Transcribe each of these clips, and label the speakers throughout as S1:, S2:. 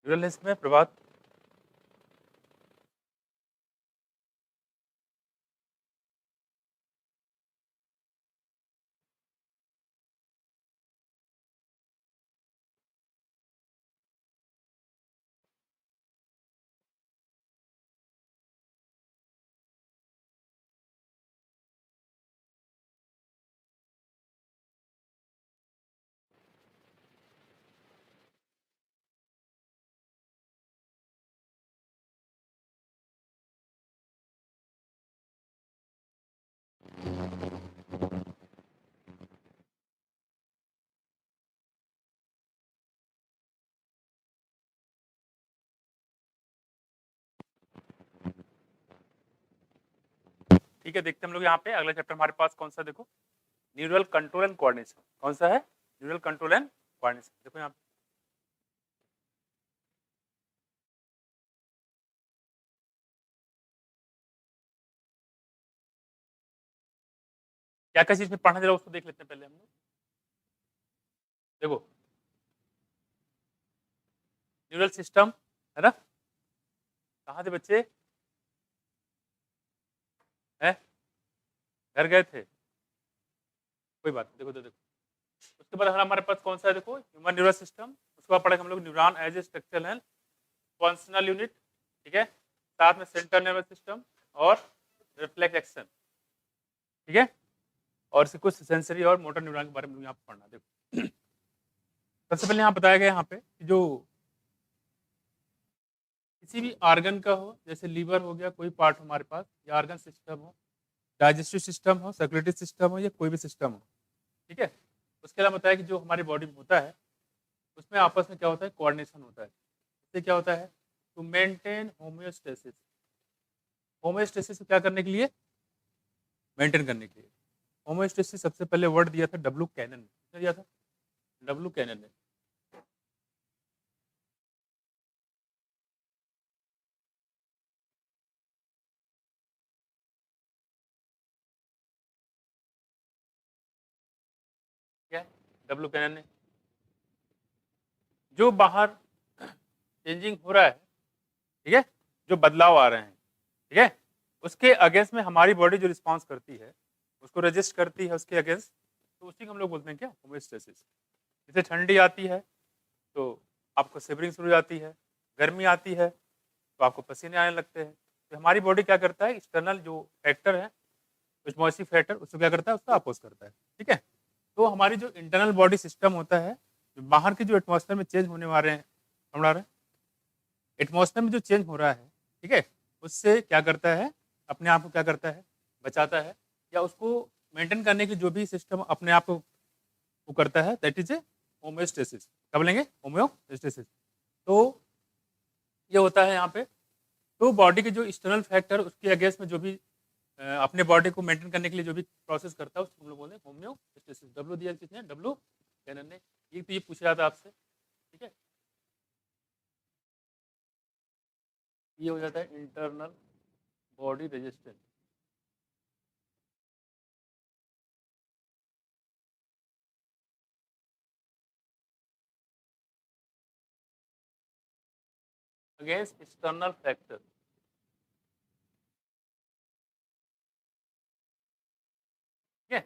S1: Neural list में प्रभात। ठीक है, देखते हैं हम लोग यहाँ पे अगला चैप्टर हमारे पास कौन सा, देखो न्यूरल कंट्रोल एंड कोऑर्डिनेशन। कौन सा है? Neural control and coordination. देखो यहाँ पे क्या क्या चीज में पढ़ना जरा उसको देख लेते हैं पहले हम लोग। देखो न्यूरल सिस्टम है ना, कहाँ थे बच्चे? हैं? घर गए थे, कोई बात नहीं। देखो तो देखो उसके बाद हमारे पास कौन सा है, देखो ह्यूमन न्यूरल सिस्टम। उसके बाद पढ़ेंगे हम लोग neuron as a structural and functional unit. ठीक है, साथ में सेंट्रल नर्वस सिस्टम और रिफ्लेक्स एक्शन। ठीक है, और इसके कुछ सेंसरी और मोटर न्यूरॉन के बारे में यहाँ पे पढ़ना। देखो सबसे पहले यहाँ बताया गया यहाँ पे कि जो किसी भी ऑर्गन का हो, जैसे लीवर हो गया, कोई पार्ट हमारे पास, या ऑर्गन सिस्टम हो, डाइजेस्टिव सिस्टम हो, सर्कुलेटरी सिस्टम हो, या कोई भी सिस्टम हो। ठीक है, उसके अलावा बताया कि जो हमारी बॉडी में होता है उसमें आपस में क्या होता है, कोऑर्डिनेशन होता है। इससे क्या होता है, टू मेंटेन होम्योस्टेसिस। होम्योस्टेसिस को क्या करने के लिए? मेंटेन करने के लिए। होम्योस्टेसिस सबसे पहले वर्ड दिया था डब्ल्यू कैनन ने। किसने दिया था? डब्ल्यू कैनन ने। क्या? डब्ल्यू कैनन ने। जो बाहर चेंजिंग हो रहा है, ठीक है, जो बदलाव आ रहे हैं, ठीक है, उसके अगेंस्ट में हमारी बॉडी जो रिस्पॉन्स करती है, उसको रजिस्ट करती है उसके अगेंस्ट, तो उसी को हम लोग बोलते हैं क्या? होम्योस्टेसिस। जैसे ठंडी आती है तो आपको सिवरिंग शुरू हो जाती है, गर्मी आती है तो आपको पसीने आने लगते हैं। तो हमारी बॉडी क्या करता है, एक्सटर्नल जो फैक्टर है, ऑस्मोसिस फैक्टर, उसको क्या करता है, उसका अपोज करता है। ठीक है, तो हमारी जो इंटरनल बॉडी सिस्टम होता है, जो बाहर के जो एटमॉस्फेयर में चेंज होने वाले हैं, हमारा एटमॉस्फेयर में जो चेंज हो रहा है, ठीक है, उससे क्या करता है, अपने आप को क्या करता है, बचाता है, या उसको मेंटेन करने के लिए जो भी सिस्टम अपने आप को वो करता है, दैट इज ए होम्योस्टेसिस। क्या बोलेंगे? होम्योस्टेसिस। तो ये होता है यहाँ पे। तो बॉडी के जो एक्सटर्नल फैक्टर, उसके अगेंस्ट में जो भी अपने बॉडी को मेंटेन करने के लिए जो भी प्रोसेस करता है, उसको हम लोग बोलते हैं होम्योस्टेसिस। डब्ल्यू दिया किसने? डब्ल्यू कैनन ने। ये तो ये पूछ रहा था आपसे। ठीक है, ये हो जाता है internal body resistance against external factor. ठीक है,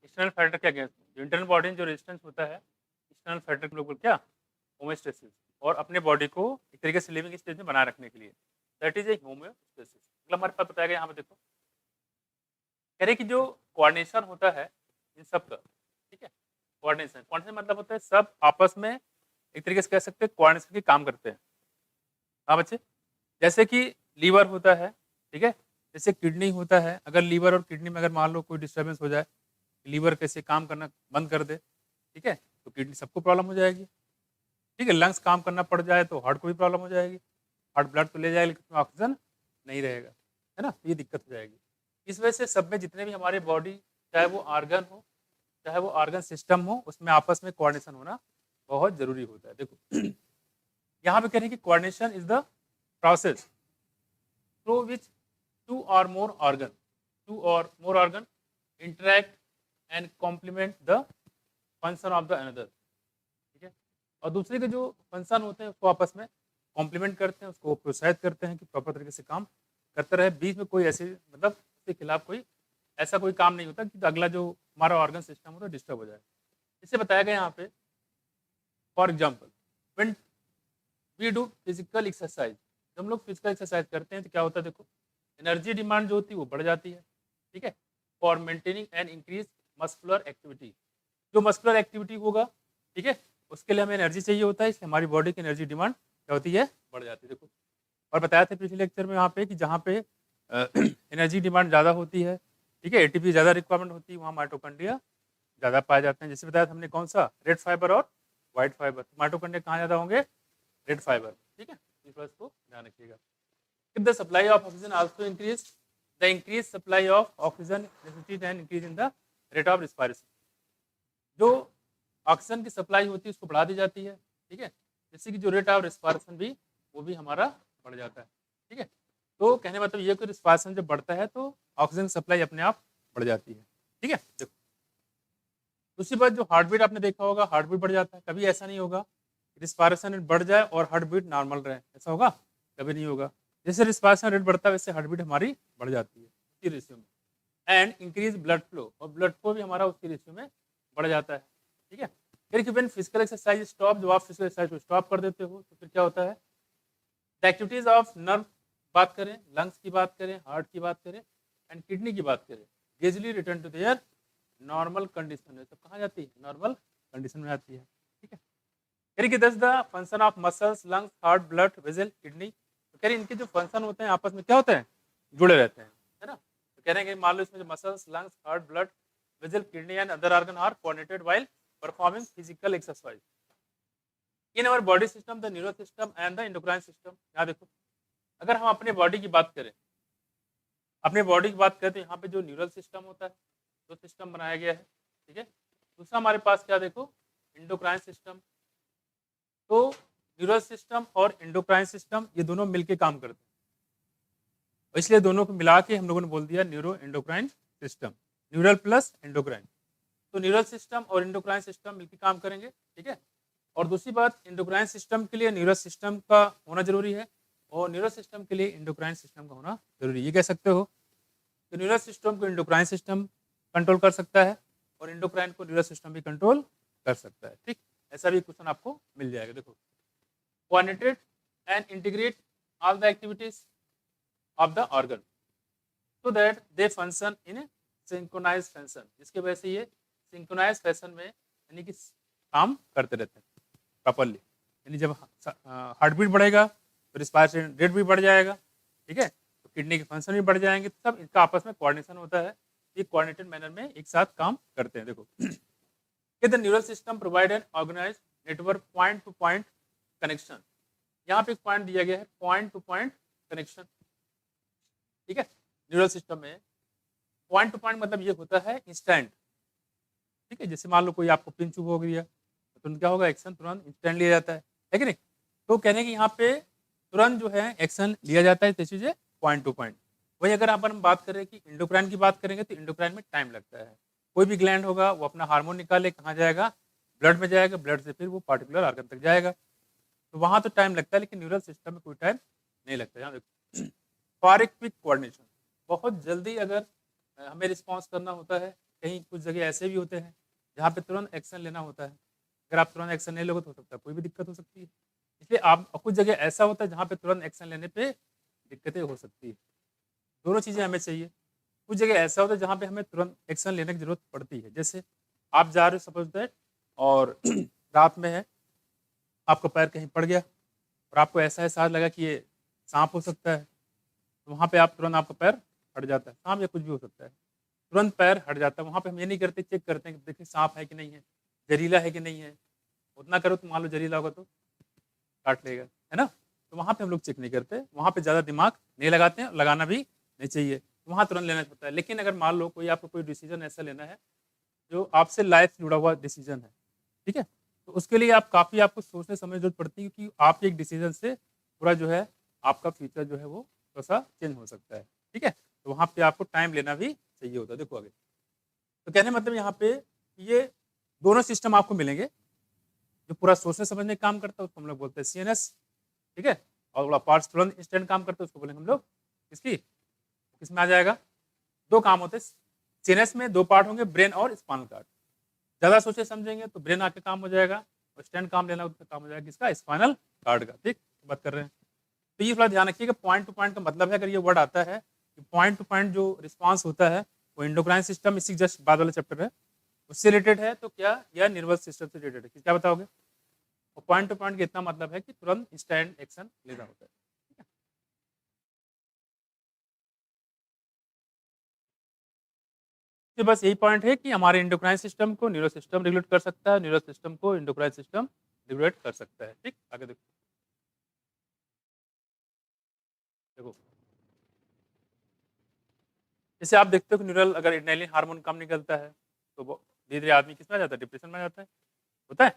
S1: एक्सटर्नल फैक्टर के अगेंस्ट जो इंटरनल बॉडी में जो रेजिस्टेंस होता है, एक्सटर्नल फैक्टर के लोग क्या? होम्योस्टेसिस। और अपने बॉडी को एक तरीके से लिविंग स्टेज में बनाए रखने के लिए, दैट इज ए होम्योस्टेसिस। मतलब हमारे पास बताया गया यहाँ पे, देखो कह रहे कि जो कोऑर्डिनेशन होता है इन सब का, ठीक है, कोऑर्डिनेशन, कोऑर्डिनेशन मतलब होता है सब आपस में एक तरीके से कह सकते हैं कोऑर्डिनेशन के काम करते हैं। हाँ बच्चे, जैसे कि लीवर होता है, ठीक है, जैसे किडनी होता है, अगर लीवर और किडनी में अगर मान लो कोई डिस्टर्बेंस हो जाए, लीवर कैसे काम करना बंद कर दे, ठीक है, तो किडनी सबको प्रॉब्लम हो जाएगी। ठीक है, लंग्स काम करना पड़ जाए तो हार्ट को भी प्रॉब्लम हो जाएगी। हार्ट ब्लड तो ले जाएगा लेकिन उसमें ऑक्सीजन नहीं रहेगा, है ना, ये दिक्कत हो जाएगी। इस वजह से सब में जितने भी हमारे बॉडी, चाहे वो ऑर्गन हो, चाहे वो ऑर्गन सिस्टम हो, उसमें आपस में कोऑर्डिनेशन होना बहुत जरूरी होता है। देखो यहाँ पे कह रहे हैं कि coordination is the process through which two or more organ interact and complement the function of the another। ठीक है, और दूसरे के जो फंक्शन होते हैं उसको आपस में कॉम्प्लीमेंट करते हैं, उसको प्रोत्साहित करते हैं कि प्रॉपर तरीके से काम करते रहे, बीच में कोई ऐसे मतलब उसके खिलाफ कोई ऐसा कोई काम नहीं होता कि अगला जो हमारा ऑर्गन सिस्टम होता है डिस्टर्ब हो जाए। इसे बताया गया यहाँ पे, for example when we do physical exercise, जब हम लोग फिजिकल एक्सरसाइज करते हैं तो क्या होता है, देखो एनर्जी डिमांड जो होती है वो बढ़ जाती है, ठीक है, for maintaining and increase muscular activity, जो मस्कुलर एक्टिविटी होगा, ठीक है, उसके लिए हमें एनर्जी चाहिए होता है, इसलिए हमारी बॉडी की एनर्जी डिमांड क्या होती है, बढ़ जाती है। देखो और बताया था पिछले लेक्चर में यहाँ पे कि जहाँ पे एनर्जी डिमांड ज़्यादा होती है, ठीक है, एटीपी ज़्यादा रिक्वायरमेंट होती है, वहाँ माइटोकॉन्ड्रिया ज़्यादा पाए जाते हैं। जैसे बताया था हमने कौन सा, रेड फाइबर और व्हाइट फाइबर, माइटोकॉन्ड्रिया कहाँ ज़्यादा होंगे, रेड फाइबर, ठीक है, इस बात को ध्यान रखिएगा। If the supply of oxygen also increase, the increased supply of oxygen necessitates an increase in the rate of respiration, जो ऑक्सीजन की सप्लाई होती है उसको बढ़ा दी जाती है, ठीक है, जैसे कि जो रेट ऑफ रिस्पायरेशन भी वो भी हमारा बढ़ जाता है, ठीक है। तो कहने मतलब ये कि रिस्पायरेशन जब बढ़ता है तो ऑक्सीजन की सप्लाई अपने आप बढ़ जाती है, ठीक है। देखो दूसरी बात, जो हार्ट बीट आपने देखा होगा, हार्ट बीट बढ़ जाता है, कभी ऐसा नहीं होगा रिस्पायरेशन रेट बढ़ जाए और हार्ट बीट नॉर्मल रहे, ऐसा होगा कभी नहीं होगा। जैसे रिस्पायरेशन रेट बढ़ता है वैसे हार्ट बीट हमारी बढ़ जाती है उसी रेशियो में, एंड इंक्रीज ब्लड फ्लो, और ब्लड फ्लो भी हमारा उसी रेशियो में बढ़ जाता है, ठीक है। फिर व्हेन फिजिकल एक्सरसाइज स्टॉप, जब आप फिजिकल एक्सरसाइज को स्टॉप कर देते हो तो फिर क्या होता है, द एक्टिविटीज ऑफ नर्व बात करें, लंग्स की बात करें, हार्ट की बात करें एंड किडनी की बात करें, gradually return to their normal condition में, तो कहाँ जाती है, नॉर्मल कंडीशन में आती है, ठीक है। कह रही कि the function of muscles, lungs, heart, blood vessel, kidney, तो कह रही इनके जो फंक्शन होते हैं आपस में क्या होते हैं, जुड़े रहते हैं, है ना। तो कह रहे हैं कि मान लो इसमें जो muscles, lungs, heart, blood vessel, kidney and other organ are coordinated while performing physical exercise in our body system, the neural system and the endocrine system. यहाँ देखो अगर हम अपने बॉडी की बात करें, अपने बॉडी की बात करें तो यहाँ पे जो न्यूरल सिस्टम होता है, जो सिस्टम बनाया गया है, ठीक है। दूसरा हमारे पास क्या देखो, एंडोक्राइन सिस्टम, तो न्यूरल सिस्टम और एंडोक्राइन सिस्टम ये दोनों मिलके काम करते हैं, इसलिए दोनों को मिला के हम लोगों ने बोल दिया neuro endocrine system, neural plus endocrine. तो न्यूरल सिस्टम और एंडोक्राइन सिस्टम मिलकर काम करेंगे, ठीक है। और दूसरी बात, एंडोक्राइन सिस्टम के लिए न्यूरल सिस्टम का होना जरूरी है और न्यूरल सिस्टम के लिए एंडोक्राइन सिस्टम का होना जरूरी है। ये कह सकते हो कि न्यूरल सिस्टम को एंडोक्राइन सिस्टम कंट्रोल कर सकता है और एंडोक्राइन को न्यूरल सिस्टम भी कंट्रोल कर सकता है, ठीक। ऐसा भी क्वेश्चन आपको मिल जाएगा। देखो coordinate and integrate all the activities of the organ so that they function in a synchronized fashion, जिसकी वजह से ये synchronized fashion में यानी कि काम करते रहते हैं प्रॉपरली, यानी जब हार्ट बीट बढ़ेगा तो रिस्पायरेशन रेट भी बढ़ जाएगा, ठीक है, तो किडनी के फंक्शन भी बढ़ जाएंगे, तो सब इनका आपस में कोऑर्डिनेशन होता है, ये कोऑर्डिनेटेड मैनर में एक साथ काम करते हैं। देखो the neural system provide an organized network point to point connection, यहाँ पे एक पॉइंट दिया गया है पॉइंट टू पॉइंट कनेक्शन, ठीक है। न्यूरल सिस्टम में पॉइंट टू पॉइंट मतलब ये होता है इंस्टेंट, ठीक है। जैसे मान लो कोई आपको पिन चुप हो गया तो तुरंत क्या होगा, एक्शन तुरंत इंस्टेंट लिया जाता है कि नहीं। तो कहने की यहाँ पे तुरंत जो है एक्शन लिया जाता है, जैसे चीजें पॉइंट टू पॉइंट। वही अगर हम बात करें कि इंडोक्राइन की बात करेंगे तो इंडोक्राइन में टाइम लगता है, कोई भी ग्लैंड होगा वो अपना हार्मोन निकाले कहाँ जाएगा, ब्लड में जाएगा, ब्लड से फिर वो पार्टिकुलर ऑर्गन तक जाएगा, तो वहाँ तो टाइम लगता है, लेकिन न्यूरल सिस्टम में कोई टाइम नहीं लगता। यहाँ देखो फॉर ए क्विक कोऑर्डिनेशन, बहुत जल्दी अगर हमें रिस्पॉन्स करना होता है, कहीं कुछ जगह ऐसे भी होते हैं जहाँ पे तुरंत एक्शन लेना होता है, अगर आप तुरंत एक्शन नहीं लोगे तो हो सकता है कोई भी दिक्कत हो सकती है, इसलिए आप कुछ जगह ऐसा होता है जहाँ पे तुरंत एक्शन लेने पे दिक्कतें हो सकती है, दोनों चीज़ें हमें चाहिए। कुछ जगह ऐसा होता है जहाँ पे हमें तुरंत एक्शन लेने की जरूरत पड़ती है, जैसे आप जा रहे हो सपोज दैट और रात में है, आपका पैर कहीं पड़ गया और आपको ऐसा एहसास लगा कि ये सांप हो सकता है, तो वहाँ पे आप तुरंत आपका पैर हट जाता है, सांप या कुछ भी हो सकता है, तुरंत पैर हट जाता है। वहाँ पे हम ये नहीं करते, चेक करते हैं कि देखिए सांप है कि नहीं है, जहरीला है कि नहीं है, उतना करो तो मान लो जहरीला होगा तो काट लेगा, है ना। तो वहाँ पे हम लोग चेक नहीं करते, वहाँ पे ज़्यादा दिमाग नहीं लगाते हैं, लगाना भी नहीं चाहिए, वहाँ तुरंत लेना पड़ता है। लेकिन अगर मान लो कोई आपको कोई डिसीजन ऐसा लेना है जो आपसे लाइफ से जुड़ा हुआ डिसीजन है, ठीक है, तो उसके लिए आप काफ़ी आपको सोचने समझने की जरूरत पड़ती है, क्योंकि आपके एक डिसीजन से पूरा जो है आपका फ्यूचर जो है वो थोड़ा सा चेंज हो सकता है, ठीक है। तो वहाँ पे आपको टाइम लेना भी चाहिए होता है। देखो आगे, तो कहने मतलब यहाँ पे ये दोनों सिस्टम आपको मिलेंगे, जो पूरा सोचने समझने का काम करता है उसको हम लोग बोलते हैं CNS, ठीक है, और बोला पार्ट्स तुरंत इंस्टेंट काम करते हैं, उसको बोलेंगे हम लोग किसकी, किस में आ जाएगा, दो काम होते हैं सीएनएस में, दो पार्ट होंगे, ब्रेन और स्पाइनल कार्ड। ज्यादा सोचे समझेंगे तो ब्रेन आके काम हो जाएगा, और स्टैंड काम लेना उसका काम हो जाएगा किसका, स्पाइनल कार्ड का। ठीक, बात कर रहे हैं। तो ये थोड़ा ध्यान रखिए कि पॉइंट टू पॉइंट का मतलब है, अगर ये वर्ड आता है कि पॉइंट टू पॉइंट जो रिस्पांस होता है वो एंडोक्राइन सिस्टम, इसी जस्ट बाद वाले चैप्टर है उससे रिलेटेड है, तो क्या यह नर्वस सिस्टम से रिलेटेड है, क्या बताओगे। और पॉइंट टू पॉइंट का इतना मतलब है कि तुरंत इंस्टेंट एक्शन लेना होता है। तो बस यही पॉइंट है कि हमारे इंडोक्राइन सिस्टम को न्यूरो सिस्टम रेगुलेट कर सकता है, न्यूरो सिस्टम को इंडोक्राइन सिस्टम रेगुलेट कर सकता है। ठीक, आगे देखो, देखो जैसे आप देखते हो कि न्यूरल अगर एड्रेनलिन हार्मोन कम निकलता है तो वो धीरे धीरे आदमी किस में आ जाता है, डिप्रेशन में आ जाता है, होता है।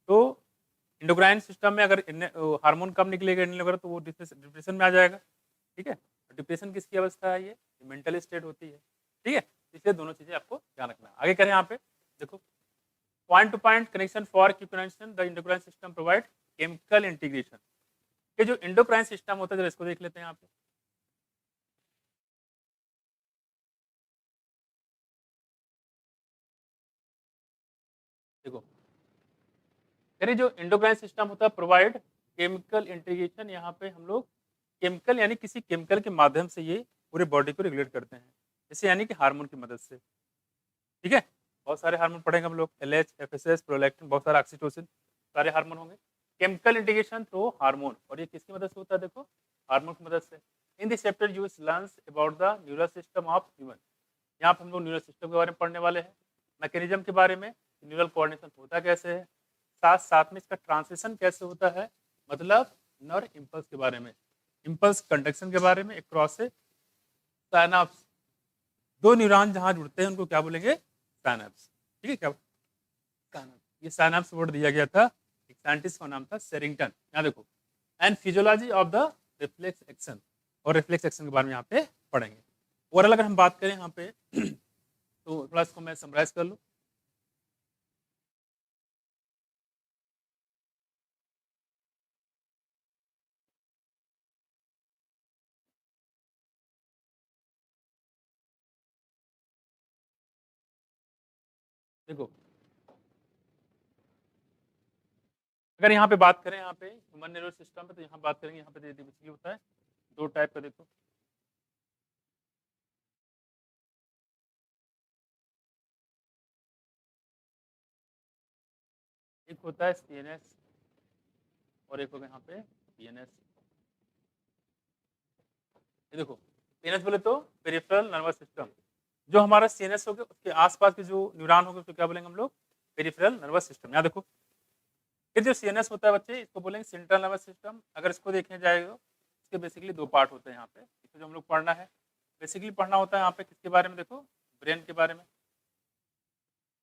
S1: तो इंडोक्राइन सिस्टम में अगर हार्मोन कम निकलेगा एड्रेनलिन वगैरह, तो वो डिप्रेशन में आ जाएगा। ठीक है, डिप्रेशन किसकी अवस्था है, ये मेंटल स्टेट होती है। ठीक है, इसलिए दोनों चीजें आपको ध्यान रखना है। आगे करें यहाँ पे, देखो point to point connection for connection the endocrine system provide chemical integration. ये जो इंडोक्राइन सिस्टम होता है, जरा इसको देख लेते हैं यहाँ पे। देखो यानी जो इंडोक्राइन सिस्टम होता है प्रोवाइड केमिकल इंटीग्रेशन, यहाँ पे हम लोग केमिकल यानी किसी केमिकल के माध्यम से ये पूरे बॉडी को रेगुलेट करते हैं, जैसे यानी कि हार्मोन की मदद से। ठीक है, बहुत सारे हार्मोन पढ़ेंगे हम लोग, एलएच, एफएसएस, प्रोलैक्टिन, बहुत सारे ऑक्सीटोसिन, सारे हार्मोन होंगे। केमिकल इंटीग्रेशन थ्रू हार्मोन, और ये किसकी मदद से होता है, देखो हार्मोन की मदद से। In this chapter use learns about the neural system of human. यहाँ पे हम लोग न्यूरल सिस्टम के बारे में पढ़ने वाले हैं, मैकेनिज्म के बारे में, न्यूरल कोऑर्डिनेशन होता कैसे है, साथ साथ में इसका ट्रांसलेशन कैसे होता है, मतलब नर्व इम्पल्स के बारे में, इम्पल्स कंडक्शन के बारे में, एक क्रॉस से साइनाप्स, दो न्यूरॉन जहां जुड़ते हैं उनको क्या बोलेंगे, साइनाप्स। ठीक है, क्या साइनाप्स, ये साइनाप्स वर्ड दिया गया था, एक साइंटिस्ट का नाम था सेरिंगटन। यहाँ देखो, and physiology of the reflex action, और रिफ्लेक्स एक्शन के बारे में यहाँ पे पढ़ेंगे। ओवरऑल अगर हम बात करें यहाँ पे तो थोड़ा इसको मैं समराइज कर लूँ। देखो अगर यहाँ पे बात करें, यहाँ पे ह्यूमन नर्वस सिस्टम पे, तो यहाँ बात करेंगे, यहाँ पे बेसिकली होता है दो टाइप का। देखो एक होता है सीएनएस, और एक होगा यहाँ पे पीएनएस। ये देखो सीएनएस बोले तो पेरिफेरल नर्वस सिस्टम, जो हमारा सीएनएस होगा उसके आसपास के जो न्यूरॉन होंगे उसको क्या बोलेंगे हम लोग, पेरिफेरल नर्वस सिस्टम। यहाँ देखो फिर जो सीएनएस होता है बच्चे, इसको बोलेंगे सेंट्रल नर्वस सिस्टम। अगर इसको देखें जाएगा इसके बेसिकली दो पार्ट होते हैं यहाँ पे, इसको जो हम लोग पढ़ना है, बेसिकली पढ़ना होता है यहाँ पे किसके बारे में, देखो ब्रेन के बारे में,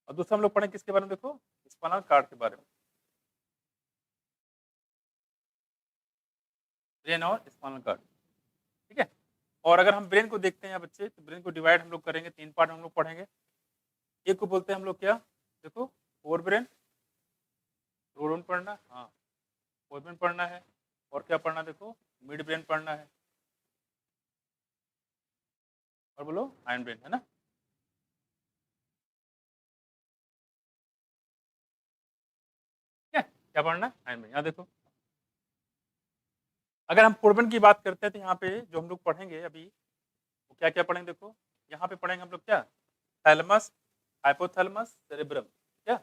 S1: और दूसरा हम लोग पढ़ें किसके बारे में, देखो स्पाइनल कार्ड के बारे में, ब्रेन और स्पाइनल कार्ड। ठीक है, और अगर हम ब्रेन को देखते हैं बच्चे, तो ब्रेन को डिवाइड हम लोग करेंगे, तीन पार्ट हम लोग पढ़ेंगे। एक को बोलते हैं हम लोग क्या, देखो फोर ब्रेन, रोडन पढ़ना, हाँ फोर ब्रेन पढ़ना है, और क्या पढ़ना, देखो मिड ब्रेन पढ़ना है, और बोलो हाइंड ब्रेन, है ना। ठीक है, क्या पढ़ना है, हाइंड ब्रेन। यहाँ देखो अगर हम फोरब्रेन की बात करते हैं तो यहाँ पे जो हम लोग पढ़ेंगे अभी, वो क्या क्या पढ़ेंगे, देखो यहाँ पे पढ़ेंगे हम लोग क्या, थैलमस, हाइपोथैलेमस, सेरेब्रम। क्या,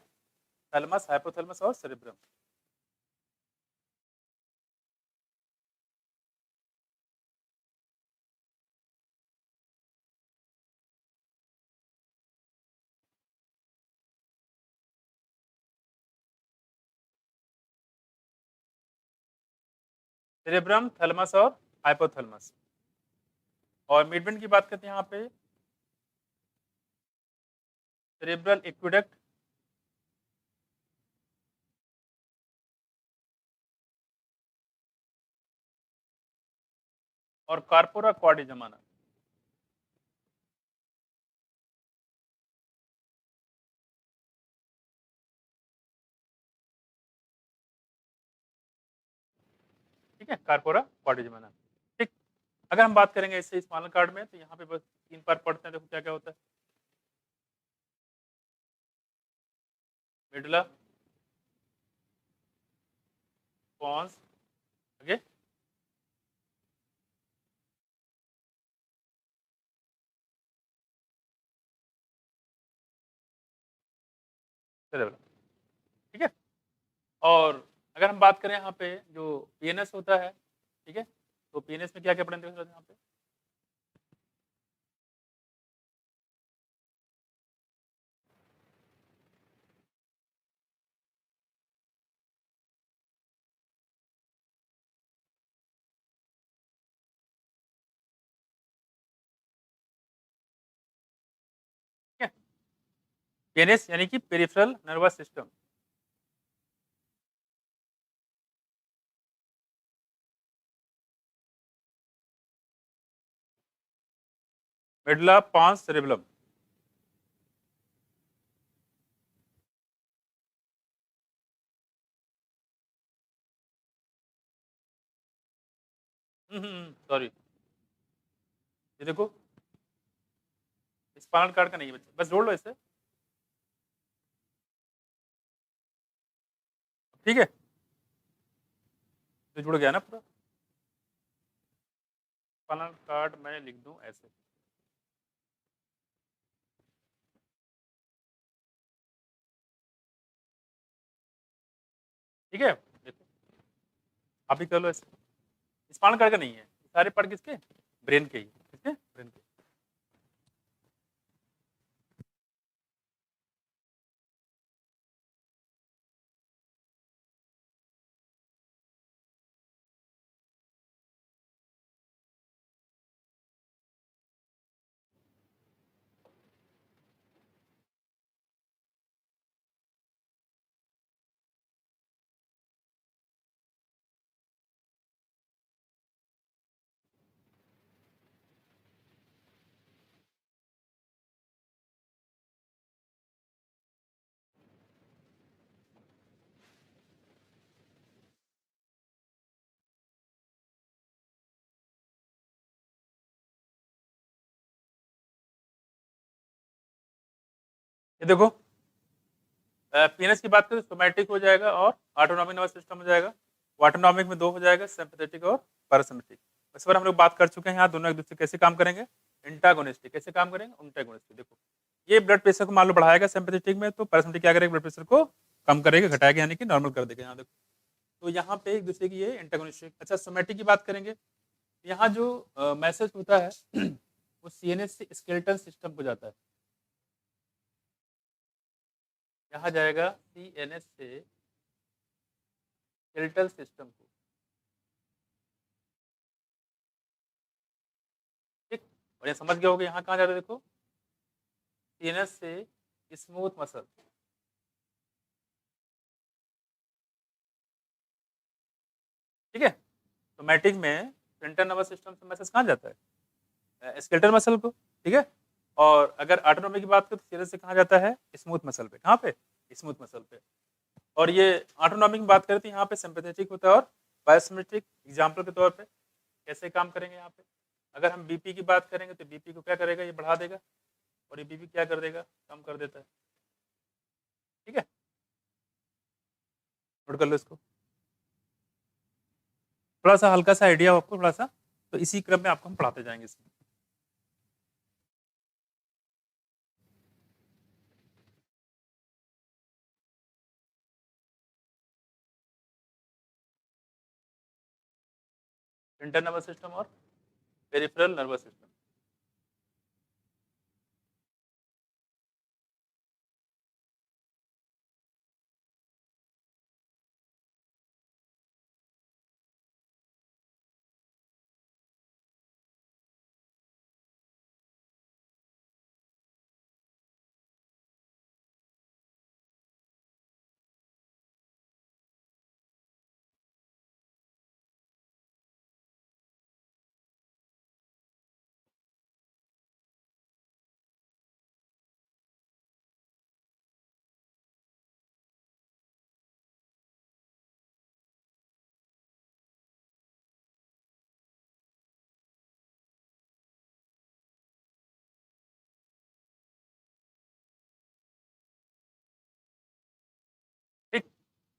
S1: थैलमस, हाइपोथैलेमस और सेरेब्रम। सेरेब्रम, थैलमस और हाइपोथैलेमस। और मिडब्रेन की बात करते हैं यहाँ पे, सेरेब्रल एक्विडक्ट, और कार्पोरा क्वाड्रिजमाना। ठीक है, कार्पोरा क्वाड्रिजेमिना। ठीक, अगर हम बात करेंगे इससे स्पाइनल कार्ड में, तो यहाँ पे बस 3 पार्ट पढ़ते हैं, देखो क्या क्या होता है। मिडुला, पॉन्स, ओके, सेरेब्रम, ठीक है। और अगर हम बात करें यहाँ पे जो पीएनएस होता है, ठीक है, तो पीएनएस में क्या क्या पढ़ेंगे यहाँ पे। ठीक है, पीएनएस यानी कि peripheral nervous system. Medulla, pons, cerebrum. Sorry, ये देखो स्पाइनल कार्ड का नहीं है बच्चे, बस जोड़ लो इसे, ठीक है, तो जुड़ गया ना पूरा। स्पाइनल कार्ड मैं लिख दूं ऐसे, ठीक है, देखो आप भी कर लो ऐसे। स्पाइनल कार्ड का नहीं है, सारे पार्ट किसके, ब्रेन के ही, किसके, ब्रेन के। ये देखो, पीएनएस की बात करें तो सोमैटिक हो जाएगा और ऑटोनॉमिक नर्वस सिस्टम हो जाएगा। ऑटोनॉमिक में दो हो जाएगा, सिंपैथेटिक और पैरासिम्पैथिक। इस पर हम लोग बात कर चुके हैं, यहाँ दोनों एक दूसरे कैसे काम करेंगे, इंटागोनिस्टिक कैसे काम करेंगे, उंटागोनिस्टिक। देखो ये ब्लड प्रेशर को मान लो बढ़ाएगा सिंपैथेटिक में, तो पैरासिम्पैथिक क्या करेगा, ब्लड प्रेशर को कम करेगा, घटाएगा, यानी कि नॉर्मल कर देगा। यहाँ देखो, तो यहाँ पे एक दूसरे की ये एंटागोनिस्टिक। अच्छा, सोमैटिक की बात करेंगे, यहाँ जो मैसेज होता है वो सीएनएस से स्केलेटल सिस्टम को जाता है। यहाँ जाएगा सीएनएस से स्केलेटल सिस्टम को, ठीक। और ये समझ गए होगे यहाँ कहाँ जा रहा है, देखो सीएनएस से स्मूथ मसल, ठीक है। सोमैटिक में सेंट्रल नर्वस सिस्टम से मैसेज कहाँ जाता है, स्केलेटल मसल को, ठीक है। और अगर ऑटोनॉमी की बात करें तो सीएनएस से कहाँ जाता है, स्मूथ मसल पे। कहाँ पे, स्मूथ मसल पे। और ये ऑटोनॉमी की बात करें तो यहाँ पे सिंपैथेटिक होता है और पैरासिम्पैथिक। एग्जाम्पल के तौर पे कैसे काम करेंगे यहाँ पे, अगर हम बीपी की बात करेंगे तो बीपी को क्या करेगा, ये बढ़ा देगा, और ये बीपी क्या कर देगा, कम कर देता है, ठीक है। नोट कर लो इसको, थोड़ा सा हल्का सा आइडिया हो आपको थोड़ा सा, तो इसी क्रम में आपको हम पढ़ाते जाएंगे इसमें। सेंट्रल नर्वस सिस्टम और पेरिफेरल नर्वस सिस्टम।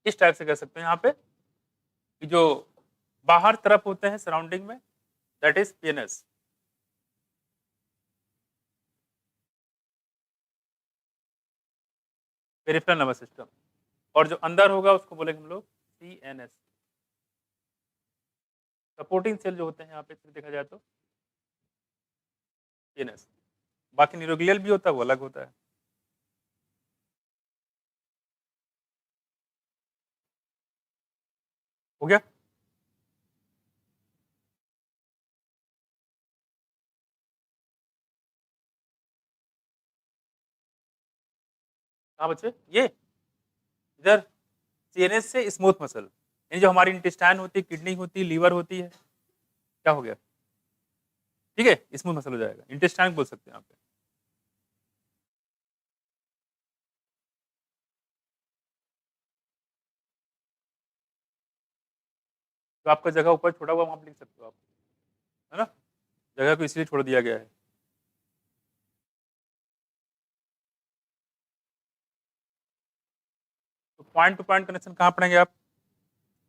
S1: इस टाइप से कह सकते हैं यहाँ पे कि जो बाहर तरफ होते हैं सराउंडिंग में, that is PNS. Peripheral nervous system. और जो अंदर होगा उसको बोलेंगे हम लोग सीएनएस। सपोर्टिंग सेल जो होते हैं यहाँ पे देखा जाए तो सीएनएस। बाकी न्यूरोग्लियल भी होता है, वो अलग होता है। हो गया? हाँ बच्चे, ये इधर सीएनएस से स्मूथ मसल, यानी जो हमारी इंटेस्टाइन होती है, किडनी होती है, लीवर होती है, क्या हो गया? ठीक है, स्मूथ मसल हो जाएगा, इंटेस्टाइन बोल सकते हैं यहाँ पे। तो आपका जगह ऊपर छोड़ा हुआ वहां पे लिख सकते हो आप, है ना? जगह को इसलिए छोड़ दिया गया है। तो पॉइंट टू पॉइंट कनेक्शन कहाँ पढ़ेंगे आप?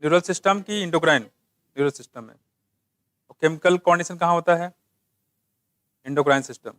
S1: न्यूरल सिस्टम की इंडोक्राइन न्यूरल सिस्टम में। और केमिकल कोऑर्डिनेशन कहाँ होता है? Endocrine system.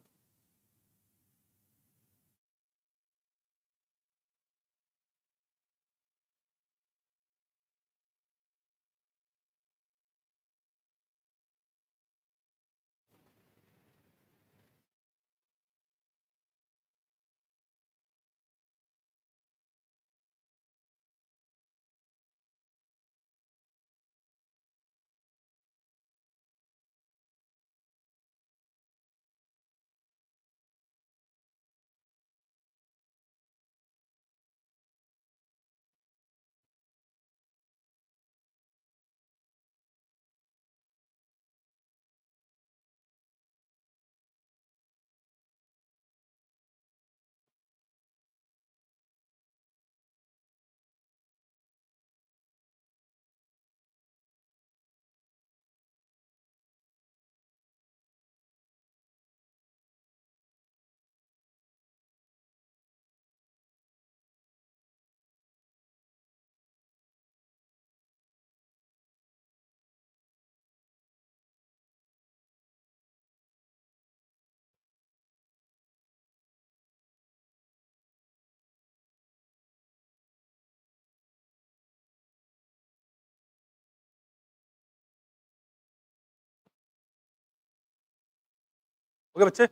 S1: हो गया बच्चे?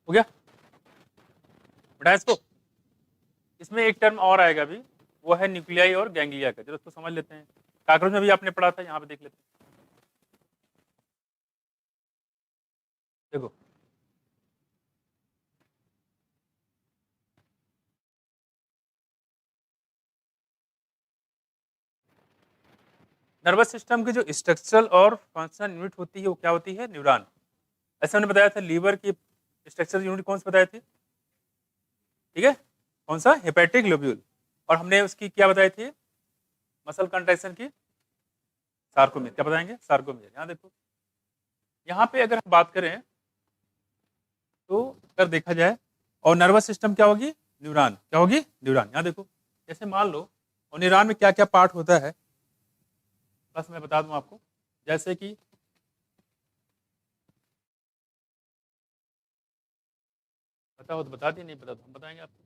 S1: हो गया? बढ़ाए इसको। इसमें एक टर्म और आएगा अभी, वो है न्यूक्लियाई और गैंग्लिया का, चलो उसको समझ लेते हैं। काकरोच में भी आपने पढ़ा था, यहाँ पे देख लेते हैं। देखो, नर्वस सिस्टम की जो स्ट्रक्चरल और फंक्शनल यूनिट होती है वो क्या होती है? न्यूरॉन। ऐसे हमने बताया था, लीवर की स्ट्रक्चरल यूनिट कौन सी बताई थी? ठीक है, कौन सा? Hepatic lobule. और हमने उसकी क्या बताई थी? मसल कंट्रैक्शन की सार्कोमियर। क्या बताएंगे? सार्कोमियर। यहाँ देखो, यहाँ पे अगर हम बात करें तो अगर देखा जाए, और नर्वस सिस्टम क्या होगी? न्यूरॉन। क्या होगी? न्यूरॉन। यहाँ देखो, जैसे मान लो, और न्यूरॉन में क्या क्या पार्ट होता है, बस मैं बता दूं आपको। जैसे कि पता हो तो बता दिए, नहीं पता तो हम बताएंगे आपको।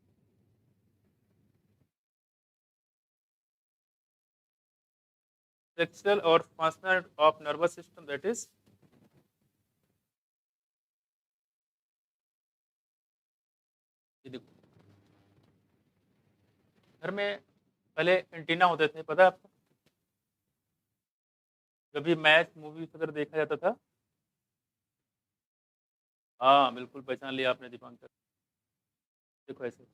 S1: स्ट्रक्चरल और functional of nervous system, that is, ये देखो, घर में पहले एंटीना होते थे, पता है आपको? जब भी मैच मूवी वगैरह देखा जाता था। हाँ बिल्कुल, पहचान लिया आपने दीपांकर। देखो ऐसे,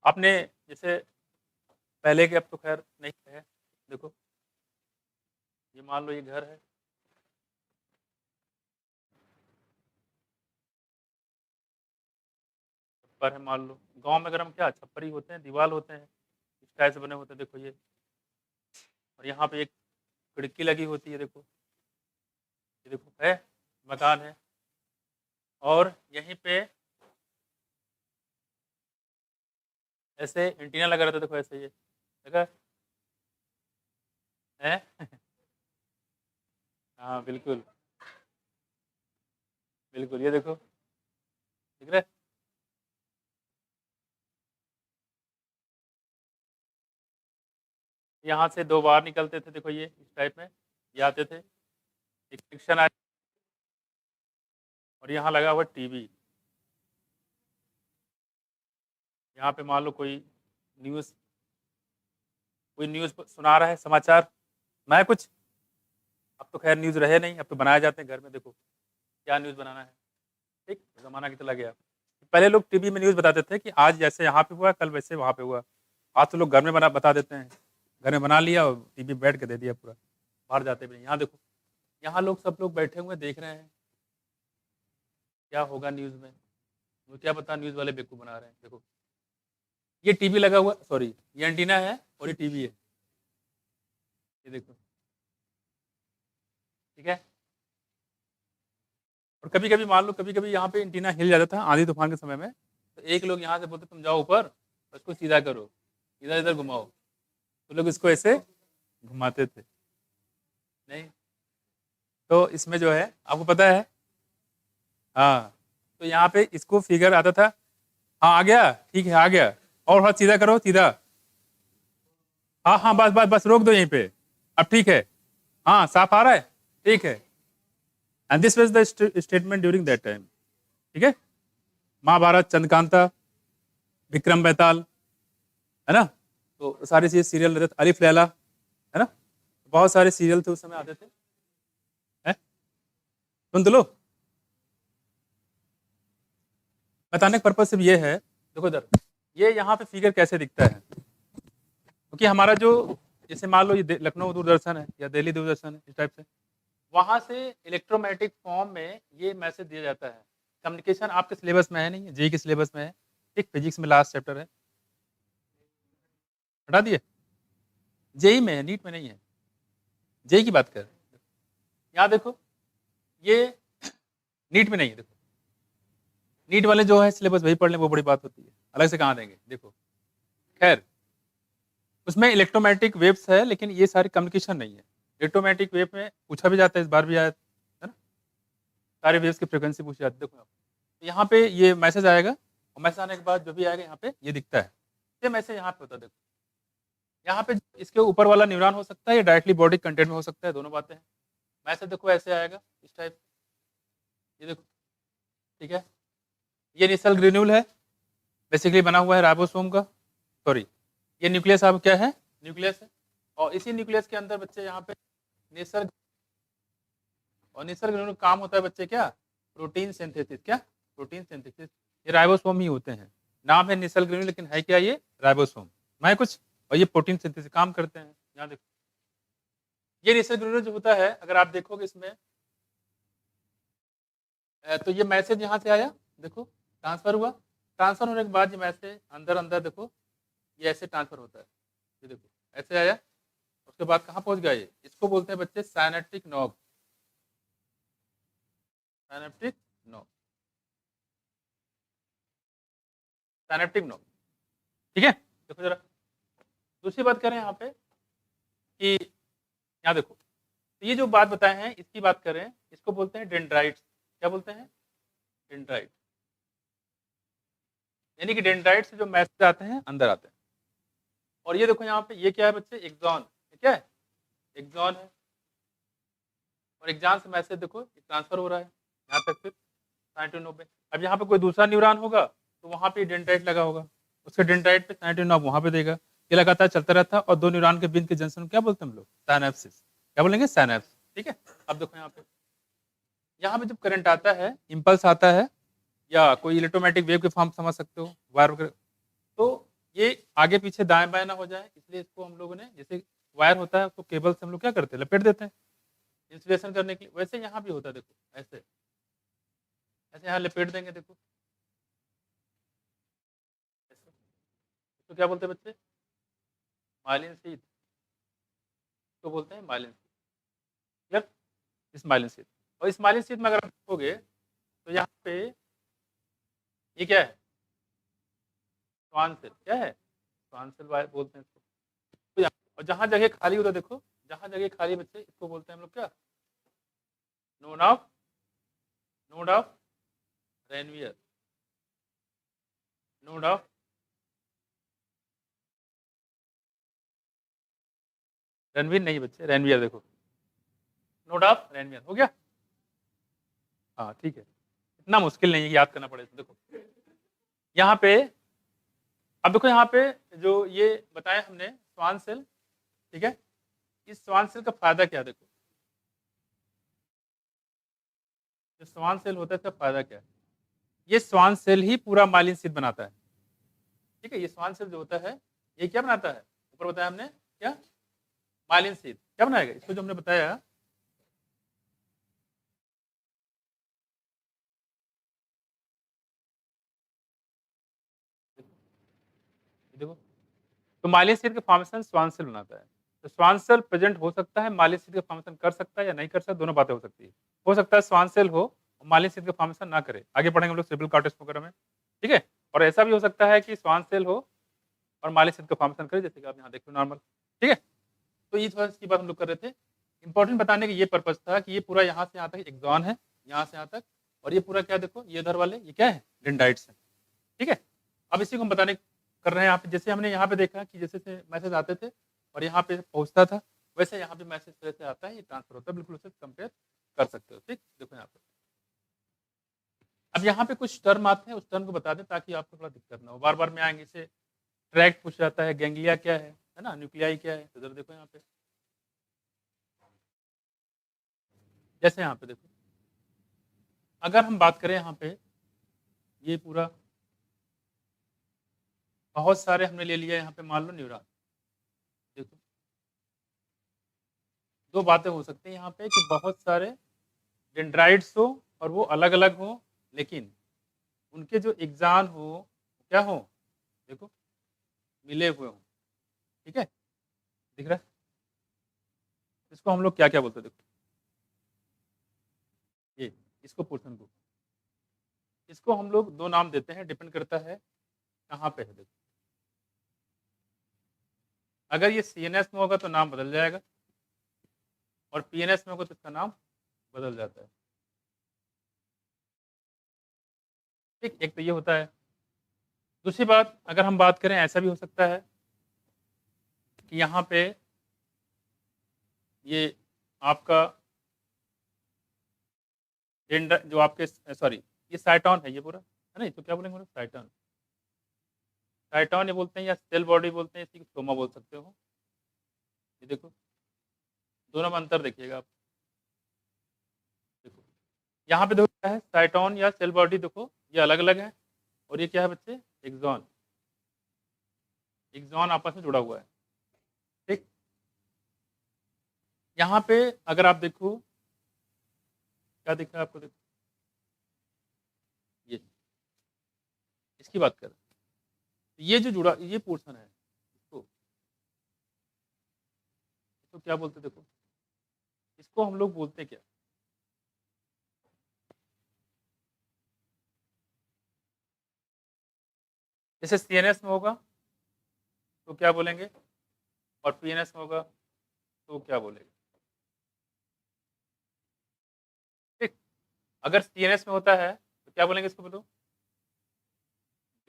S1: आपने जैसे पहले के, अब तो खैर नहीं है। देखो, ये मान लो ये घर है, छप्पर है मान लो। गांव में अगर हम, क्या छप्पर ही होते हैं, दीवार होते हैं, इस टाइप से बने होते हैं, देखो ये। और यहाँ पे एक खिड़की लगी होती है, देखो, ये देखो है, मकान है। और यहीं पे ऐसे एंटीना लगा रहता है, देखो ऐसे, ये देखा है। हाँ बिल्कुल बिल्कुल, ये देखो दिख रहा है। यहाँ से दो बार निकलते थे, देखो ये इस टाइप में, ये आते थे, एक सेक्शन आया, और यहाँ लगा हुआ टीवी। यहाँ पे मान लो न्यूज़ कोई न्यूज़ सुना रहा है, समाचार, मैं कुछ, अब तो खैर न्यूज़ रहे नहीं, अब तो बनाए जाते हैं घर में, देखो क्या न्यूज़ बनाना है, ठीक, ज़माना कितना गया। पहले लोग टीवी में न्यूज़ बताते थे कि आज जैसे यहाँ पे हुआ, कल वैसे वहाँ पे हुआ। आज तो लोग घर में बता देते हैं, घर में बना लिया और टीवी बैठ के दे दिया पूरा, बाहर जाते भी नहीं। यहाँ देखो, यहाँ लोग सब लोग बैठे हुए देख रहे हैं क्या होगा न्यूज़ में, वो क्या पता, न्यूज़ वाले बेवकूफ़ बना रहे हैं। देखो ये टीवी लगा हुआ, सॉरी ये एंटीना है और ये टीवी है, ये देखो, ठीक है। और कभी कभी मान लो, कभी कभी यहाँ पे एंटीना हिल जाता था आंधी तूफान के समय में, तो एक लोग यहाँ से बोलते तुम जाओ ऊपर और इसको सीधा करो, इधर इधर घुमाओ, तो लोग इसको ऐसे घुमाते थे। नहीं, तो इसमें जो है आपको पता है, हाँ, तो यहाँ पे इसको फिगर आता था, हाँ आ गया, ठीक है आ गया, और हाथ सीधा करो, सीधा, हाँ हाँ बस बस बस रोक दो यहीं पे, अब ठीक है, हाँ साफ आ रहा है, ठीक है। And this was the statement during that time, ठीक है। महाभारत, चंद्रकांता, विक्रम बेताल, है ना, तो सारी चीज सीरियल रहते थे, अलिफ लैला, है ना, बहुत सारे सीरियल थे उस समय आते थे, है? सुन तो लो, बताने का पर्पज सिर्फ ये है, देखो इधर, ये यहाँ पे फिगर कैसे दिखता है, क्योंकि हमारा जो, जैसे मान लो ये लखनऊ दूरदर्शन है या दिल्ली दूरदर्शन है, इस टाइप से, वहां से इलेक्ट्रोमैग्नेटिक फॉर्म में ये मैसेज दिया जाता है। कम्युनिकेशन आपके सिलेबस में है नहीं, जेई के सिलेबस में है, ठीक, फिजिक्स में लास्ट चैप्टर है, हटा दिए, जेई में है, नीट में नहीं है, जेई की बात कर, यहाँ देखो ये नीट में नहीं है, देखो नीट वाले जो है सिलेबस वही पढ़ लें, वो बड़ी बात होती है, अलग से कहाँ देंगे, देखो खैर, उसमें इलेक्ट्रोमैग्नेटिक वेव्स है, लेकिन ये सारी कम्युनिकेशन नहीं है। इलेक्ट्रोमैग्नेटिक वेव में पूछा भी जाता है, इस बार भी आया है ना, सारे वेव्स की फ्रिक्वेंसी पूछी जाती है, देखो तो यहाँ पे ये मैसेज आएगा, और मैसेज आने के बाद जो भी आएगा यहाँ पे ये दिखता है, ये मैसेज यहाँ पे होता है, देखो यहाँ पे इसके ऊपर वाला न्यूरॉन हो सकता है या डायरेक्टली बॉडी कंटेंट में हो सकता है, दोनों बातें हैं। मैसेज देखो ऐसे आएगा, इस टाइप, ये देखो, ठीक है, ये निसल ग्रेन्यूल है, बेसिकली बना हुआ है राइबोसोम का, सॉरी ये न्यूक्लियस अब क्या है, न्यूक्लियस है, और इसी न्यूक्लियस के अंदर बच्चे यहाँ पे नेसर, और नेसर ग्रेन्यूल का काम होता है बच्चे क्या, प्रोटीन सिंथेसिस, क्या प्रोटीन सिंथेसिस, ये राइबोसोम ही होते हैं, नाम है नेसल ग्रेन्यूल, लेकिन है क्या ये राइबोसोम, मैं कुछ, और ये प्रोटीन सिंथेसिस काम करते हैं। यहाँ देखो ये नेसल ग्रेन्यूल जो होता है, अगर आप देखोगे इसमें, तो ये मैसेज यहाँ से आया, देखो ट्रांसफर हुआ, ट्रांसफर होने के बाद ये मैसेज अंदर अंदर देखो, ये ऐसे ट्रांसफर होता है, ये देखो ऐसे आया, उसके बाद कहाँ पहुंच गया ये, इसको बोलते हैं बच्चे synaptic knob, synaptic knob, synaptic knob, ठीक है। देखो जरा दूसरी बात करें यहाँ पे कि, यहाँ देखो, तो ये जो बात बताए हैं इसकी बात करें, इसको बोलते हैं डेंड्राइट्स, क्या बोलते हैं, डेंड्राइट, यानी कि डेंड्राइट से जो मैसेज आते हैं अंदर आते हैं। और ये देखो यहाँ पे ये क्या है बच्चे, एक्सॉन, क्या है, एक्सॉन है, और एक्सॉन से मैसेज देखो ट्रांसफर हो रहा है यहाँ तक, फिर 90। अब यहाँ पे कोई दूसरा न्यूरॉन होगा तो वहाँ पे डेंड्राइट लगा होगा, उसके डेंड्राइट पे 90 वहाँ पे देगा, ये लगातार चलता रहता है, और दो न्यूरॉन के बीच के जंक्शन क्या बोलते हैं हम लोग, साइनेप्सिस, क्या बोलेंगे, साइनेप्स, ठीक है। अब देखो यहाँ पे जब करंट आता है, इम्पल्स आता है, या कोई इलेक्ट्रोमैग्नेटिक वेव के फॉर्म समझ सकते हो, वायर वगैरह, तो ये आगे पीछे दाएं बाएं ना हो जाए, इसलिए इसको हम लोगों ने, जैसे वायर होता है उसको केबल से हम लोग क्या करते हैं, लपेट देते हैं इंसुलेशन करने के लिए, वैसे यहाँ भी होता है, देखो ऐसे ऐसे यहाँ लपेट देंगे, देखो ऐसे, तो क्या बोलते हैं बच्चे, माइलिन शीथ, तो बोलते हैं माइलिन शीथ, क्लियर, इस माइलिन शीथ, और इस माइलिन शीथ में अगर आप देखोगे तो यहाँ पे ये क्या है, स्वान सेल, क्या है, श्वान सेल बोलते हैं इसको। तो और जहाँ जगह खाली हो रहा है, देखो जहाँ जगह खाली बच्चे, इसको बोलते हैं हम लोग क्या, node of Ranvier, node of Ranveer नहीं बच्चे, रेनवियर, देखो नोड ऑफ रेनवियर हो गया। हाँ ठीक है, इतना मुश्किल नहीं है, याद करना पड़ेगा। देखो यहाँ पे, अब देखो यहाँ पे जो ये बताया हमने श्वान सेल, ठीक है, इस श्वान सेल का फायदा क्या है, देखो जो श्वान सेल होता है इसका फायदा क्या है, ये श्वान सेल ही पूरा माइलिन शीथ बनाता है, ठीक है। ये श्वान सेल जो होता है ये क्या बनाता है, ऊपर बताया हमने क्या, माइलिन शीथ क्या बनाएगा, इसको जो हमने बताया, देखो तो माइलिन शीथ का फॉर्मेशन श्वान सेल बनाता है। तो श्वान सेल प्रेजेंट हो सकता है, माइलिन शीथ का फॉर्मेशन कर सकता है या नहीं कर सकता, दोनों बातें हो सकती है। हो सकता है श्वान सेल हो और माइलिन शीथ का फॉर्मेशन ना करे, आगे पढ़ेंगे हम लोग सेरेब्रल कॉर्टेक्स वगैरह में, ठीक है। और ऐसा भी हो सकता है कि श्वान सेल हो और माइलिन शीथ का फॉर्मेशन करे, जैसे कि आप यहाँ देख लो नॉर्मल, ठीक है। तो ये थोड़ा इसकी बात हम लोग कर रहे थे। इंपॉर्टेंट बताने का ये पर्पज था कि ये पूरा यहाँ से यहाँ तक एक्सॉन है, यहाँ से यहाँ तक, और ये पूरा क्या देखो, ये इधर वाले ये क्या है, डेंड्राइट्स है, ठीक है। अब इसी को हम बताने कर रहे हैं यहाँ पे, जैसे हमने यहाँ पे देखा कि जैसे से मैसेज आते थे और यहाँ पे पहुँचता था, वैसे यहाँ पे मैसेज वैसे आता है, ये ट्रांसफर होता है, बिल्कुल उससे कंपेयर कर सकते हो, ठीक। देखो यहाँ पे अब यहाँ पे कुछ टर्म आते हैं, उस टर्म को बता दें ताकि आपको थोड़ा दिक्कत ना हो, बार बार में आएंगे, इसे ट्रैक्ट पूछ जाता है, गैंग्लिया क्या है ना, न्यूक्लियाई क्या है, तो इधर देखो यहाँ पे, जैसे यहाँ पे देखो, अगर हम बात करें यहाँ पे, ये पूरा बहुत सारे हमने ले लिया यहाँ पे, मान लो न्यूरॉन, देखो दो बातें हो सकती हैं यहाँ पे कि बहुत सारे डेंड्राइट्स हो और वो अलग अलग हो, लेकिन उनके जो एग्जान हो क्या हो, देखो मिले हुए हो, ठीक है, दिख रहा है। इसको हम लोग क्या क्या बोलते हैं, देखो ये इसको पोर्शन को, इसको हम लोग दो नाम देते हैं, डिपेंड करता है कहाँ पे है, देखो अगर ये सीएनएस में होगा तो नाम बदल जाएगा, और पीएनएस में होगा तो इसका नाम बदल जाता है, ठीक। एक तो ये होता है। दूसरी बात, अगर हम बात करें, ऐसा भी हो सकता है कि यहाँ पे ये आपका जो आपके सॉरी, ये साइटॉन है, ये पूरा है ना, तो क्या बोलेंगे साइटॉन, साइटॉन ये बोलते हैं, या सेल बॉडी बोलते हैं, इसी को स्टोमा बोल सकते हो। ये देखो दोनों में अंतर देखिएगा आप, देखो यहाँ पे देखो क्या है, साइटॉन या सेल बॉडी, देखो ये अलग अलग है, और ये क्या है बच्चे, एक्सॉन, एक्सॉन आपस में जुड़ा हुआ है, ठीक। यहाँ पे अगर आप देखो क्या दिख रहा है आपको, देखो ये इसकी बात कर रहे हैं, ये जो जुड़ा ये पोर्शन है, इसको क्या बोलते हैं, देखो इसको हम लोग बोलते हैं क्या, जैसे सीएनएस में होगा तो क्या बोलेंगे, और पीएनएस में होगा तो क्या बोलेंगे, ठीक। अगर सीएनएस में होता है तो क्या बोलेंगे, इसको बोलो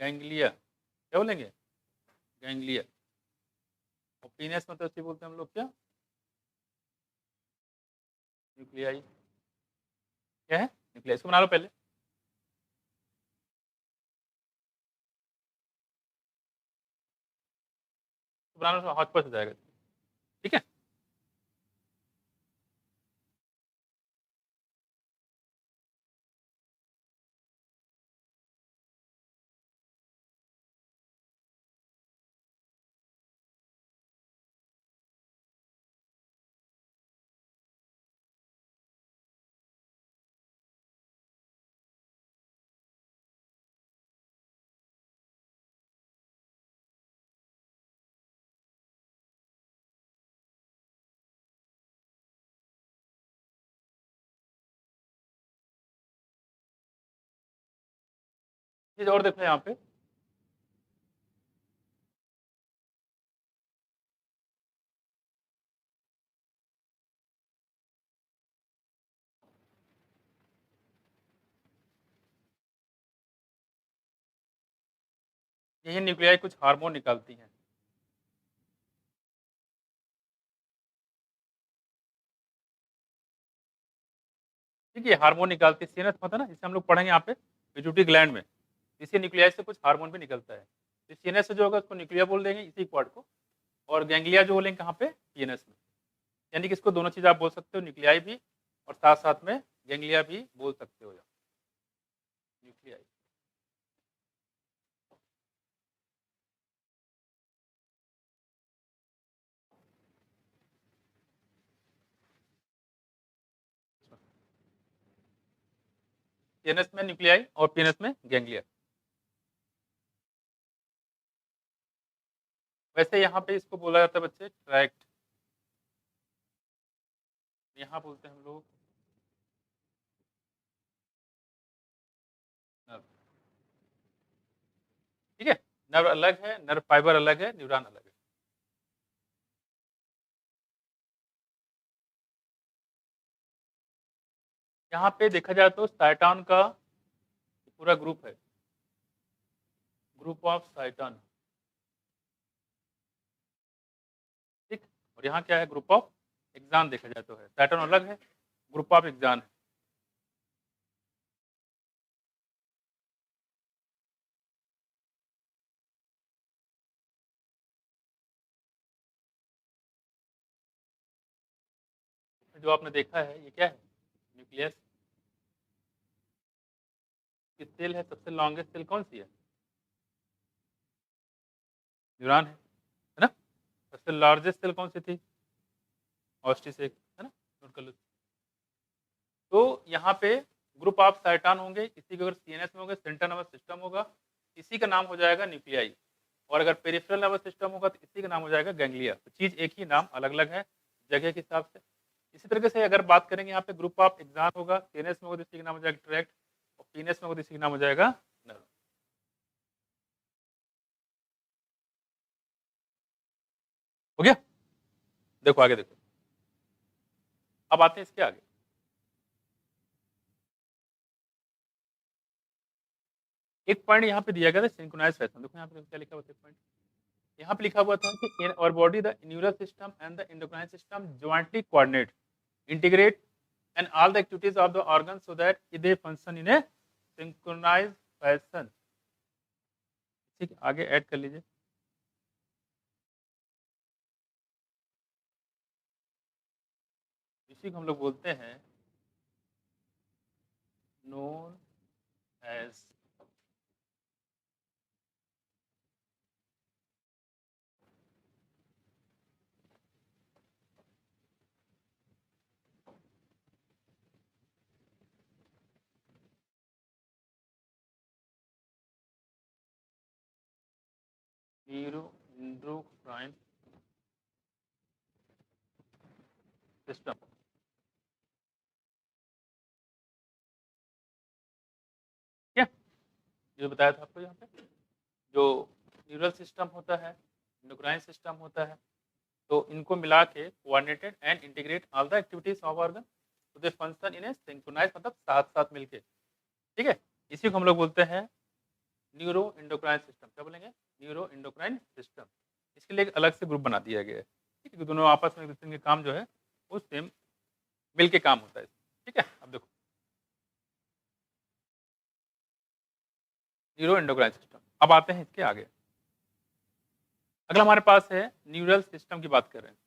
S1: गैंग्लिया, क्या बोलेंगे, गैंग्लिया। और पीएनएस में तो इसे बोलते हैं हम लोग क्या, न्यूक्लियाई, क्या है, न्यूक्लियाई। इसको बना लो पहले, बना लो, हॉट हो जाएगा, ठीक है। चीज और देखो यहाँ पे, यही न्यूक्लियाई कुछ हार्मोन निकालती हैं। ठीक है, हार्मोन निकालती है, सीएनएस होता है ना, जिसे हम लोग पढ़ेंगे यहाँ पे पिट्यूटरी ग्लैंड में। इसी न्यूक्लियाई से कुछ हार्मोन भी निकलता है। तो सीएनएस से जो होगा उसको न्यूक्लिया बोल देंगे इसी पार्ट को, और गैंग्लिया जो बोलेंगे कहाँ पे, पीएनएस में। यानी कि इसको दोनों चीज आप बोल सकते हो, न्यूक्लियाई भी और साथ साथ में गैंग्लिया भी बोल सकते हो न्यूक्लियाई। सीएनएस में न्यूक्लियाई और पीएनएस में गैंग्लिया। वैसे यहाँ पे इसको बोला जाता है बच्चे ट्रैक्ट, यहाँ बोलते हैं हम लोग नर्व। ठीक है, नर्व अलग है, नर्व फाइबर अलग है, न्यूरॉन अलग है। यहाँ पे देखा जाए तो साइटॉन का पूरा ग्रुप है, ग्रुप ऑफ साइटॉन। ठीक, और यहाँ क्या है, ग्रुप ऑफ एक्सान देखा जाए तो है, साइटॉन अलग है, ग्रुप ऑफ एक्सान है। जो आपने देखा है ये क्या है, न्यूक्लियस की सेल है, सबसे लॉन्गेस्ट सेल कौन सी है, न्यूरॉन है ना। सबसे लार्जेस्ट सेल कौन सी थी, ऑस्टिसेक, है ना, नोट कर लो। तो यहाँ पे ग्रुप ऑफ साइटॉन होंगे, इसी के अगर सीएनएस में होंगे, सेंट्रल नर्वस सिस्टम होगा, इसी का नाम हो जाएगा न्यूक्लियाई। और अगर पेरिफेरल नर्वस सिस्टम होगा तो इसी का नाम हो जाएगा गैंग्लिया। तो चीज एक ही, नाम अलग अलग है जगह के हिसाब से। इसी तरीके से अगर बात करेंगे यहाँ पे ग्रुप ऑफ एक्सान होगा, सीएनएस में होगा तो इसी का नाम हो जाएगा ट्रैक्ट, और पीएनएस में होगा तो इसी का नाम हो जाएगा नर्व। हो गया, देखो आगे देखो, अब आते हैं इसके आगे। एक पॉइंट यहाँ पे दिया गया था सिंक्रोनाइज फैशन, देखो यहाँ पे क्या लिखा हुआ था, एक पॉइंट यहाँ पे लिखा हुआ था कि in our body the neural system and the endocrine system jointly coordinate, integrate and all the activities of the organ so that they function in a synchronized fashion। ठीक, आगे ऐड कर लीजिए। इसी को हम लोग बोलते हैं नोन एज न्यूरोएंडोक्राइन सिस्टम। क्या ये बताया था आपको, यहाँ पे जो न्यूरल सिस्टम होता है, एंडोक्राइन सिस्टम होता है, तो इनको मिला के coordinated and integrate all the activities of organ तो दे फंक्शन इन ए सिंक्रोनाइज, मतलब साथ साथ मिलके। ठीक है, इसी को हम लोग बोलते हैं न्यूरो एंडोक्राइन सिस्टम। क्या बोलेंगे, न्यूरो एंडोक्राइन सिस्टम। इसके लिए एक अलग से ग्रुप बना दिया गया है। ठीक है, दोनों आपस में एक दूसरे के काम जो है वो सेम मिल के काम होता है। ठीक है, अब देखो न्यूरो एंडोक्राइन सिस्टम। अब आते हैं इसके आगे। अगला हमारे पास है न्यूरल सिस्टम की बात कर रहे हैं।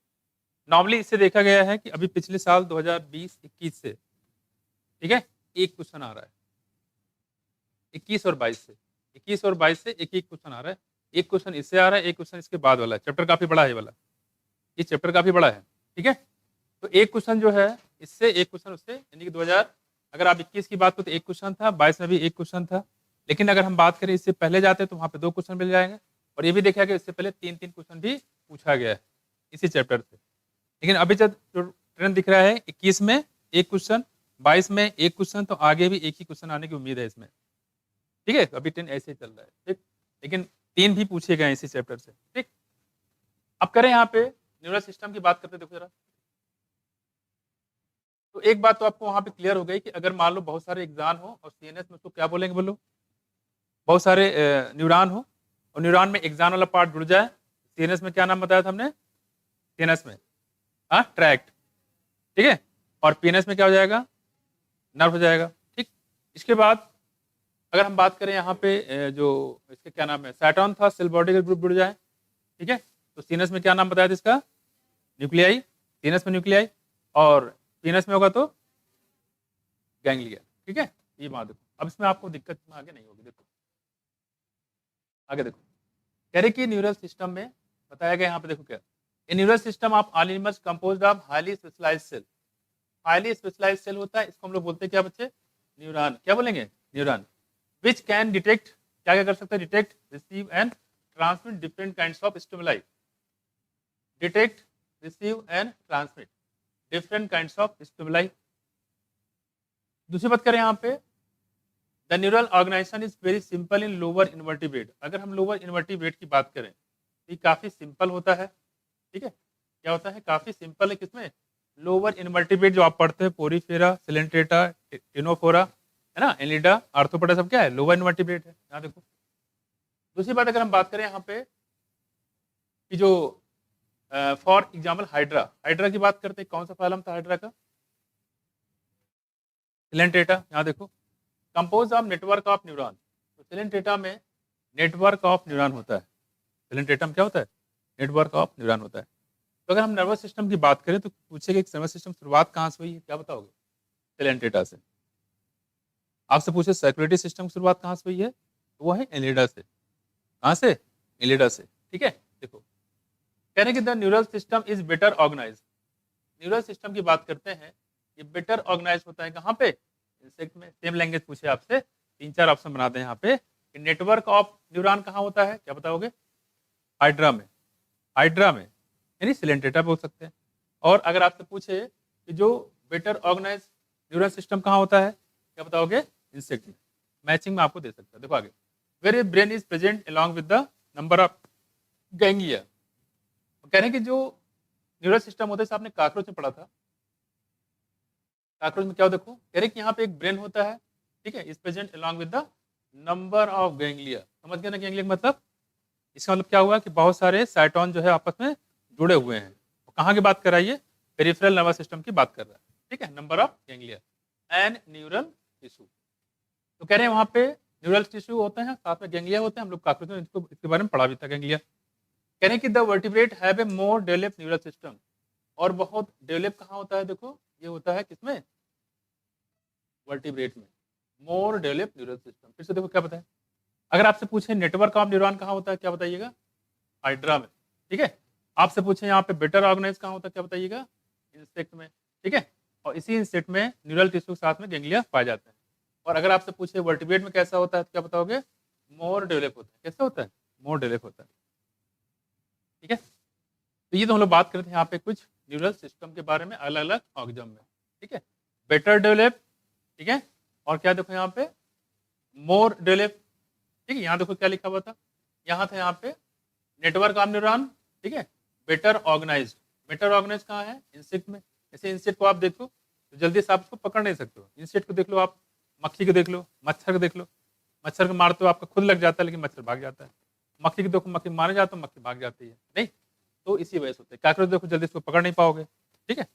S1: नॉर्मली इससे देखा गया है कि अभी पिछले साल 2020-21 से, ठीक है, एक क्वेश्चन आ रहा है, 21 और 22 से, 21 और 22 से एक एक क्वेश्चन आ रहा है। एक क्वेश्चन इससे आ रहा है, एक क्वेश्चन इसके बाद वाला है। चैप्टर काफी बड़ा है ये वाला, ये चैप्टर काफी बड़ा है। ठीक है, तो एक क्वेश्चन जो है इससे, एक क्वेश्चन उससे, यानी कि 2000, अगर आप 21 की बात करो तो एक क्वेश्चन था, 22 में भी एक क्वेश्चन था। लेकिन अगर हम बात करें इससे पहले जाते तो वहां पे 2 क्वेश्चन मिल जाएंगे, और ये भी देखा गया इससे पहले 3-3 क्वेश्चन भी पूछा गया है इसी चैप्टर से। लेकिन अभी जब जो ट्रेंड दिख रहा है 21 में एक क्वेश्चन, 22 में एक क्वेश्चन, तो आगे भी एक ही क्वेश्चन आने की उम्मीद है इसमें। ठीक है, तो अभी ट्रेंड ऐसे ही चल रहा है। ठीक, लेकिन 3 भी पूछे गए इसी चैप्टर से। ठीक, अब करें यहाँ पे न्यूरल सिस्टम की बात करते, देखो जरा। तो एक बात तो आपको वहां पे क्लियर हो गई कि अगर मान लो बहुत सारे एग्जाम हो और सीएनएस में उसको क्या बोलेंगे, बोलो, बहुत सारे न्यूरॉन हो, और न्यूरॉन में एक्सॉन वाला पार्ट जुड़ जाए, सीएनएस में क्या नाम बताया था हमने, सीएनएस में ट्रैक्ट, ठीक है, और पीएनएस में क्या हो जाएगा, नर्व हो जाएगा, ठीक। इसके बाद अगर हम बात करें यहाँ पे जो इसके क्या नाम है, साइटोन था, सेल बॉडी का ग्रुप जुड़ जाए, ठीक है, तो सीएनएस में क्या नाम बताया था इसका, न्यूक्लियाई, सीएनएस में न्यूक्लियाई, और पीएनएस में होगा तो गैंग्लिया, ठीक है। ये बात देखो, अब इसमें आपको दिक्कत आगे नहीं होगी। देखो आगे देखो, कह रहे कि न्यूरल सिस्टम में बताया गया यहाँ पे, देखो क्या, a neural system of oligomers composed of highly specialized cell, highly specialized cell होता है, इसको हम लोग बोलते हैं क्या बच्चे, न्यूरॉन, क्या बोलेंगे, न्यूरॉन, विच कैन डिटेक्ट, क्या क्या कर सकता है, detect, receive and transmit different kinds of stimuli, detect, receive and transmit different kinds of stimuli. दूसरी बात करें यहाँ पे, the neural organization is very simple in lower invertebrate, अगर हम लोअर इन्वर्टिब्रेट की बात करें तो ये काफी सिंपल होता है, ठीक है, क्या होता है, काफी सिंपल है, किसमें, लोअर इन्वर्टिब्रेट जो आप पढ़ते हैं, पोरीफेरा, सिलेंट्रेटा, टिनोफोरा, है ना, एनिडा, आर्थ्रोपोडा, सब क्या है, लोअर इन्वर्टिब्रेट है। यहाँ देखो, दूसरी बात अगर हम बात करें यहाँ पे कि जो फॉर एग्जाम्पल हाइड्रा, हाइड्रा की बात करते हैं, कौन सा फाइलम था हाइड्रा का, सिलेंट्रेटा, यहाँ देखो, compose of network of neuron, तो सिलेंट्रेटा में नेटवर्क ऑफ न्यूरॉन होता है, सिलेंट्रेटा में क्या होता है, नेटवर्क ऑफ न्यूरॉन होता है। तो अगर हम नर्वस सिस्टम की बात करें तो पूछेगा कि नर्वस सिस्टम शुरुआत कहाँ से हुई है, क्या बताओगे, सिलेंट्रेटा से। आपसे पूछे सर्कुलेटरी सिस्टम की शुरुआत कहाँ से हुई है, तो वो है एनिलिडा से, कहाँ से, एनिलिडा से, ठीक है। देखो कह रहे हैं कि the neural system is better organize, neural system की बात करते हैं, ये बेटर ऑर्गेनाइज होता है कहाँ पे, इंसेक्ट में। सेम लैंग्वेज पूछे आपसे, 3-4 ऑप्शन बनाते हैं यहाँ पे, कि नेटवर्क ऑफ न्यूरॉन कहाँ होता है, क्या बताओगे, हाइड्रा में, हाइड्रा में, यानी सिलेंट्रेटा बोल सकते हैं। और अगर आपसे पूछे कि जो बेटर ऑर्गेनाइज न्यूरल सिस्टम कहाँ होता है, क्या बताओगे, इंसेक्ट में। मैचिंग में आपको दे सकता है। देखो आगे, where brain is present along with the number of ganglia, कह रहे हैं कि जो न्यूरल सिस्टम होता है, आपने कॉकरोच में पढ़ा था, कॉकरोच में क्या हो, देखो कह रहे कि यहाँ पे एक ब्रेन होता है, ठीक है, is present along with the number of ganglia, समझ गए ना, गैंग्लिया मतलब, इसका मतलब क्या हुआ कि बहुत सारे साइटोन जो है आपस में जुड़े हुए हैं। कहाँ की बात कर रहा है ये, पेरिफेरल नर्वस सिस्टम की बात कर रहा है, ठीक है, number of ganglia and neural tissue. तो कह रहे हैं वहाँ पे न्यूरल टिश्यू होते हैं, साथ में गैंग्लिया होते हैं, हम लोग कॉकरोच में इसको इसके बारे में पढ़ा भी था, गैंग्लिया। कह रहे हैं कि the vertebrate have a more developed neural system, और बहुत डेवलप कहाँ होता है, देखो ये होता है किसमें, वर्टिब्रेट में, मोर डेवलप्ड न्यूरल सिस्टम। फिर से देखो क्या बताया, अगर आपसे पूछे नेटवर्क ऑफ न्यूरॉन कहाँ होता है, क्या बताइएगा, हाइड्रा में, ठीक है। आपसे पूछे यहाँ पे बेटर ऑर्गेनाइज कहाँ होता है, क्या बताइएगा, इंसेक्ट में, ठीक है। और इसी इंसेक्ट में न्यूरल टिश्यू के साथ में गैंग्लिया पाए जाते हैं। और अगर आपसे पूछे वर्टिब्रेट में कैसा होता है, तो क्या बताओगे, मोर डेवलप होता है, कैसा होता है, मोर डेवलप होता है, ठीक है। तो ये तो हम लोग बात करते हैं यहाँ पे कुछ न्यूरल सिस्टम के बारे में अलग अलग ऑर्गेनिज्म में, ठीक है, बेटर डेवलप, ठीक है, और क्या देखो यहाँ पे मोर डेवलप, ठीक है। यहाँ देखो क्या लिखा हुआ था, यहाँ था यहाँ पे नेटवर्क ऑफ न्यूरॉन, ठीक है, बेटर ऑर्गेनाइज्ड, बेटर ऑर्गेनाइज कहाँ है, इंसेक्ट में। जैसे इंसेक्ट को आप देखो तो जल्दी से आप उसको पकड़ नहीं सकते हो, इंसेक्ट को देख लो आप, मक्खी को देख लो, मच्छर को देख लो, मच्छर को मारते हो आपका खुद लग जाता है लेकिन मच्छर भाग जाता है, मक्खी को देखो, मक्खी मारे जाता है, मक्खी भाग जाती है, नहीं, तो इसी वजह से होता है। कॉकरोच देखो जल्दी इसको पकड़ नहीं पाओगे, ठीक है।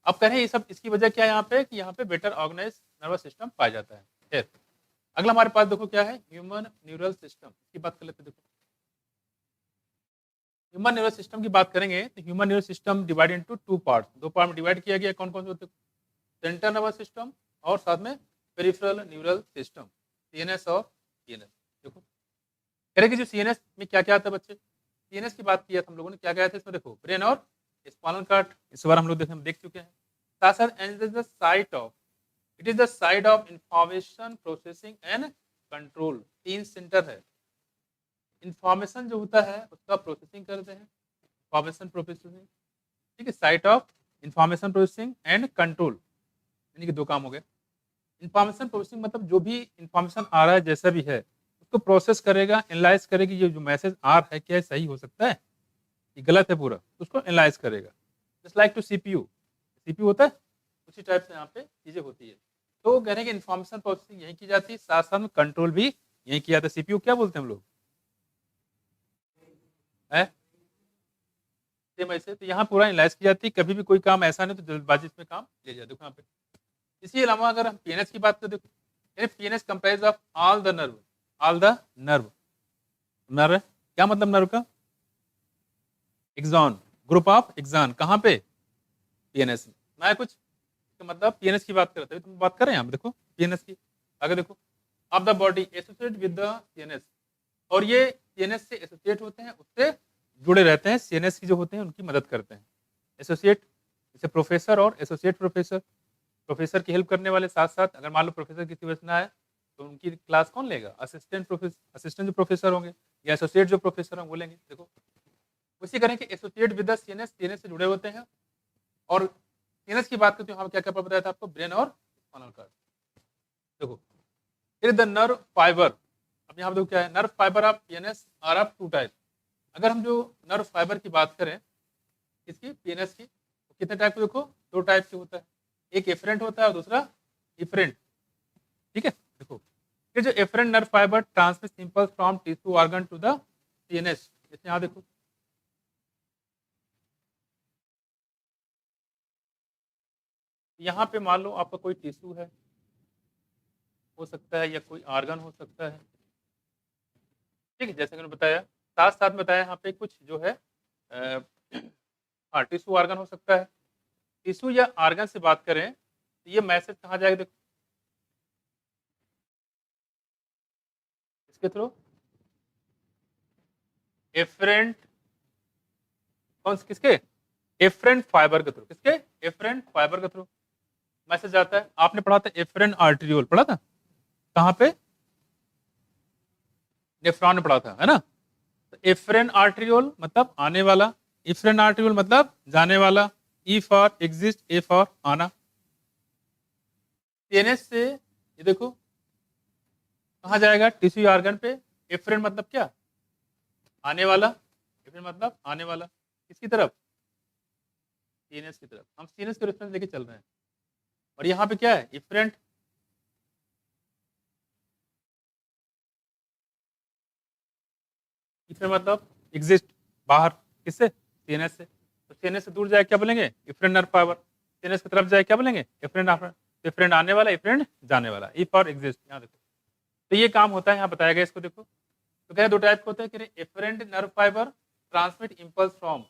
S1: अब कह रहे हैं ये सब इसकी वजह क्या है यहाँ पे, कि यहाँ पे बेटर ऑर्गेनाइज नर्वस सिस्टम पाया जाता है। फिर अगला हमारे पास देखो क्या है, ह्यूमन न्यूरल सिस्टम की बात कर लेते हैं। देखो ह्यूमन न्यूरल सिस्टम की बात करेंगे तो human neural system divide into 2 parts, 2 part में डिवाइड किया गया। कौन कौन से होते हैं, सेंट्रल नर्वस सिस्टम और साथ में पेरिफेरल न्यूरल सिस्टम, सीएनएस और सीएनएस। देखो कह रहे कि जो सीएनएस में क्या क्या आता है बच्चे, सीएनएस की बात किया था हम लोगों ने, क्या क्या था इसमें, देखो ब्रेन और स्पाइनल कॉर्ड, इस बार हम लोग देख चुके हैं। साथ साथ it is the site of information processing and control, 3 centre है। इंफॉर्मेशन जो होता है उसका प्रोसेसिंग करते हैं, इंफॉर्मेशन प्रोसेसिंग, ठीक है, site of information processing and control, यानी कि 2 काम हो गए। इंफॉर्मेशन प्रोसेसिंग मतलब जो भी इंफॉर्मेशन आ रहा है जैसा भी है उसको प्रोसेस करेगा, एनालाइज करेगी, ये जो मैसेज आ रहा है क्या है, सही हो सकता है, ये गलत है पूरा, उसको एनालाइज करेगा। Just like to CPU, CPU होता है उसी टाइप से यहाँ पे चीजें होती है। तो कहने की इन्फॉर्मेशन प्रोसेसिंग यही की जाती है, साथ साथ में कंट्रोल भी यही किया जाता है। सीपीयू क्या बोलते हैं हम लोग, है सेम ऐसे। तो यहाँ पूरा एनालाइज की जाती है, कभी भी कोई काम ऐसा नहीं तो जल्दबाजी में काम ले जाए। देखो यहाँ पे इसी अलावा अगर हम पीएनएस की बात करें, देखो PNS comprise of all the nerve. Nerve क्या मतलब नर्व का? एक्सॉन, ग्रुप ऑफ एक्सॉन, कहाँ पे? पीएनएस में। ना कुछ तो मतलब पीएनएस की बात करते हैं, तुम बात कर रहे हैं यहाँ पे, देखो पीएनएस की आगे देखो, of the body associate with the CNS, और ये सीएनएस से एसोसिएट होते हैं, उससे जुड़े रहते हैं, सीएनएस की जो होते हैं उनकी मदद करते हैं। एसोसिएट जैसे प्रोफेसर और एसोसिएट प्रोफेसर, प्रोफेसर की हेल्प करने वाले साथ साथ, अगर मान लो प्रोफेसर किसी वजह से ना आए तो उनकी क्लास कौन लेगा? असिस्टेंट जो प्रोफेसर होंगे या एसोसिएट जो प्रोफेसर होंगे वो लेंगे। देखो उसी करें कि associate with the CNS, CNS से जुड़े होते हैं। और सीएनएस की बात करते हैं, हम क्या क्या बताया था आपको, ब्रेन और स्पाइनल कार्ड। देखो फिर द नर्व फाइबर, अब यहाँ पे देखो क्या है, nerve fibre of PNS are of two type. अगर हम जो नर्व फाइबर की बात करें इसकी पीएनएस की, तो कितने टाइप के? देखो दो टाइप के होता है, एक एफरेंट होता है और दूसरा इफरेंट। ठीक है, देखो ये जो afferent nerve fibre transmit impulse from tissue organ to the CNS. जैसे यहाँ देखो यहाँ पे मान लो आपका कोई टिश्यू है, हो सकता है, या कोई ऑर्गन हो सकता है। ठीक है, जैसे मैंने बताया, साथ साथ बताया यहाँ पे कुछ जो है हाँ टिश्यू ऑर्गन हो सकता है। टिश्यू या ऑर्गन से बात करें तो ये मैसेज कहाँ जाएगा? देखो इसके थ्रू एफरेंट, कौन से किसके? एफरेंट फाइबर के थ्रू। किसके? एफरेंट फाइबर के थ्रू मैसेज आता है। आपने पढ़ा था एफरेंट आर्टेरियोल, पढ़ा था कहाँ पे? नेफ्रॉन में पढ़ा था, है ना? तो एफरेंट आर्टेरियोल मतलब आने वाला, इफरेंट आर्टेरियोल मतलब जाने वाला, E for exist, A for आना। सीएनएस से ये देखो कहाँ जाएगा? टिश्यू ऑर्गन पे। एफरेंट मतलब क्या? आने वाला, एफरेंट मतलब आने वाला, किसकी तरफ? सीएनएस की तरफ। हम सीएनएस के रेफरेंस लेके चल रहे हैं। और यहाँ पे क्या है? इफरेंट। इफरेंट मतलब एग्जिस्ट, बाहर, किससे? सीएनएस से। तो सीएनएस से दूर जाए क्या बोलेंगे? Efferent nerve fibre. सीएनएस की तरफ जाए क्या बोलेंगे? इफरेंट आफ्रेंट। इफरेंट आने वाला, इफरेंट जाने वाला, ई फॉर एग्जिस्ट। यहाँ देखो तो ये काम होता है, यहाँ बताया गया इसको। देखो तो कह रहे दो टाइप के होते हैं, कह रहे efferent nerve fibre transmit impulse from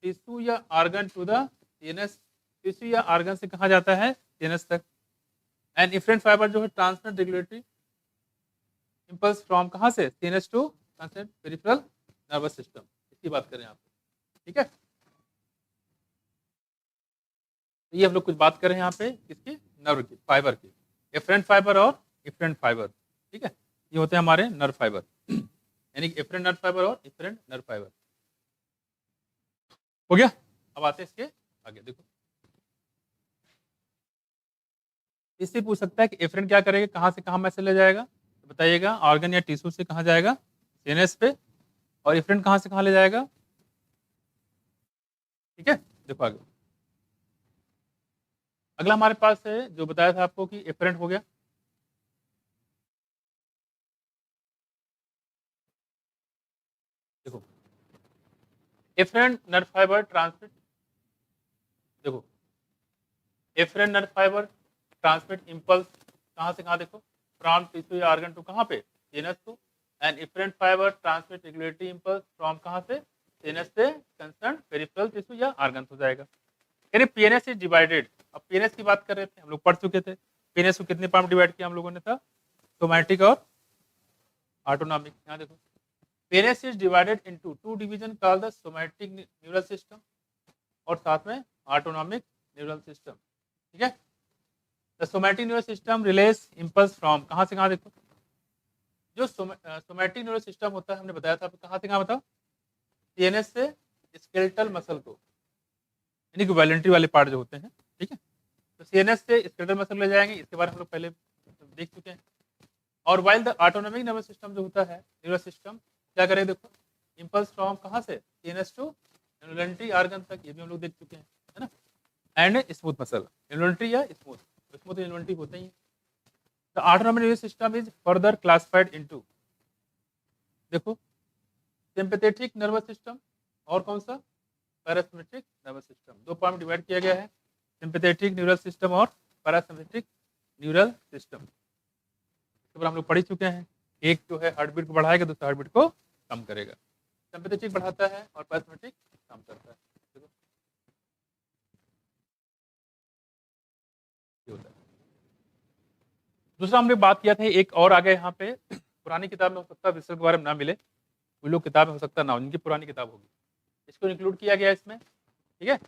S1: tissue या organ to the CNS. Tissue या ऑर्गन से कहाँ जाता है? सीएनएस तक। एंड इफरेंट फाइबर जो है ट्रांसमिट रेगुलेटरी इंपल्स फ्रॉम कहाँ से? CNS to concern peripheral nervous system. इसकी बात करें आप, ठीक है? तो ये हम लोग कुछ बात कर रहे हैं यहाँ पे किसकी? नर्व की, फाइबर की, एफरेंट फाइबर और इफरेंट फाइबर। ठीक है, ये होते हैं हमारे नर्व फाइबर यानी एफरेंट नर्व फाइबर और इफरेंट नर्व फाइबर। हो गया? अब आते हैं इसके आगे। देखो इससे पूछ सकता है कि एफरेंट क्या करेगा, कहाँ से कहाँ मैसेज ले जाएगा? तो बताइएगा, ऑर्गन या टिश्यू से कहाँ जाएगा? सीएनएस पे। और इफरेंट कहाँ से कहाँ ले जाएगा? ठीक है, देखो आगे अगला हमारे पास है जो बताया था आपको कि एफरेंट हो गया। देखो एफरेंट नर्व फाइबर ट्रांसमिट, देखो afferent nerve fibre transmit impulse कहाँ से कहाँ? देखो फ्रॉम टिश्यू या ऑर्गन टू कहाँ पे? CNS to. And efferent fibre transmit regulatory impulse from कहाँ से? सीएनएस से कंसर्न पेरिफेरल टिश्यू या ऑर्गन हो जाएगा। यानी पीएनएस इज डिवाइडेड। अब पीएनएस की बात कर रहे थे, हम लोग पढ़ चुके थे पीएनएस को कितने पार्ट में डिवाइड किया हम लोगों ने था? सोमैटिक और ऑटोनॉमिक। यहाँ देखो PNS is divided into two division called the somatic neural system और साथ में ऑटोनॉमिक न्यूरल सिस्टम। ठीक है, the somatic neural system release impulse from कहाँ से कहाँ? देखो जो सोमैटिक न्यूरल सिस्टम होता है हमने बताया था कहाँ से कहाँ बताओ? सीएनएस से स्केलेटल मसल को, यानी कि वॉलंटरी वाले पार्ट जो होते हैं। ठीक है, तो सीएनएस से स्केलेटल मसल ले जाएंगे, इसके बारे में हम लोग पहले देख चुके हैं। और while the autonomic nervous system जो होता है, न्यूरल सिस्टम क्या करें? देखो इंपल्स फ्रॉम कहाँ से? सीएनएस टू इन्वॉलंटरी ऑर्गन तक, ये भी हम लोग देख चुके हैं, है ना? एंड स्मूथ मसल, इन्वॉलंटरी या स्मूथ, स्मूथ इन्वॉलंटरी होते ही। The autonomic nervous system is further classified into, देखो सिंपैथेटिक नर्वस सिस्टम, और कौन सा, पैरासिम्पेथिक नर्वस सिस्टम। दो पार्ट में डिवाइड किया गया है, सिंपैथेटिक न्यूरल सिस्टम और पैरासिम्पेथिक न्यूरल सिस्टम। इसके ऊपर हम लोग पढ़ ही चुके हैं। एक जो है हार्ट बीट को बढ़ाएगा, दूसरा हार्ट बीट को कम करेगा। सिंपैथेटिक बढ़ाता है और पैरासिम्पेथिक कम करता है। दूसरा हमने बात किया था, एक और आगे यहाँ पे पुरानी किताब में हो सकता है विसर्ग के बारे में ना मिले, कोई लोग किताब में हो सकता ना, उनकी पुरानी किताब होगी, इसको इंक्लूड किया गया इसमें, ठीक है।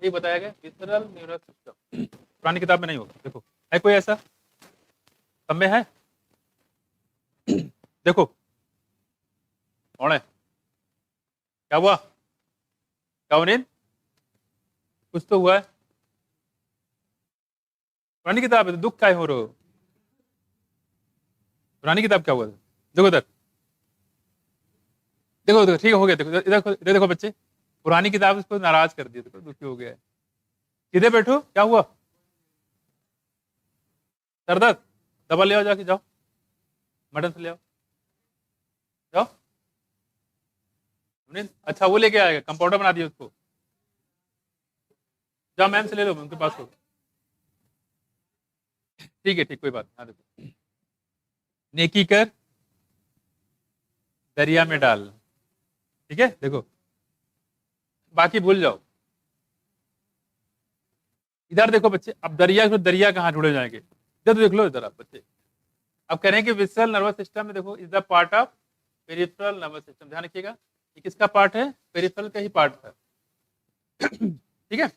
S1: ये बताया गया विसरल न्यूरल सिस्टम, पुरानी किताब में नहीं होगा। देखो है कोई ऐसा, सब में है। देखो कौन है, क्या हुआ, क्या उन्हें कुछ तो हुआ है, पुरानी किताब है तो दुख काय हो रहे हो, पुरानी किताब क्या हुआ था? देखो इधर, देखो देखो ठीक हो गया, देखो इधर देखो बच्चे, पुरानी किताब इसको नाराज कर दी, देखो दुखी हो गया है। सीधे बैठो, क्या हुआ, सर दर्द, दवा ले आओ जाके, जाओ मटन से ले आओ, जाओ। अच्छा वो लेके आएगा, कंपाउंडर बना दिया उसको, जाओ मैम से ले लो, उनके पास हो। ठीक है, ठीक, कोई बात नहीं। हाँ देखो, नेकी कर दरिया में डाल, ठीक है। देखो बाकी भूल जाओ, इधर देखो बच्चे, अब दरिया को दरिया कहाँ जुड़े जाएंगे, इधर तो देख लो, इधर आप बच्चे। अब कह रहे हैं कि विसरल नर्वस सिस्टम में देखो is the part of peripheral nervous system, ध्यान रखिएगा ये किसका पार्ट है, पेरिफेरल का ही पार्ट है। ठीक है,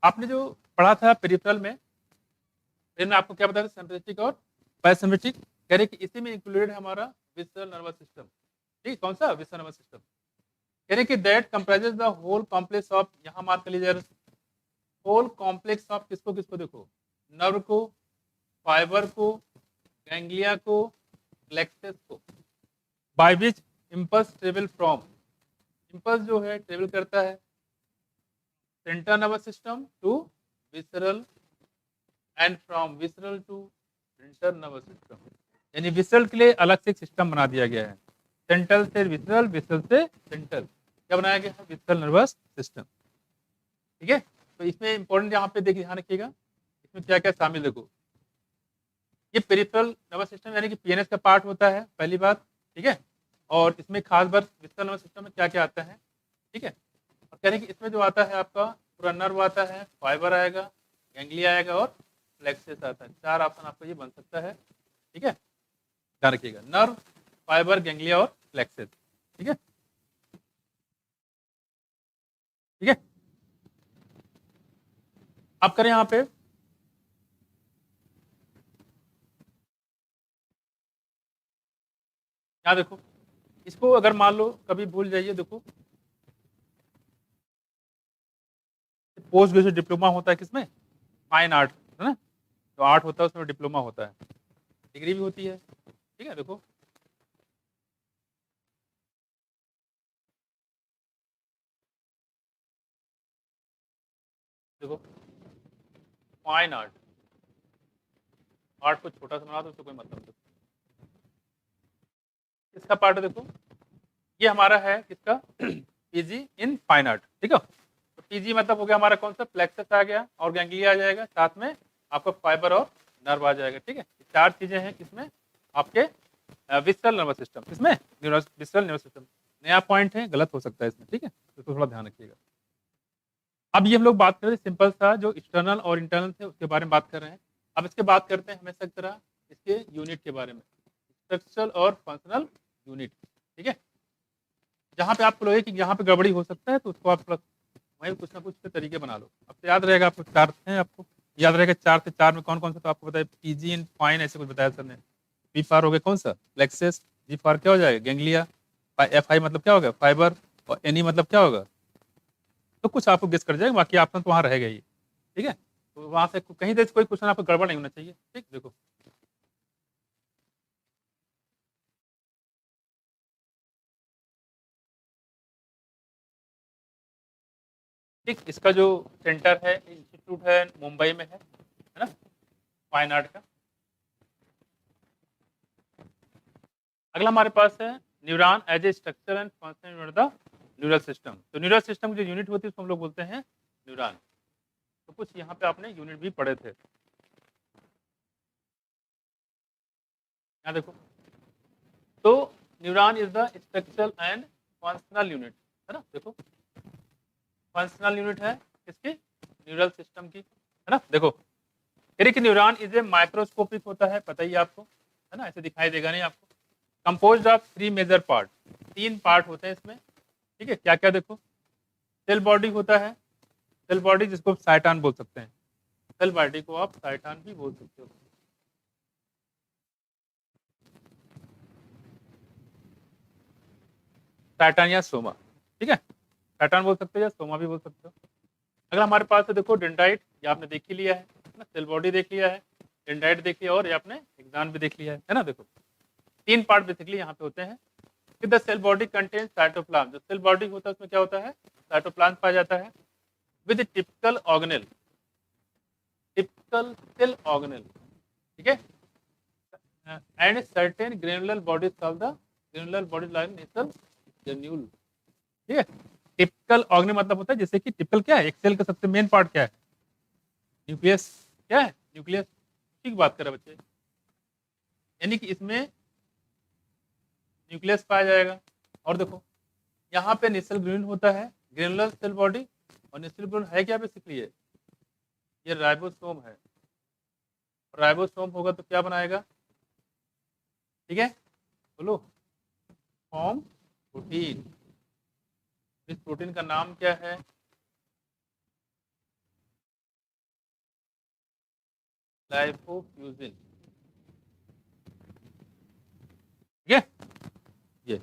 S1: आपने जो पढ़ा था पेरिफेरल में, फिर मैं आपको क्या बताया था, सिंपैथेटिक और पैरासिम्पेथिक, कह रहे कि इसी में इंक्लूडेड है हमारा विसरल नर्वस सिस्टम। ठीक, कौन सा, विसरल नर्वस सिस्टम। कह रहे कि that comprises the whole complex of, यहां मार्क कर लीजिए, होल कॉम्प्लेक्स ऑफ किसको किसको, देखो नर्व को, फाइबर को, गैंग्लिया को, प्लेक्सस को, by which impulse travel from, impulse जो है ट्रेवल करता है central nervous system to visceral and from visceral to central nervous system. यानी विसरल के लिए अलग से एक सिस्टम बना दिया गया है, सेंट्रल से विसरल, विसरल से सेंट्रल, क्या बनाया गया है, विसरल नर्वस सिस्टम। ठीक है, तो इसमें इंपॉर्टेंट यहाँ पे देखिए, ध्यान रखिएगा इसमें क्या क्या शामिल, देखो ये पेरिफेरल नर्वस सिस्टम यानी कि पीएनएस का पार्ट होता है, पहली बात, ठीक है। और इसमें खास बात विसरल नर्वस सिस्टम में क्या क्या आता है, ठीक है। और कह रहे हैं कि इसमें जो आता है आपका पूरा नर्व आता है, फाइबर आएगा, गैंग्लिया आएगा और प्लेक्सस आता है। चार ऑप्शन आपको ये बन सकता है, ठीक है, ध्यान रखिएगा, नर्व, फाइबर, गैंग्लिया और प्लेक्सस, ठीक है, ठीक है। अब करें यहाँ पे, यहाँ देखो, इसको अगर मान लो कभी भूल जाइए, देखो पोस्ट ग्रेजुएट डिप्लोमा होता है किसमें, फाइन आर्ट, है ना, तो आर्ट होता है उसमें डिप्लोमा होता है, डिग्री भी होती है, ठीक है। देखो देखो फाइन आर्ट, आर्ट को छोटा सा बना दो, उससे कोई मतलब नहीं। इसका पार्ट देखो, ये हमारा है किसका, पीजी इन फाइन आर्ट, ठीक है। तो पीजी मतलब हो गया हमारा कौन सा, प्लेक्सस आ गया और गैंग्लिया आ जाएगा, साथ में आपका फाइबर और नर्व आ जाएगा, ठीक है। चार चीजें हैं किसमें, आपके विसरल नर्वस सिस्टम, किसमें, विसरल नर्वस सिस्टम। नया पॉइंट है, गलत हो सकता है इसमें, ठीक है, तो थोड़ा ध्यान रखिएगा। अब ये हम लोग बात कर रहे हैं सिंपल सा जो एक्सटर्नल और इंटरनल थे उसके बारे में बात कर रहे हैं। अब इसके बात करते हैं हमेशा की तरह इसके यूनिट के बारे में, स्ट्रक्चरल और फंक्शनल यूनिट, ठीक है। जहाँ पे आपको लगे कि यहाँ पे गड़बड़ी हो सकता है तो उसको आप वहीं कुछ ना कुछ के तरीके बना लो। अब तो याद रहेगा आपको, चार हैं, आपको याद रहेगा चार से, चार में कौन कौन सा, तो आपको बताया पीजी इन फाइन ऐसे कुछ बताया सर ने। पी फार हो गया कौन सा, प्लेक्सस, जी फार क्या हो जाएगा, गैंग्लिया, एफ आई मतलब क्या होगा, फाइबर, और एन ई मतलब क्या होगा, तो कुछ आपको गेस कर जाएगा, बाकी ऑप्शन तो वहाँ रहेगा ही, ठीक है। तो वहाँ से कहीं से कोई क्वेश्चन आपको गड़बड़ नहीं होना चाहिए, ठीक। देखो ठीक, इसका जो सेंटर है, इंस्टीट्यूट है मुंबई में है ना, फाइन आर्ट का। अगला हमारे पास है neuron as a structure and function unit the neural system. तो न्यूरल सिस्टम की जो यूनिट होती है उसको हम लोग बोलते हैं न्यूरॉन। तो कुछ यहाँ पे आपने यूनिट भी पढ़े थे। यहाँ देखो, तो neuron is the structural and functional unit, है ना। देखो फंक्शनल यूनिट है किसकी, न्यूरल सिस्टम की, है ना। देखो कि न्यूरॉन इज ए माइक्रोस्कोपिक होता है, पता ही आपको, है ना, ऐसे दिखाई देगा नहीं आपको। Composed of 3 major part, 3 part होते हैं इसमें, ठीक है। क्या क्या देखो, सेल बॉडी होता है, सेल बॉडी जिसको साइटॉन बोल सकते हैं, सेल बॉडी को आप साइटॉन भी बोल सकते हो। साइटॉन या सोमा, ठीक है, साइटॉन बोल सकते हो या सोमा भी बोल सकते हो। अगर हमारे पास है देखो डेंड्राइट, ये आपने देख ही लिया है ना, सेल बॉडी देख लिया है, डेंड्राइट देख लिया और ये आपने एक्सॉन भी देख लिया है ना। देखो 3 पार्ट बेसिकली यहाँ पे होते हैं। The cell body contains cytoplasm, जो सेल बॉडी होता है उसमें क्या होता है, साइटोप्लाज्म पाया जाता है with typical organelle, typical cell organelle, ठीक है, and certain granular bodies called the granular bodies like Nissl granule, ठीक है। टिपिकल ऑर्गेनेल मतलब होता है जैसे कि टिपिकल क्या है, एक सेल का सबसे मेन पार्ट क्या है, न्यूक्लियस, क्या है न्यूक्लियस, ठीक बात कर रहे बच्चे, यानी कि इसमें न्यूक्लियस पाया जाएगा। और देखो यहाँ पे नेसल ग्रेन्यूल होता है, ग्रेनुलर सेल बॉडी, और नेसल ग्रेन्यूल है क्या बेसिकली, ये राइबोसोम है, राइबोसोम होगा तो क्या बनाएगा, ठीक है, बोलो, फॉर्म प्रोटीन। इस प्रोटीन का नाम क्या है, लाइपोफ्यूजिन, ठीक है। ये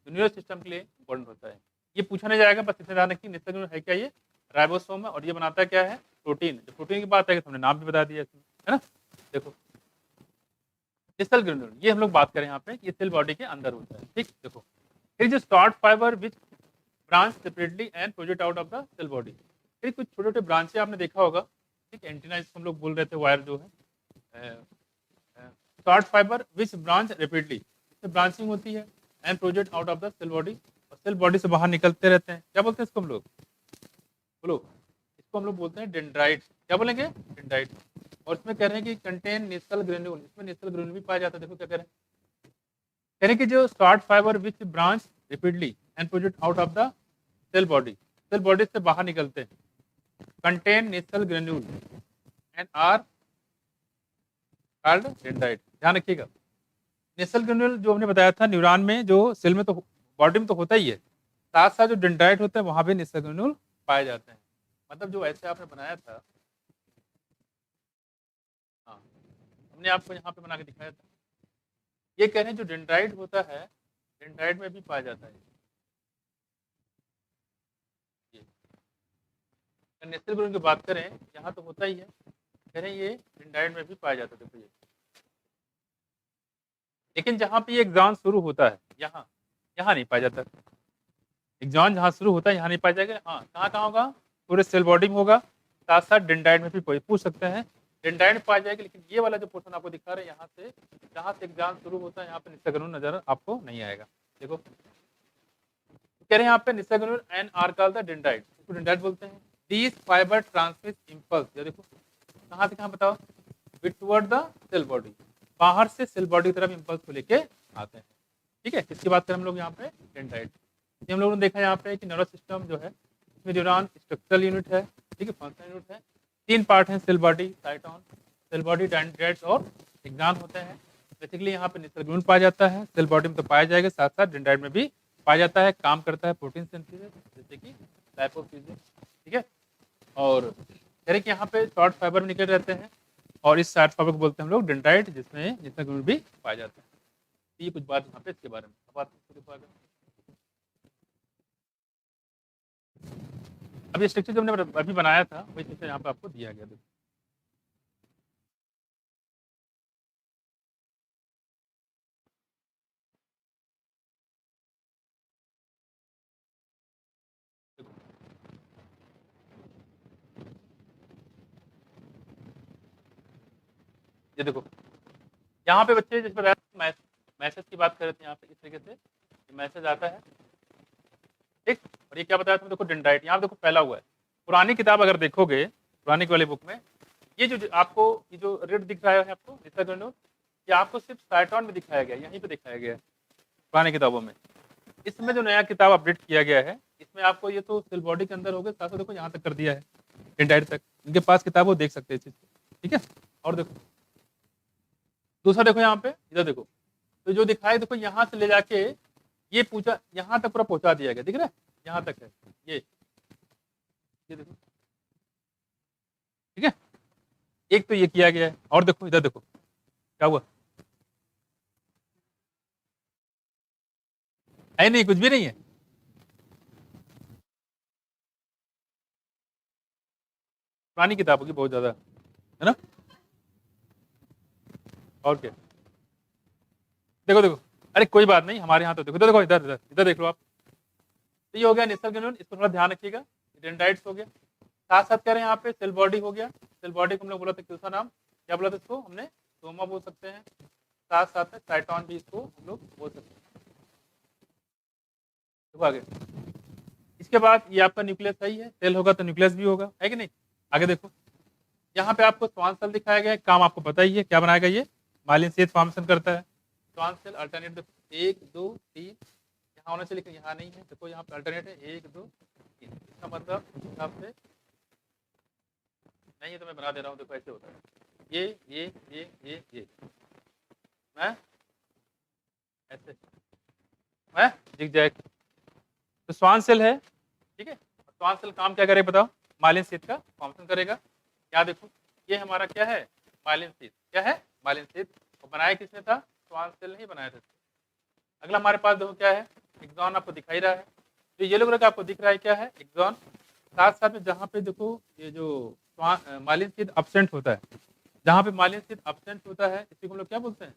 S1: न्यूरल सिस्टम के लिए इंपॉर्टेंट होता है, ये पूछा नहीं जाएगा, बस इतना ध्यान रखिए नेसल ग्रेन्यूल है क्या, ये राइबोसोम है, और ये बनाता क्या है, प्रोटीन। जो प्रोटीन की बात है कि हमने नाम भी बता दिया इसमें, है ना। देखो नेसल ग्रेन्यूल, ये हम लोग बात करें यहाँ पे, ये सेल बॉडी के अंदर होता है, ठीक। देखो it is short fibre which branch separately and project out of the cell body, फिर कुछ छोटे छोटे ब्रांचें आपने देखा होगा, ठीक, एंटीना जिसको हम लोग बोल रहे थे, वायर जो है, short fibre which branch rapidly, इससे ब्रांचिंग होती है, and project out of the cell body, और सेल बॉडी से बाहर निकलते रहते हैं, क्या बोलते हैं इसको हम लोग, बोलो, इसको हम लोग बोलते हैं डेंड्राइट, क्या बोलेंगे, डेंड्राइट। और इसमें कह रहे हैं कि कंटेन नेसल ग्रेन्यूल, इसमें नेसल ग्रेन्यूल भी पाया जाता है। देखो क्या कह रहे हैं, कह रहे हैं कि जो short fibre which branch rapidly and project out of the cell body, cell body से बाहर निकलते हैं, contain Nissl granule and are called dendrite. ध्यान रखिएगा, नेसल ग्रेन्यूल जो हमने बताया था न्यूरॉन में, जो सेल में तो बॉडी में तो होता ही है, साथ साथ जो डेंड्राइट होता है वहां भी नेसल ग्रेन्यूल पाए जाते हैं। मतलब जो ऐसे आपने बनाया था, हाँ, हमने आपको यहाँ पे बना के दिखाया था, ये कह रहे हैं जो डेंड्राइट होता है, डेंड्राइट में भी पाया जाता है। नेसल ग्रेन्यूल की बात करें, यहाँ तो होता ही है, कह रहे हैं ये डेंड्राइट में भी पाया जाता है। देखो ये, लेकिन जहाँ पे ये एग्जाम शुरू होता है, यहाँ यहाँ नहीं पाया जाता, एग्जाम जहाँ शुरू होता है यहाँ नहीं पाया जाएगा। हाँ, कहाँ कहाँ होगा, पूरे सेल बॉडी में होगा, साथ साथ डेंड्राइट में भी पूछ सकते हैं, डेंड्राइट में पाया जाएगा। लेकिन ये वाला जो पोर्शन आपको दिखा रहे हैं, यहाँ से जहाँ से एग्जाम शुरू होता है, यहाँ पे नेसल ग्रेन्यूल नजर आपको नहीं आएगा। देखो कह रहे हैं यहाँ पे nasal granule and are called the dendrite, इसको डेंड्राइट बोलते हैं। दीज फाइबर ट्रांसमिट इंपल्स, ये देखो कहाँ से कहाँ बताओ, टुवर्ड द सेल बॉडी, बाहर से सेल बॉडी की तरफ इंपल्स को लेके आते हैं, ठीक है। इसकी बात करें हम लोग यहाँ पे डेंड्राइट, हम लोगों ने देखा यहाँ पे कि नर्वस सिस्टम जो है, इसमें न्यूरॉन स्ट्रक्चरल यूनिट है, ठीक है, फंक्शनल यूनिट है, 3 पार्ट हैं, cell body, cyton, cell body, dendrites और एक्सॉन होते हैं। बेसिकली यहाँ पे नेसल ग्रेन्यूल पाया जाता है, सेल बॉडी में तो पाया जाएगा, साथ साथ डेंड्राइट में भी पाया जाता है, काम करता है प्रोटीन सिंथेसिस जैसे कि लाइपोफ्यूजिन, ठीक है। और कह रहे कि यहाँ पे शॉर्ट फाइबर में निकल रहते हैं, और इस शॉर्ट फाइबर को बोलते हैं हम लोग डेंड्राइट, जिसमें नेसल ग्रेन्यूल भी पाया जाता है। ये कुछ बात यहाँ पे इसके बारे में। अब बात अब ये स्ट्रक्चर जो हमने अभी बनाया था, वही स्ट्रक्चर यहाँ पे आपको दिया गया। देखो ये देखो यहाँ पे बच्चे जिस बताया मैसेज की बात कर रहे थे, यहाँ पे इस तरीके से मैसेज आता है, ठीक। और ये क्या बताया तुम, देखो डेंड्राइट यहाँ देखो फैला हुआ है। पुरानी किताब अगर देखोगे, पुरानी वाली बुक में ये जो आपको ये जो रेड दिख रहा है आपको निस्टर्गोनोल, ये आपको सिर्फ साइटोन में दिखाया गया, यहीं पे दिखाया गया है पुरानी किताबों में। इसमें जो नया किताब अपडेट किया गया है, इसमें आपको ये तो सेल बॉडी के अंदर हो गए, साथ साथ देखो यहाँ तक कर दिया है, डेंड्राइट तक। इनके पास किताब वो देख सकते हैं इस चीज को, ठीक है। और देखो दूसरा देखो यहाँ पे, इधर देखो, तो जो दिखाया देखो यहाँ से ले जाके ये पूछा यहाँ तक पूरा पहुंचा दिया गया, दिख रहा है यहाँ तक है ये देखो, ठीक है। एक तो ये किया गया है, और देखो इधर देखो क्या हुआ है, नहीं कुछ भी नहीं है। पुरानी किताब होगी बहुत ज्यादा, है ना। और क्या, देखो देखो, अरे कोई बात नहीं, हमारे यहाँ तो देखो, देखो इधर इधर इधर देख लो आप। तो ये हो गया निस्टर्गोनोल, इसको थोड़ा ध्यान रखिएगा, डेंड्राइट्स हो गया। साथ साथ कह रहे हैं यहाँ पे सेल बॉडी हो गया। सेल बॉडी को हमने बोला था दूसरा नाम क्या बोला था इसको हमने, सोमा बोल सकते हैं, साथ साथ में साइटोन भी इसको हम लोग बोल सकते हैं। देखो आगे, इसके बाद ये आपका न्यूक्लियस सही है, सेल होगा तो न्यूक्लियस भी होगा, है कि नहीं। आगे देखो, यहाँ पे आपको श्वान सेल दिखाया गया है, काम आपको पता ही है क्या बनाएगा, ये माइलिन शेथ फॉर्मेशन करता है। श्वान सेल अल्टरनेट देखो 1 2 3, यहाँ होना चाहिए लेकिन यहाँ नहीं है, देखो यहाँ पे अल्टरनेट है 1 2 3, इसका मतलब हिसाब से नहीं है तो मैं बना दे रहा हूँ, देखो ऐसे होता है, ये मैं ऐसे मैं दिख जाए, तो श्वान सेल है, ठीक है। श्वान सेल काम क्या करेगा बताओ, माइलिन शेथ का फॉर्मेशन करेगा। क्या देखो ये हमारा क्या है, माइलिन शेथ, क्या है माइलिन शेथ, और बनाया किसने था, श्वान सेल नहीं बनाया था। अगला हमारे पास देखो क्या है, एक्सॉन आपको दिखाई रहा है, तो येलो कलर का आपको दिख रहा है क्या है, एक्सॉन। साथ साथ में जहाँ पे देखो ये जो माइलिन शेथ एब्सेंट होता है, जहाँ पे माइलिन शेथ एब्सेंट होता है, इसी को हम लोग क्या बोलते हैं,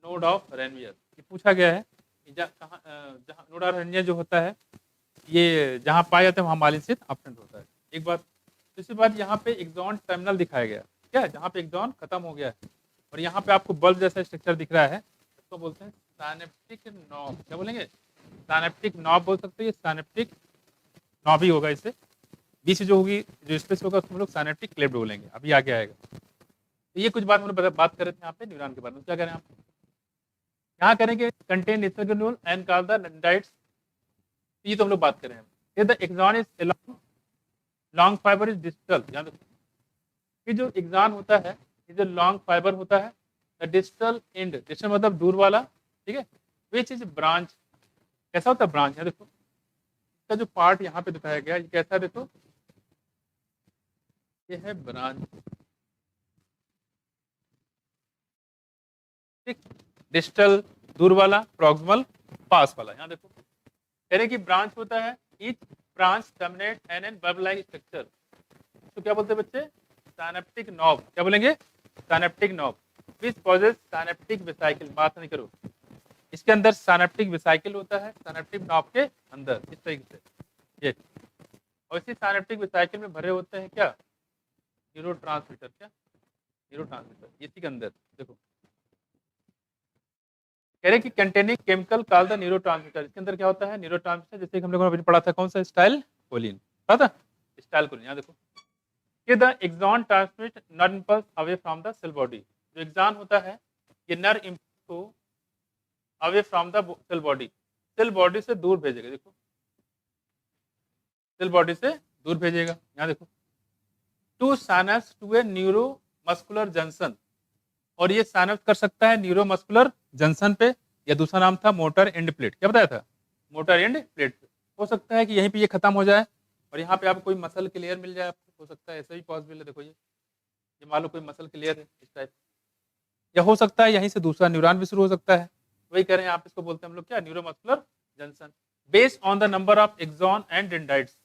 S1: नोड ऑफ रेनवियर। ये पूछा गया है कि जहाँ नोड ऑफ रेनवियर जो होता है, ये जहाँ पाया जाता है वहाँ माइलिन शेथ एब्सेंट होता है, एक बात। दूसरी बात, यहाँ पे एक्सॉन टर्मिनल दिखाया गया, क्या जहाँ पे एक्सॉन खत्म हो गया है, और यहाँ पे आपको बल्ब जैसा स्ट्रक्चर दिख रहा है, इसको बोलते हैं साइनेप्टिक नॉब, क्या बोलेंगे, साइनेप्टिक नॉब बोल सकते हैं, साइनेप्टिक नॉब ही होगा, इससे बीच जो होगी जो स्पेस होगा उसको हम लोग साइनेप्टिक क्लेफ्ट बोलेंगे, अभी आगे आएगा। तो ये कुछ बात हम लोग बात कर रहे थे यहाँ पे न्यूरॉन के बारे में, क्या करें आप यहाँ करेंगे, कंटेन निस्टर्गोनोल एंड कॉल द डेंड्राइट्स, ये तो हम लोग बात कर रहे हैं। The axon is long fibre is distal, ध्यान रखो कि जो एक्सॉन होता है ये जो लॉन्ग फाइबर होता है, द डिस्टल एंड, डिस्टल मतलब दूर वाला, ठीक है, विच इज ब्रांच, कैसा होता है ब्रांच, यहाँ देखो इसका जो पार्ट यहाँ पे दिखाया गया ये कैसा है, देखो ये है ब्रांच, ठीक, डिस्टल दूर वाला, प्रॉक्सिमल पास वाला। यहाँ देखो कह रहे कि ब्रांच होता है, each branch terminate an an bulb like structure, तो क्या बोलते हैं बच्चे, साइनेप्टिक नॉब, क्या बोलेंगे, synaptic knob, which possess synaptic vesicle, बात नहीं करो, इसके अंदर साइनेप्टिक वेसिकल होता है, साइनेप्टिक नॉब के अंदर इस तरीके से ये, और इसी साइनेप्टिक वेसिकल में भरे होते हैं क्या, न्यूरोट्रांसमीटर, क्या न्यूरोट्रांसमीटर, इसी के अंदर देखो कह रहे कि containing chemical called the neurotransmitter, इसके अंदर क्या होता है, न्यूरोट्रांसमीटर, जैसे कि हम लोगों ने पढ़ा था, कौन सा, स्टाइल कोलिन, पता था, स्टाइल कोलिन। यहाँ देखो कि the axon transmit nerve impulse away from the cell body, जो एक्सॉन होता है ये नर्व इंपल्स को away from the cell body से दूर भेजेगा, देखो सेल बॉडी से दूर भेजेगा। यहाँ देखो to synapse to a neuromuscular junction, और ये साइनस कर सकता है न्यूरो मस्कुलर जंक्शन पे, या दूसरा नाम था मोटर एंड प्लेट, क्या बताया था, मोटर एंड प्लेट पे। हो सकता है कि यहीं पे ये खत्म हो जाए और यहाँ पे आपको कोई मसल के लेयर मिल जाए आपको, हो सकता है ऐसा भी पॉसिबल है, देखो ये मान लो कोई मसल के लेयर है इस टाइप, या हो सकता है यहीं से दूसरा न्यूरॉन भी शुरू हो सकता है, वही कह रहे हैं आप, इसको बोलते हैं हम लोग क्या, neuromuscular junction, based on the number of axon and dendrites,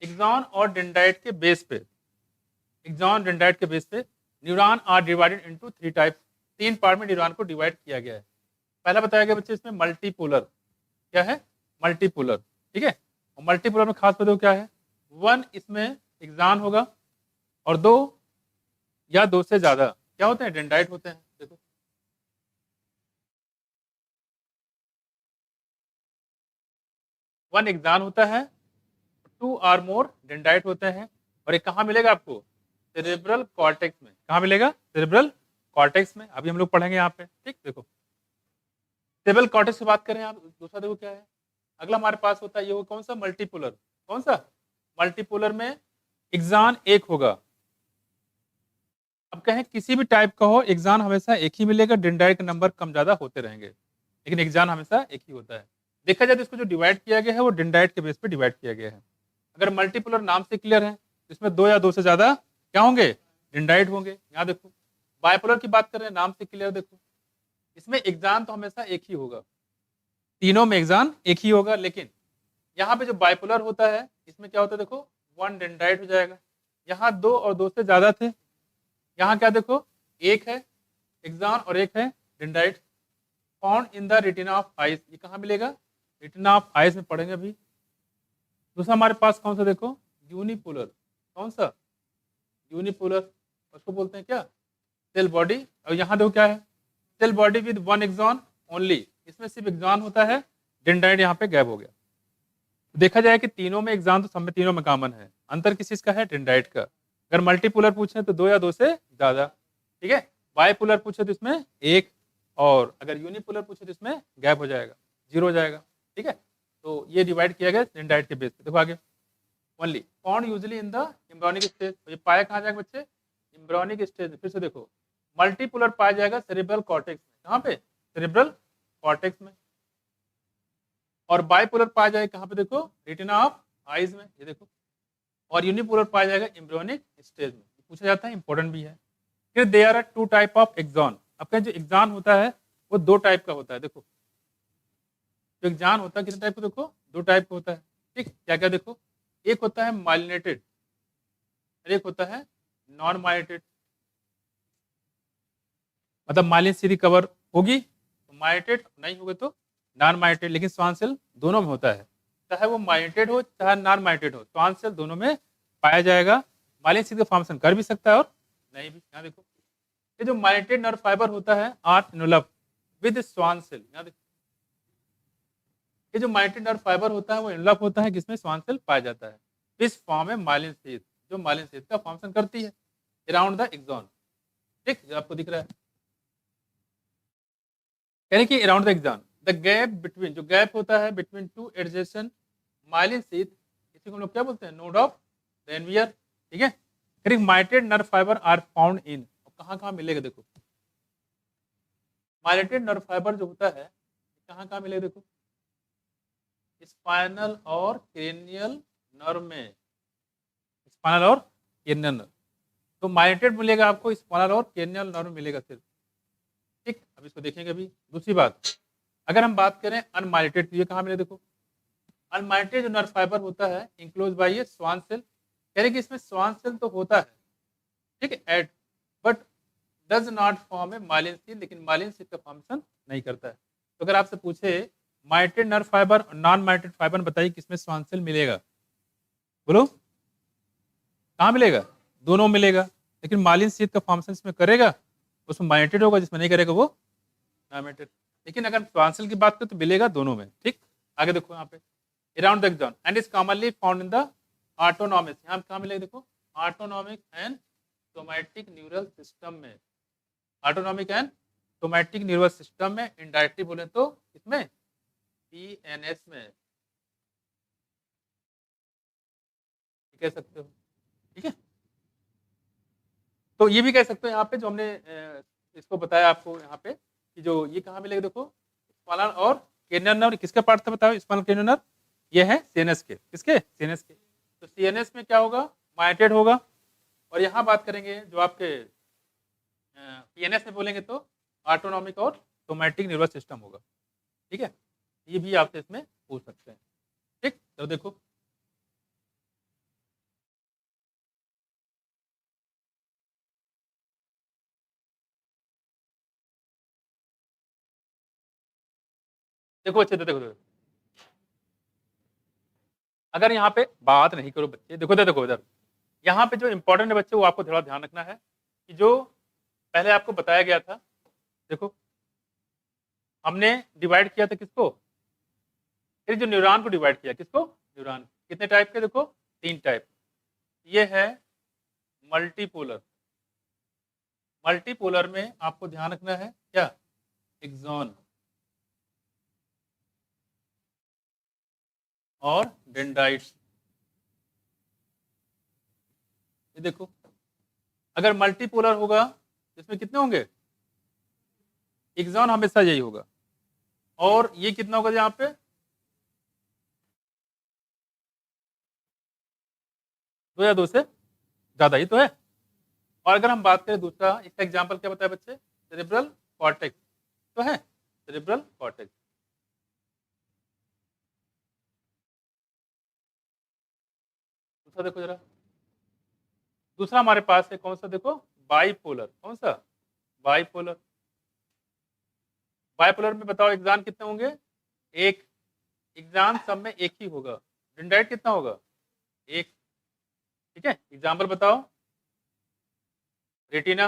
S1: axon और डेंड्राइट के बेस पे, एक्सॉन डेंड्राइट के बेस पे neuron are divided into 3 types, 3 part में न्यूरॉन को डिवाइड किया गया है। पहला बताया गया बच्चे इसमें मल्टीपोलर, क्या है, मल्टीपोलर, ठीक है, और मल्टीपोलर में खास बात क्या है, 1 इसमें एक्सॉन होगा और 2 या 2 से ज्यादा क्या होते हैं, डेंड्राइट होते हैं, देखो वन एक्सान होता है, 2 और मोर डेंड्राइट होते हैं, और ये कहाँ मिलेगा आपको? सेरेब्रल कॉर्टेक्स में। कहाँ मिलेगा? सेरेब्रल कॉर्टेक्स में। अभी हम लोग पढ़ेंगे यहाँ पे, ठीक। देखो सेरेब्रल कॉर्टेक्स की बात करें आप, दूसरा देखो क्या है, अगला हमारे पास होता है ये वो कौन सा? मल्टीपोलर। कौन सा? मल्टीपोलर में एक्सान एक होगा। अब कहें किसी भी टाइप का हो, एक्सान हमेशा एक ही मिलेगा, डेंड्राइट के नंबर कम ज्यादा होते रहेंगे, लेकिन एक्सान हमेशा एक ही होता है। देखा जाए तो इसको जो डिवाइड किया गया है वो डेंड्राइट के बेस पे डिवाइड किया गया है। अगर मल्टीपोलर नाम से क्लियर है, इसमें 2 या 2 से ज्यादा क्या होंगे? डेंड्राइट होंगे। यहाँ देखो बाइपोलर की बात कर रहे हैं, नाम से क्लियर। देखो इसमें एक्सान तो हमेशा एक ही होगा, तीनों में एक्सान एक ही होगा, लेकिन यहाँ पे जो बाइपोलर होता है इसमें क्या होता है? देखो 1 डेंड्राइट हो जाएगा। यहाँ 2 और 2 से ज्यादा थे, यहाँ क्या देखो एक है एक्सान और एक है dendrite. Found in the retina of eyes, ये कहाँ मिलेगा? रेटिना ऑफ आइज में पढ़ेंगे अभी। दूसरा हमारे पास कौन सा? देखो यूनिपोलर। कौन सा? यूनिपोलर, उसको बोलते हैं क्या? Cell body. और यहाँ देखो क्या है? Cell body with 1 axon only, इसमें सिर्फ एक्सान होता है, डेंड्राइट यहाँ पे गैप हो गया। देखा जाए कि तीनों में एक्सान तो सब में तीनों में कॉमन है, अंतर किस चीज का है? डेंड्राइट का। अगर मल्टीपोलर पूछे तो 2 या 2 से ज्यादा, ठीक है। बाइपोलर पूछे तो इसमें एक, और अगर यूनिपोलर पूछे तो इसमें गैप हो जाएगा, 0 हो जाएगा, ठीक है। तो ये डिवाइड किया गया डेंड्राइट के बेस पे। देखो आगे, only found usually in the embryonic stage. ये पाया कहाँ जाएगा बच्चे? एम्ब्रियोनिक स्टेज में। फिर से देखो मल्टीपोलर पाया जाएगा सेरेब्रल कॉर्टेक्स में। कहाँ पे? सेरेब्रल कॉर्टेक्स में। और बाइपोलर पाया जाएगा कहाँ पे? देखो रेटिना ऑफ आइज में, ये देखो। और यूनिपोलर पाया जाएगा एम्ब्रियोनिक स्टेज में। पूछा जाता है, इंपॉर्टेंट भी है। फिर देयर आर 2 टाइप ऑफ एक्सान। अब कहें जो एक्सान होता है वो 2 टाइप का होता है। देखो जो एक्सान होता है कितने टाइप का? देखो 2 टाइप का होता है, ठीक। क्या क्या? देखो एक होता है माइलिनेटेड और एक होता है नॉन माइलिनेटेड। मतलब माइलिन से रिकवर होगी तो माइलिनेटेड, नहीं होगी तो नॉन माइलिनेटेड। लेकिन श्वान सेल दोनों में होता है, चाहे वो माइलिनेटेड हो चाहे नॉन माइलिनेटेड हो, श्वान सेल दोनों में पाया जाएगा। माइलिन सीध का फॉर्मेशन कर भी सकता है और नहीं भी। यहाँ देखो ये जो माइलिनेटेड नर्व फाइबर होता है are envelop with Schwann cell. यहाँ देखो ये जो माइलिनेटेड नर्व फाइबर होता है वो इनवलप होता है किसमें? श्वान सेल पाया जाता है। इस फॉर्म में माइलिन सीध, जो माइलिन सीध का फॉर्मेशन करती है अराउंड द एक्सान, ठीक। जो आपको दिख रहा है यानी कि around the axon, the gap between, जो गैप होता है बिटवीन 2 एडजेसेंट माइलिन सीथ, इसी को हम लोग क्या बोलते हैं? नोड ऑफ रेनवियर, ठीक है। फिर myelinated nerve fibre are found in, कहाँ कहाँ मिलेगा? देखो माइलिनेटेड नर्व फाइबर जो होता है कहाँ कहाँ मिलेगा? देखो स्पाइनल और क्रेनियल नर्व में, स्पाइनल और क्रेनियल नर्व। तो माइलिनेटेड मिलेगा आपको स्पाइनल और क्रेनियल नर्व मिलेगा सिर्फ, ठीक। अब इसको देखेंगे अभी। दूसरी बात, अगर हम बात करें अनमाइलिनेटेड, तो ये कहाँ मिले? देखो अनमाइलिनेटेड जो नर्व फाइबर होता है इंक्लोज बाय ये श्वान सेल, यानी कि इसमें श्वान सेल तो होता है, ठीक है, एड, but does not form a myelin sheath, लेकिन माइलिन सीथ का फॉर्मेशन नहीं करता है। तो अगर आपसे पूछे माइलिनेटेड नर्व फाइबर और नॉन माइलिनेटेड फाइबर बताइए किसमें श्वान सेल मिलेगा? बोलो कहाँ मिलेगा? दोनों मिलेगा, लेकिन माइलिन सीथ का फॉर्मेशन इसमें करेगा, उसमें माइलिनेटेड होगा, जिसमें नहीं करेगा वो नॉन माइलिनेटेड। लेकिन अगर श्वान सेल की बात करें तो मिलेगा दोनों में, ठीक। आगे देखो यहाँ पे around the axon and is commonly found in the autonomic, यहाँ कहाँ मिलेगा? देखो autonomic and somatic neural system में। Autonomic and somatic neural system में, इनडायरेक्टली बोले तो इसमें सीएनएस में कह सकते हो, ठीक है। तो ये भी कह सकते हो यहाँ पे जो हमने इसको बताया आपको यहाँ पे कि जो ये कहाँ मिलेगा? देखो स्पाइनल और क्रेनियल नर्व, किसका पार्ट था बताओ? स्पाइनल क्रेनियल नर्व, ये है सीएनएस के, किसके? सीएनएस के। तो सीएनएस में क्या होगा? माइलिनेटेड होगा। और यहाँ बात करेंगे जो आपके पीएनएस में बोलेंगे तो ऑटोनॉमिक और सोमैटिक नर्वस सिस्टम होगा, ठीक है। ये भी आपसे इसमें पूछ सकते हैं, ठीक। तो देखो देखो अच्छे से देखो, अगर यहाँ पे बात नहीं करो बच्चे, देखो इधर, यहाँ पे जो इंपॉर्टेंट है बच्चे वो आपको थोड़ा ध्यान रखना है कि जो पहले आपको बताया गया था, देखो हमने डिवाइड किया था किसको? फिर जो न्यूरॉन को डिवाइड किया, किसको? न्यूरॉन। कितने टाइप के? देखो 3 टाइप। ये है मल्टीपोलर। मल्टीपोलर में आपको ध्यान रखना है क्या? एक्सॉन और डेंड्राइट्स। ये देखो, अगर मल्टीपोलर होगा इसमें कितने होंगे? एक्सॉन हमेशा यही होगा। और ये कितना होगा यहाँ पे? 2 या 2 से ज्यादा ही तो है। और अगर हम बात करें दूसरा, इसका एग्जांपल क्या बताया बच्चे? सेरेब्रल कॉर्टेक्स तो है, सेरेब्रल कॉर्टेक्स। दूसरा देखो जरा, दूसरा हमारे पास है कौन सा? देखो बाइपोलर। कौन सा? बाइपोलर। बाइपोलर में बताओ एग्जाम कितने होंगे? एक। एग्जाम सब में एक ही होगा। डेंड्राइट कितना होगा? एक। ठीक है, एग्जाम्पल बताओ। Retina,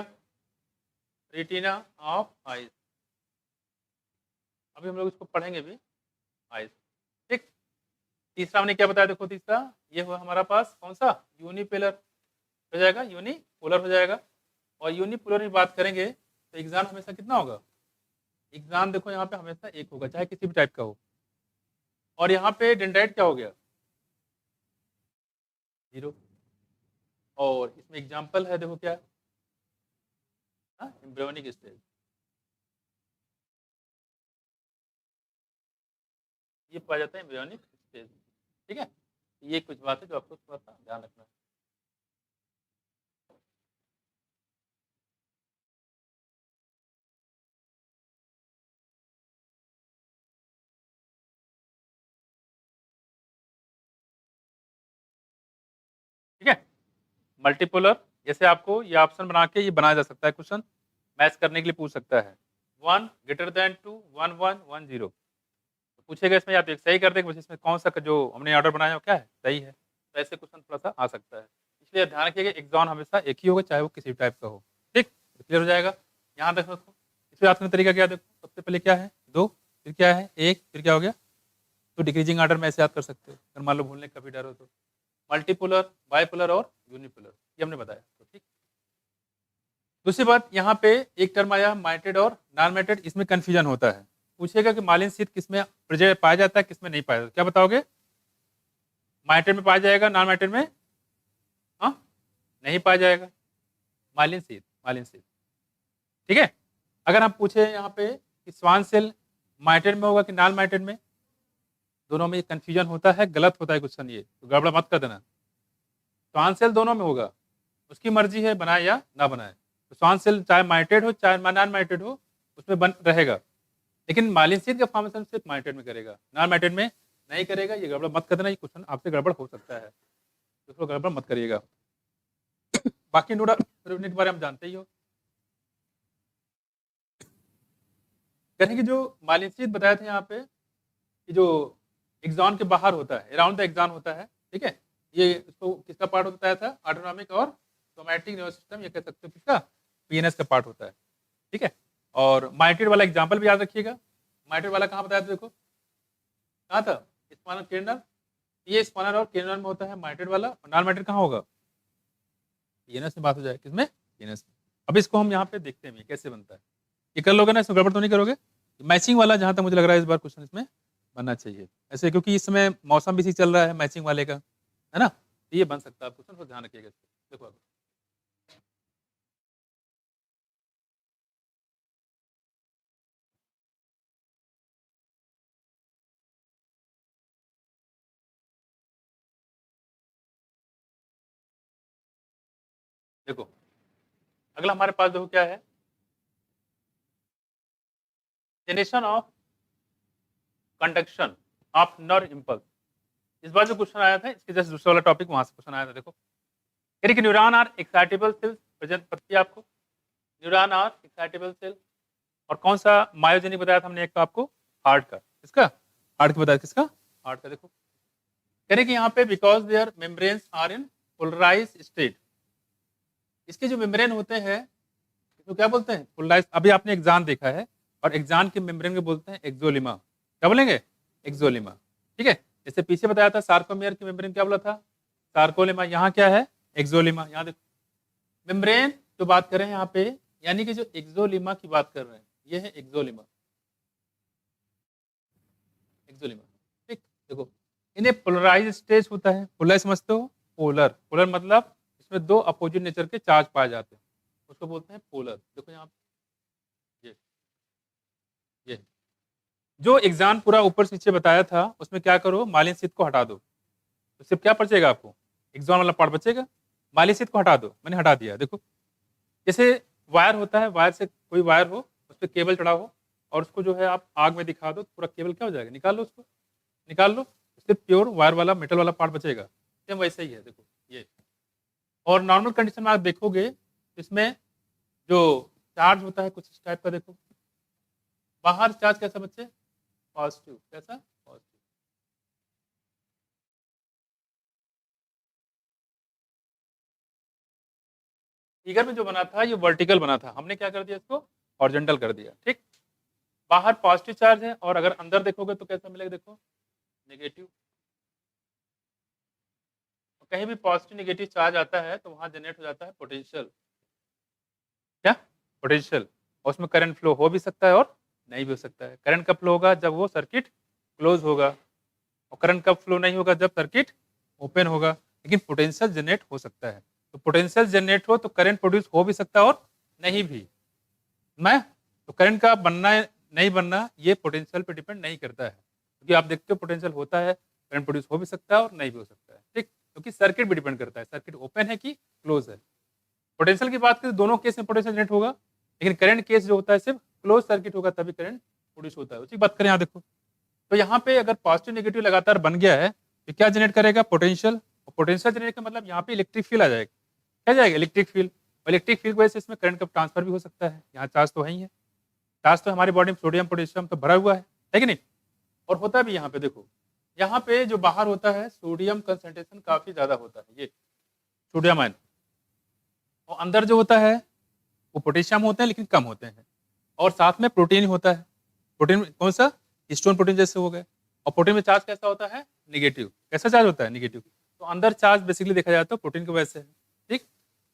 S1: retina of eyes. अभी हम लोग इसको पढ़ेंगे भी, आइज। ठीक। तीसरा हमने क्या बताया? देखो तीसरा ये हुआ हमारा पास कौन सा? यूनिपोलर हो जाएगा, यूनिपोलर हो जाएगा। और यूनिपोलर की बात करेंगे तो एग्जाम हमेशा कितना होगा? एग्जाम देखो यहाँ पे हमेशा एक होगा, चाहे किसी भी टाइप का हो। और यहाँ पे डेंड्राइट क्या हो गया? 0। और इसमें एग्जाम्पल है देखो क्या? Embryonic stage. ये पाया जाता है एम्ब्रियोनिक स्टेज। ठीक है, ये कुछ बात है जो आपको थोड़ा सा ध्यान रखना है। ठीक है, मल्टीपोलर जैसे आपको ये ऑप्शन बना के ये बनाया जा सकता है, क्वेश्चन मैच करने के लिए पूछ सकता है। 1 ग्रेटर देन 2, 1 1 1 0 पूछेगा। इसमें या तो एक सही कर देगा, इसमें कौन सा जो हमने ऑर्डर बनाया वो क्या है? सही है। तो ऐसे क्वेश्चन थोड़ा सा आ सकता है, इसलिए ध्यान रखिएगा एग्जाम हमेशा एक ही होगा, चाहे वो किसी भी टाइप का हो। ठीक, क्लियर हो जाएगा। यहाँ देखो इसमें याद करने का तरीका क्या? देखो सबसे पहले क्या है? 2, फिर क्या है? 1, फिर क्या हो गया? तो डिक्रीजिंग ऑर्डर में ऐसे याद कर सकते हो, अगर मान लो भूलने का भी डर हो तो। मल्टीपोलर, बाइपोलर और यूनिपोलर, ये हमने बताया। तो ठीक, दूसरी बात यहाँ पे एक टर्म आया माइटेड और नॉन माइटेड, इसमें कंफ्यूजन होता है। पूछेगा कि मालिन शीत किसमें पाया जाता है, किसमें नहीं पाया जाता? क्या बताओगे? माइटेड में पाया जाएगा, नॉन माइटेड में हाँ नहीं पाया जाएगा। मालिन शीत, मालिन शीत। ठीक है, अगर हम पूछे यहाँ पे कि स्वान सेल माइटेड में होगा कि नॉन माइटेड में, दोनों में कंफ्यूजन होता है, गलत होता है क्वेश्चन, ये तो गड़बड़ मत कर देना। स्वान सेल दोनों में होगा, उसकी मर्जी है बनाए या ना बनाए। तो स्वान सेल चाहे माइटेड हो चाहे नॉन माइटेड हो, उसमें बन रहेगा। लेकिन मालिन शीत का फॉर्मेशन सिर्फ माइटेड में करेगा, नॉन माइटेड में नहीं करेगा। ये गड़बड़ मत कर देना, ये क्वेश्चन आपसे गड़बड़ हो सकता है, तो गड़बड़ मत करिएगा। बाकी नोडा यूनिट के बारे में जानते ही हो। कहने की जो मालिन शीत बताया था यहाँ पे कि जो एग्जाम के बाहर होता है, अराउंड द एग्जाम होता है। ठीक है, ये इसको किसका पार्ट बताया था? ऑटोनॉमिक और सोमैटिक नर्वस सिस्टम, ये कह सकते हो किसका? पीएनएस का पार्ट होता है। ठीक है, और माइटेड वाला एग्जाम्पल भी याद रखिएगा। माइटेड वाला कहाँ बताया था? देखो कहाँ था? Spinal kernel. ये स्पाइनल और केर्नल में होता है माइटेड वाला। और नॉन माइटेड कहाँ होगा? पीएनएस में बात हो जाए, किसमें? पीएनएस में। अब इसको हम यहाँ पे देखते हैं कैसे बनता है। ये कर लोगे ना, इसमें गड़बड़ तो नहीं करोगे? मैचिंग वाला जहाँ तक मुझे लग रहा है इस बार क्वेश्चन इसमें बनना चाहिए ऐसे, क्योंकि इस समय मौसम भी इसी चल रहा है मैचिंग वाले का, है ना? तो ये बन सकता है क्वेश्चन, तो ध्यान रखिएगा। देखो अगर देखो अगला हमारे पास देखो क्या है? Generation of conduction of nerve impulse. इस बार जो क्वेश्चन आया था इसके जैसे दूसरा वाला टॉपिक वहां से क्वेश्चन आया था। देखो neuron are excitable cells present, पता है आपको? Neuron are excitable cell. और कौन सा मायोजेनिक बताया था हमने? एक तो आपको हार्ट का, किसका? हार्ट का बताया, किसका? हार्ट का। देखो कह रहे कि यहाँ पे because their membranes are in polarize state, इसके जो मेम्ब्रेन होते हैं तो क्या बोलते हैं? पोलराइज। अभी आपने एक्जान देखा है, और एक्जान के मेम्ब्रेन को बोलते हैं एक्सोलिमा। क्या बोलेंगे? एक्सोलिमा। ठीक है। जैसे पीछे बताया था सार्कोमेयर की मेम्ब्रेन क्या बोला था, सार्कोलेमा, यहाँ क्या है एक्सोलिमा। यहाँ देखो मेम्ब्रेन जो बात कर रहे हैं यहाँ पे, यानी कि जो एक्सोलिमा की बात कर रहे हैं, ये है एक्सोलिमा, एक्सोलिमा। ठीक, देखो इन्हें पोलराइज स्टेज होता है। पोलर समझते हो, पोलर, पोलर मतलब इसमें दो अपोजिट नेचर के चार्ज पाए जाते हैं, उसको बोलते हैं पोलर। देखो यहाँ पे ये जो एग्जाम पूरा ऊपर से नीचे बताया था, उसमें क्या करो, मालिन शीट को हटा दो, तो सिर्फ क्या बचेगा आपको, एग्जाम वाला पार्ट बचेगा। मालिन शीट को हटा दो, मैंने हटा दिया। देखो जैसे वायर होता है, वायर से कोई वायर हो, उस पर केबल चढ़ा हो, और उसको जो है आप आग में दिखा दो, तो पूरा केबल क्या हो जाएगा, निकाल लो उसको, निकाल लो, सिर्फ प्योर वायर वाला मेटल वाला पार्ट बचेगा। सेम वैसे ही है देखो ये। और नॉर्मल कंडीशन में आप देखोगे इसमें जो चार्ज होता है कुछ इस टाइप का, देखो बाहर चार्ज कैसा बच्चे, पॉजिटिव, कैसा पॉजिटिव। फिगर में जो बना था ये वर्टिकल बना था, हमने क्या कर दिया इसको हॉरिजॉन्टल कर दिया। ठीक, बाहर पॉजिटिव चार्ज है, और अगर अंदर देखोगे तो कैसा मिलेगा, देखो नेगेटिव। कहीं भी पॉजिटिव नेगेटिव चार्ज आता है तो वहां जनरेट हो जाता है पोटेंशियल, क्या पोटेंशियल। और उसमें करंट फ्लो हो भी सकता है और नहीं भी हो सकता है। करंट कब फ्लो होगा, जब वो सर्किट क्लोज होगा, और करंट कब फ्लो नहीं होगा, जब सर्किट ओपन होगा। लेकिन पोटेंशियल जनरेट हो सकता है, तो पोटेंशियल जनरेट हो तो करंट प्रोड्यूस हो भी सकता है और नहीं भी। मैं तो करंट का बनना नहीं बनना ये पोटेंशियल पे डिपेंड नहीं करता है, क्योंकि आप देखते हो पोटेंशियल होता है, करंट प्रोड्यूस हो भी सकता है और नहीं भी हो सकता है। ठीक, क्योंकि सर्किट भी डिपेंड करता है, सर्किट ओपन है कि क्लोज है। पोटेंशियल की बात करें दोनों केस में पोटेंशियल जनरेट होगा, लेकिन करंट केस जो होता है सिर्फ क्लोज सर्किट होगा तभी करंट प्रोड्यूस होता है। उसी बात करें यहाँ देखो, तो यहाँ पे अगर पॉजिटिव नेगेटिव लगातार बन गया है तो क्या जनरेट करेगा, पोटेंशियल। और पोटेंशियल जनरेट का मतलब यहाँ पे इलेक्ट्रिक फील्ड आ जाएगा, क्या जाएगा, इलेक्ट्रिक फील्ड। और इलेक्ट्रिक फील्ड की वजह से इसमें करंट का ट्रांसफर भी हो सकता है। यहाँ चार्ज तो है ही है, चार्ज तो हमारी बॉडी में सोडियम पोटेशियम तो भरा हुआ है कि नहीं। और होता भी यहाँ पे देखो, यहाँ पे जो बाहर होता है सोडियम कंसंट्रेशन काफी ज्यादा होता है, ये सोडियम आयन। और अंदर जो होता है वो पोटेशियम होते हैं लेकिन कम होते हैं। और साथ में प्रोटीन होता है, प्रोटीन कौन सा, हिस्टोन प्रोटीन जैसे हो गए। और प्रोटीन में चार्ज कैसा होता है, निगेटिव। कैसा चार्ज होता है, निगेटिव। तो अंदर चार्ज बेसिकली देखा जाए तो प्रोटीन की वजह से है। ठीक,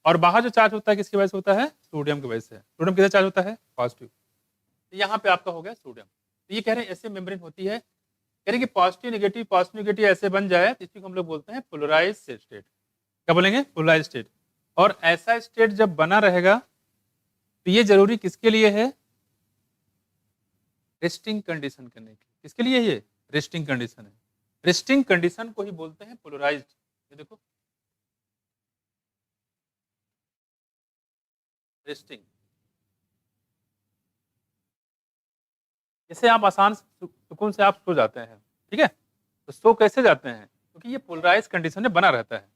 S1: और बाहर जो चार्ज होता है किसकी वजह से होता है, सोडियम की वजह से। सोडियम किससे चार्ज होता है, पॉजिटिव। तो यहाँ पे आपका हो गया सोडियम। तो ये कह रहे हैं ऐसे मेम्ब्रेन होती है, कह रहे हैं कि पॉजिटिव नेगेटिव ऐसे बन जाए तो इसको हम लोग बोलते हैं पोलराइज स्टेट। क्या बोलेंगे, पोलराइज स्टेट। और ऐसा स्टेट जब बना रहेगा तो ये जरूरी किसके लिए है, रेस्टिंग कंडीशन करने की। किसके लिए ये रेस्टिंग कंडीशन है, रेस्टिंग कंडीशन को ही बोलते हैं पोलराइज्ड। ये देखो रेस्टिंग, जैसे आप आसान सुकून से आप सो जाते हैं, ठीक है, तो सो कैसे जाते हैं, क्योंकि ये पोलराइज कंडीशन में बना रहता है।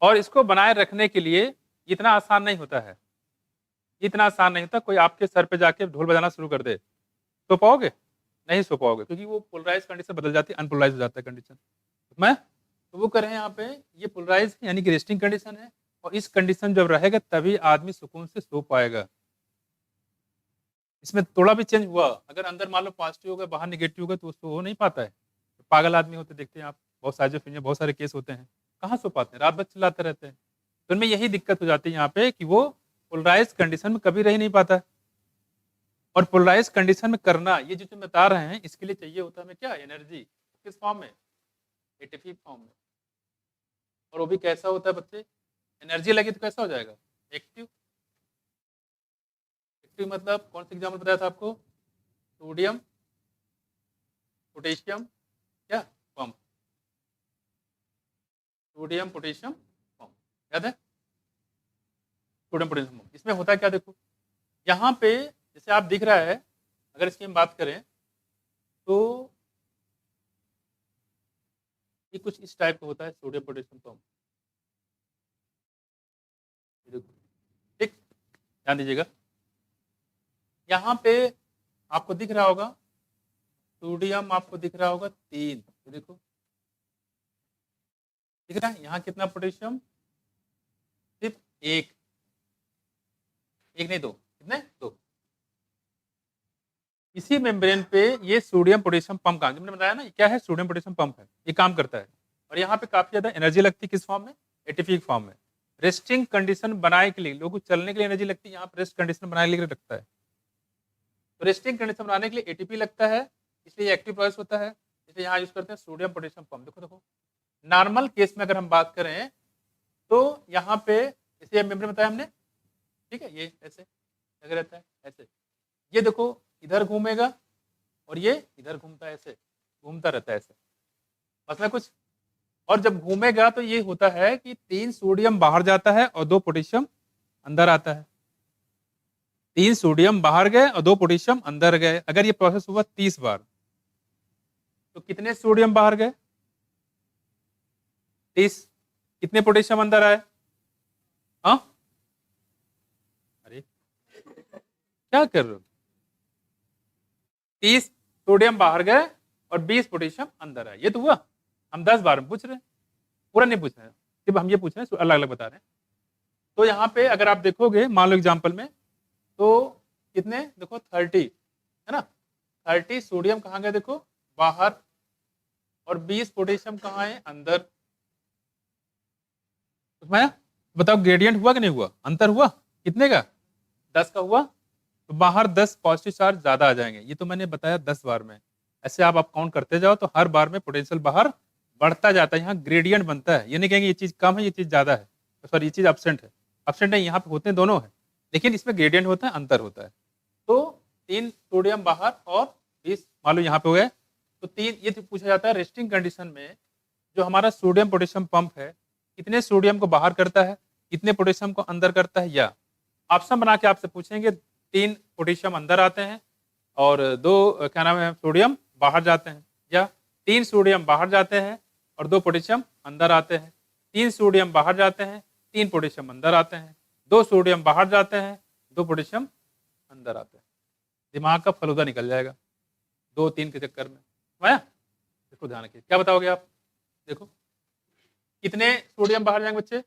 S1: और इसको बनाए रखने के लिए इतना आसान नहीं होता है, इतना आसान नहीं होता कोई आपके सर पे जाके ढोल बजाना शुरू कर दे, सो पाओगे, नहीं सो पाओगे, क्योंकि वो पोलराइज कंडीशन बदल जाती है, अनपोलराइज हो जाता है कंडीशन। मैं तो वो कर रहे हैं यहाँ पे, ये पोलराइज यानी कि रेस्टिंग कंडीशन है। और इस कंडीशन जब रहेगा तभी आदमी सुकून से सो पाएगा। इसमें थोड़ा भी चेंज हुआ, अगर अंदर मान लो पॉजिटिव होगा बाहर निगेटिव होगा, तो सो हो नहीं पाता है। पागल आदमी होते देखते हैं आप, बहुत सारे बहुत सारे केस होते हैं, कहाँ सो पाते हैं, रात भर चिल्लाते रहते हैं। तो उनमें यही दिक्कत हो जाती है यहाँ पे कि वो पोलराइज कंडीशन में कभी रह ही नहीं पाता। और पोलराइज कंडीशन में करना, ये जो बता रहे हैं, इसके लिए चाहिए होता है हमें क्या, एनर्जी। किस फॉर्म में, एटीपी फॉर्म में। और वो भी कैसा होता है बच्चे, एनर्जी लगी तो कैसा हो जाएगा, एक्टिव। एक्टिव मतलब कौन सा एग्जाम्पल बताया था आपको, सोडियम पोटेशियम क्या पंप, सोडियम पोटेशियम पंप, याद है, सोडियम पोटेशियम पंप। इसमें होता है क्या, देखो यहाँ पे जैसे आप दिख रहा है, अगर इसकी हम बात करें तो ये कुछ इस टाइप का होता है सोडियम पोटेशियम पंप। ठीक, ध्यान दीजिएगा, यहाँ पे आपको दिख रहा होगा सोडियम, आपको दिख रहा होगा 3, देखो दिख रहा है, यहाँ कितना पोटेशियम, सिर्फ एक, एक नहीं दो, कितने, दो। इसी मेम्ब्रेन पे ये सोडियम पोटेशियम पंप काम, मैंने बताया ना ये क्या है, सोडियम पोटेशियम पंप है, ये काम करता है। और यहाँ पे काफी ज्यादा एनर्जी लगती है, किस फॉर्म में, एटीपी फॉर्म में। रेस्टिंग कंडीशन बनाने के लिए, लोगों को चलने के लिए एनर्जी लगती है, यहाँ पे रेस्ट कंडीशन बनाने के लिए लगता है। तो रेस्टिंग कंडीशन बनाने के लिए एटीपी लगता है, इसलिए एक्टिव प्रोसेस होता है, इसलिए यहाँ यूज करते हैं सोडियम पोटेशियम पंप। देखो देखो, नॉर्मल केस में अगर हम बात करें तो यहाँ पे, इसे मेम्ब्रेन बताया हमने, ठीक है, ये ऐसे लगा रहता है, ऐसे ये देखो इधर घूमेगा और ये इधर घूमता है, ऐसे घूमता रहता है ऐसे, मसला कुछ। और जब घूमेगा तो ये होता है कि 3 सोडियम बाहर जाता है और 2 पोटेशियम अंदर आता है। 3 सोडियम बाहर गए और 2 पोटेशियम अंदर गए। अगर ये प्रोसेस हुआ 30 बार तो कितने सोडियम बाहर गए, 30। कितने पोटेशियम अंदर आए, हाँ, अरे क्या कर रहे हो, 30 सोडियम बाहर गए और 20 पोटेशियम अंदर आए, ये तो हुआ। हम 10 बार में पूछ रहे हैं, पूरा नहीं पूछ रहे हैं, सिर्फ हम ये पूछ रहे हैं, अलग अलग बता रहे हैं। तो यहाँ पे अगर आप देखोगे, मान लो एग्जाम्पल में, तो कितने देखो 30 है ना, 30 सोडियम कहाँ गए देखो बाहर, और 20 पोटेशियम कहाँ है अंदर। उसमें बताओ ग्रेडियंट हुआ कि नहीं हुआ, अंतर हुआ कितने का, 10 का हुआ। तो बाहर 10 पॉजिटिव चार्ज ज्यादा आ जाएंगे, ये तो मैंने बताया 10 बार में। ऐसे आप काउंट करते जाओ तो हर बार में पोटेंशियल बाहर बढ़ता जाता है, यहाँ ग्रेडियंट बनता है। ये नहीं कहेंगे ये चीज कम है ये चीज ज्यादा है, सॉरी ये चीज एब्सेंट है, एब्सेंट नहीं, यहाँ पे होते हैं दोनों है, लेकिन इसमें ग्रेडियंट होता है, अंतर होता है। तो 3 सोडियम बाहर और 20 मान लो यहाँ पे हो गए, तो 3 ये तो पूछा जाता है रेस्टिंग कंडीशन में जो हमारा सोडियम पोटेशियम पंप है कितने सोडियम को बाहर करता है, कितने पोटेशियम को अंदर करता है। या ऑप्शन बना के आपसे पूछेंगे 3 पोटेशियम अंदर आते हैं और 2 क्या नाम है सोडियम बाहर जाते हैं, या 3 सोडियम बाहर जाते हैं और 2 पोटेशियम अंदर आते हैं, 3 सोडियम बाहर जाते हैं 3 पोटेशियम अंदर आते हैं, 2 सोडियम बाहर जाते हैं 2 पोटेशियम अंदर आते हैं। दिमाग का फलूदा निकल जाएगा 2-3 के चक्कर में, आया। देखो ध्यान रखिए, क्या बताओगे आप, देखो कितने सोडियम बाहर जाएंगे बच्चे,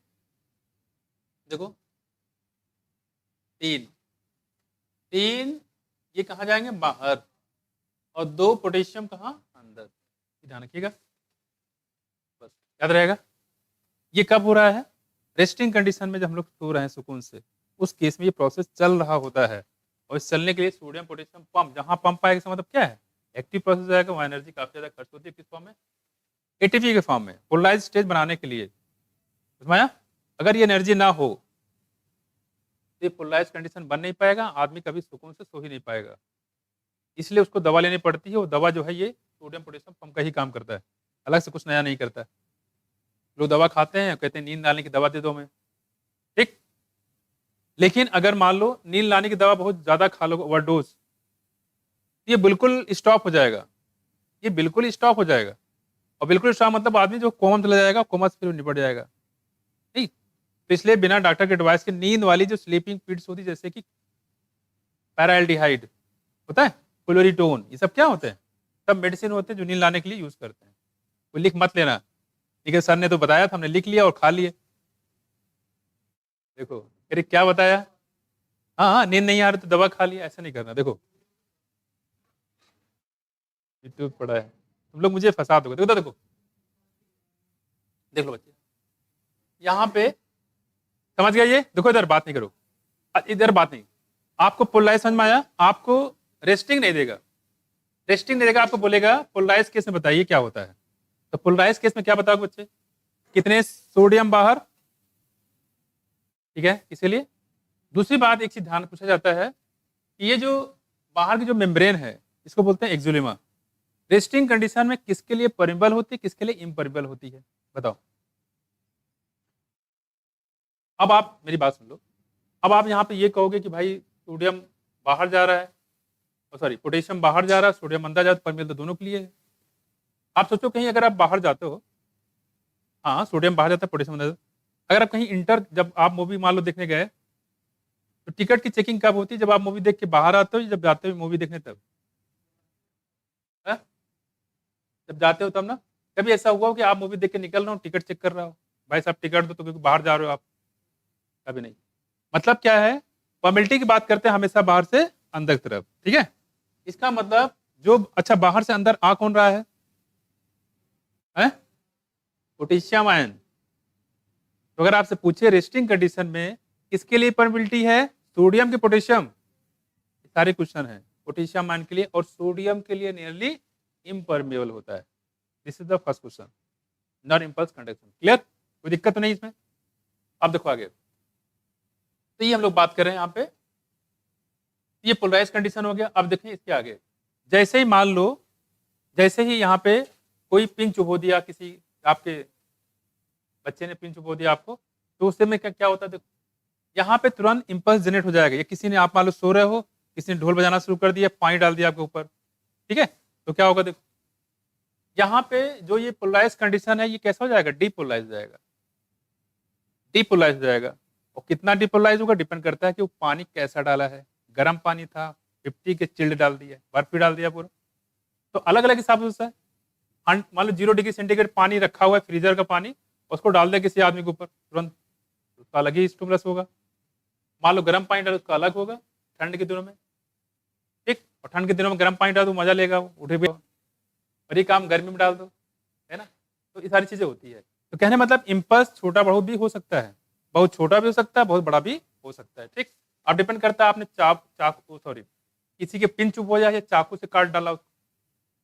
S1: देखो 3 ये कहाँ जाएंगे बाहर, और 2 पोटेशियम कहाँ अंदर, ध्यान रखिएगा, बस याद रहेगा। ये कब हो रहा है, रेस्टिंग कंडीशन में जब हम लोग सो रहे हैं सुकून से, उस केस में ये प्रोसेस चल रहा होता है। और इस चलने के लिए सोडियम पोटेशियम पंप, जहां पंप आएगा इसका मतलब क्या है, एक्टिव प्रोसेस जाएगा, वहां एनर्जी काफी ज्यादा खर्च होती है, किस फॉर्म में, एटीपी के फॉर्म में, पोलराइज स्टेज बनाने के लिए। समझाया, अगर ये एनर्जी ना हो तो ये पोलराइज कंडीशन बन नहीं पाएगा, आदमी कभी सुकून से सो ही नहीं पाएगा, इसलिए उसको दवा लेनी पड़ती है। वो दवा जो है ये सोडियम पोटेशियम पंप का ही काम करता है, अलग से कुछ नया नहीं करता है। लोग दवा खाते हैं, कहते हैं नींद लाने की दवा दे दो हमें, ठीक, लेकिन अगर मान लो नींद लाने की दवा बहुत ज्यादा खा लो, ओवरडोज, ये बिल्कुल स्टॉप हो जाएगा, ये बिल्कुल स्टॉप हो जाएगा। और बिल्कुल स्टॉप मतलब आदमी जो कोमा में चला जाएगा, कोमा से फिर निपट जाएगा, नहीं। तो इसलिए बिना डॉक्टर के एडवाइस के नींद वाली जो स्लीपिंग पिल्स होती है, जैसे कि पैराल्डिहाइड होता है, क्लोरिटोन, ये सब क्या होते हैं, सब मेडिसिन होते हैं जो नींद लाने के लिए यूज करते हैं। कोई लिख मत लेना, ठीक है, सर ने तो बताया था, हमने लिख लिया और खा लिए। देखो अरे क्या बताया, हाँ हाँ नींद नहीं आ रही तो दवा खा लिया, ऐसा नहीं करना। देखो यूट्यूब पड़ा है, तुम लोग मुझे फंसा दोगे। देखो देखो देख लो बच्चे, यहाँ पे समझ गया, ये देखो इधर बात नहीं करो, इधर बात नहीं, आपको पोलराइज समझ में आया, आपको रेस्टिंग नहीं देगा, रेस्टिंग नहीं देगा, आपको बोलेगा पोलराइज केस में बताइए क्या होता है। तो पोलराइज केस में क्या बताओगे बच्चे, कितने सोडियम बाहर, ठीक है। इसीलिए दूसरी बात एक चीज ध्यान पूछा जाता है कि ये जो बाहर की जो मेम्ब्रेन है इसको बोलते हैं एक्जुलिमा, रेस्टिंग कंडीशन में किसके लिए परमिबल होती है, किसके लिए इम्परमिबल होती है, बताओ। अब आप मेरी बात सुन लो, अब आप यहाँ पे ये कहोगे कि भाई सोडियम बाहर जा रहा है, सॉरी पोटेशियम बाहर जा रहा है, सोडियम अंदर जा रहा है, परमिबल तो दोनों के लिए है। आप सोचो कहीं अगर आप बाहर जाते हो, हाँ सोडियम बाहर जाता है पोटेशियम अंदर, अगर आप कहीं इंटर, जब आप मूवी मान लो देखने गए, तो टिकट की चेकिंग कब होती है, जब आप मूवी देख के बाहर आते हो, जब जाते हो मूवी देखने तब, है? जब जाते हो तब ना। कभी ऐसा हुआ हो कि आप मूवी देख के निकल रहे हो, टिकट चेक कर रहा हो, भाई साहब टिकट दो, तो क्योंकि बाहर जा रहे हो आप, कभी नहीं। मतलब क्या है, फॉर्मेलिटी की बात करते हैं हमेशा बाहर से अंदर की तरफ, ठीक है। इसका मतलब जो अच्छा बाहर से अंदर आ कौन रहा है? Potassium ion. तो अगर आपसे पूछे रेस्टिंग कंडीशन में किसके लिए परमिबिलिटी है, सोडियम के पोटेशियम, सारे क्वेश्चन है पोटेशियम आयन के लिए, और सोडियम के लिए नियरली इम्परमेबल होता है। This is the first question, non impulse conduction. Clear? कोई दिक्कत तो नहीं इसमें? अब देखो आगे, तो ये हम लोग बात कर रहे हैं यहाँ पे, ये पोलराइज कंडीशन हो गया। अब देखें इसके आगे, जैसे ही मान लो, जैसे ही यहाँ पे कोई पिन चुभो दिया, किसी आपके बच्चे ने पिन चुभो दिया आपको, तो उससे में क्या क्या होता है, देखो यहाँ पे तुरंत इंपल्स जनरेट हो जाएगा। ये किसी ने, आप मान लो सो रहे हो, किसी ने ढोल बजाना शुरू कर दिया, पानी डाल दिया आपके ऊपर, ठीक है, तो क्या होगा, देखो यहाँ पे जो ये पोलराइज कंडीशन है, ये कैसा हो जाएगा, डीपोलराइज हो जाएगा, डीपोलराइज हो जाएगा। और कितना डीपोलराइज होगा डिपेंड करता है कि वो पानी कैसा डाला है, गर्म पानी था, 50 के चिल्ड डाल दिया, बर्फ भी डाल दिया पूरा, तो अलग अलग हिसाब से होता है। मान लो 0 डिग्री सेंटीग्रेड पानी रखा हुआ है, फ्रीजर का पानी, उसको डाल दिया किसी आदमी के ऊपर तुरंत, उसका अलग ही स्टिमुलस होगा। मान लो गर्म पानी डालो, उसका अलग होगा ठंड के दिनों में, ठीक, और ठंड के दिनों में गर्म पानी डाल दो, मजा लेगा वो, उठे भी। और ये काम गर्मी में डाल दो, है ना, तो ये सारी चीजें होती है। तो कहने मतलब इम्पल्स छोटा बड़ा भी हो सकता है, बहुत छोटा भी हो सकता है, बहुत बड़ा भी हो सकता है, ठीक। अब डिपेंड करता है आपने चाकू सॉरी किसी के पिन चुप हो जाए या चाकू से काट डाला उसको,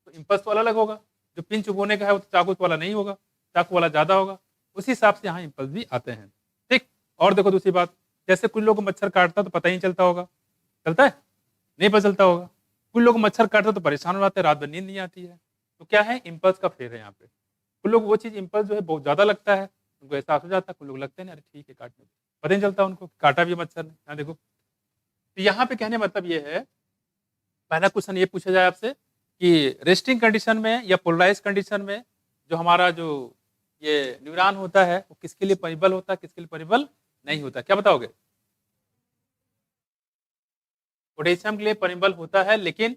S1: तो इम्पल्स तो अलग अलग होगा। जो पिन चुप होने का है वो तो चाकू वाला नहीं होगा, चाकू वाला ज्यादा होगा, उसी हिसाब से यहाँ इम्पल्स भी आते हैं, ठीक। और देखो दूसरी बात, जैसे कुछ लोगों को मच्छर काटता तो पता ही नहीं चलता होगा, चलता है, नहीं पता चलता होगा। कुछ लोग मच्छर काटता तो परेशान हो जाते हैं, रात भर नींद नहीं आती है। तो क्या है, इम्पल्स का फेर है यहाँ पे। कुछ लोग वो चीज इम्पल्स जो है बहुत ज्यादा लगता है, उनको एहसास हो जाता है, कुछ लोग लगते हैं अरे ठीक है काटने, पता नहीं चलता उनको काटा भी मच्छर ने। यहाँ देखो, तो यहाँ पे कहने मतलब ये है, पहला क्वेश्चन ये पूछा जाए आपसे कि रेस्टिंग कंडीशन में या पोलराइज कंडीशन में जो हमारा जो ये न्यूरॉन होता है वो किसके लिए परिबल होता है, किसके लिए परिबल नहीं होता, क्या बताओगे? पोटेशियम के लिए परिबल होता है, लेकिन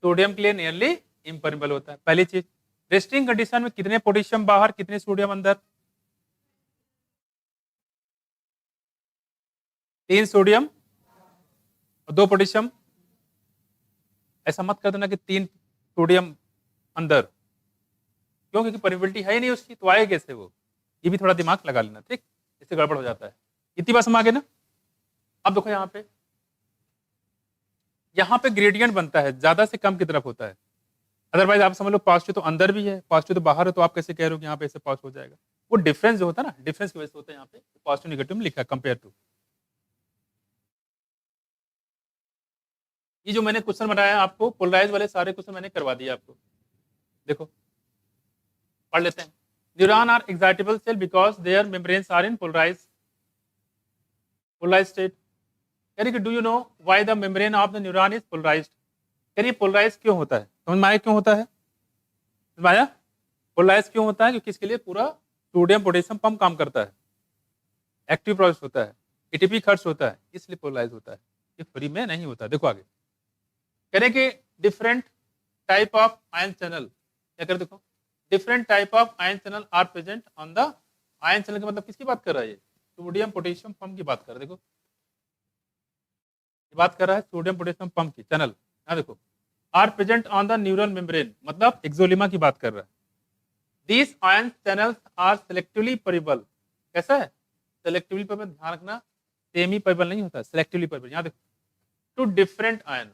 S1: सोडियम के लिए नियरली इम्परिबल होता है। पहली चीज, रेस्टिंग कंडीशन में कितने पोटेशियम बाहर, कितने सोडियम अंदर? 3 सोडियम और 2 पोटेशियम। ऐसा मत कर देना कि 3 सोडियम अंदर, क्यों? क्योंकि परमिबिलिटी है ही नहीं उसकी, तो आए कैसे वो? ये भी थोड़ा दिमाग लगा लेना, ठीक, इससे गड़बड़ हो जाता है। इतनी बात समझ आ गए ना? अब देखो यहाँ पे ग्रेडियंट बनता है, ज्यादा से कम की तरफ होता है। अदरवाइज आप समझ लो पॉजिटिव तो अंदर भी है, पॉजिटिव तो बाहर है, तो आप कैसे कह रहे हो कि यहाँ पे ऐसे पॉजिटिव हो जाएगा? वो डिफरेंस जो होता है ना, डिफरेंस की वजह से होता है। यहाँ पे पॉजिटिव निगेटिव में लिखा है कंपेयर टू। ये जो मैंने क्वेश्चन बनाया आपको पोलराइज वाले, सारे क्वेश्चन मैंने करवा दिए आपको, देखो पढ़ लेते हैं। Neuron are excitable cell because their membranes are in polarize state. यानी कि do you know why the membrane of the neuron is polarized? यानी पोलराइज क्यों होता है? समझ में आया क्यों होता है? समझ में आया पोलराइज क्यों होता है? क्योंकि इसके लिए पूरा सोडियम पोटेशियम पंप काम करता है, एक्टिव प्रोसेस होता है, एटीपी खर्च होता है, इसलिए पोलराइज होता है, ये फ्री में नहीं होता। देखो आगे कह रहे कि different type of ion channel, क्या कर देखो, different type of ion channel are present on the ion channel का मतलब किसकी बात कर रहा है? ये सोडियम पोटेशियम पंप की बात कर रहा है। देखो ये बात कर रहा है सोडियम पोटेशियम पंप की चैनल। यहाँ देखो, are present on the neural membrane, मतलब एक्सोलिमा की बात कर रहा है। These ion channels are selectively permeable. कैसा है? सेलेक्टिवली परिबल, ध्यान रखना, सेमी परिबल नहीं होता, सेलेक्टिवली परिबल। यहाँ देखो, टू डिफरेंट आयन,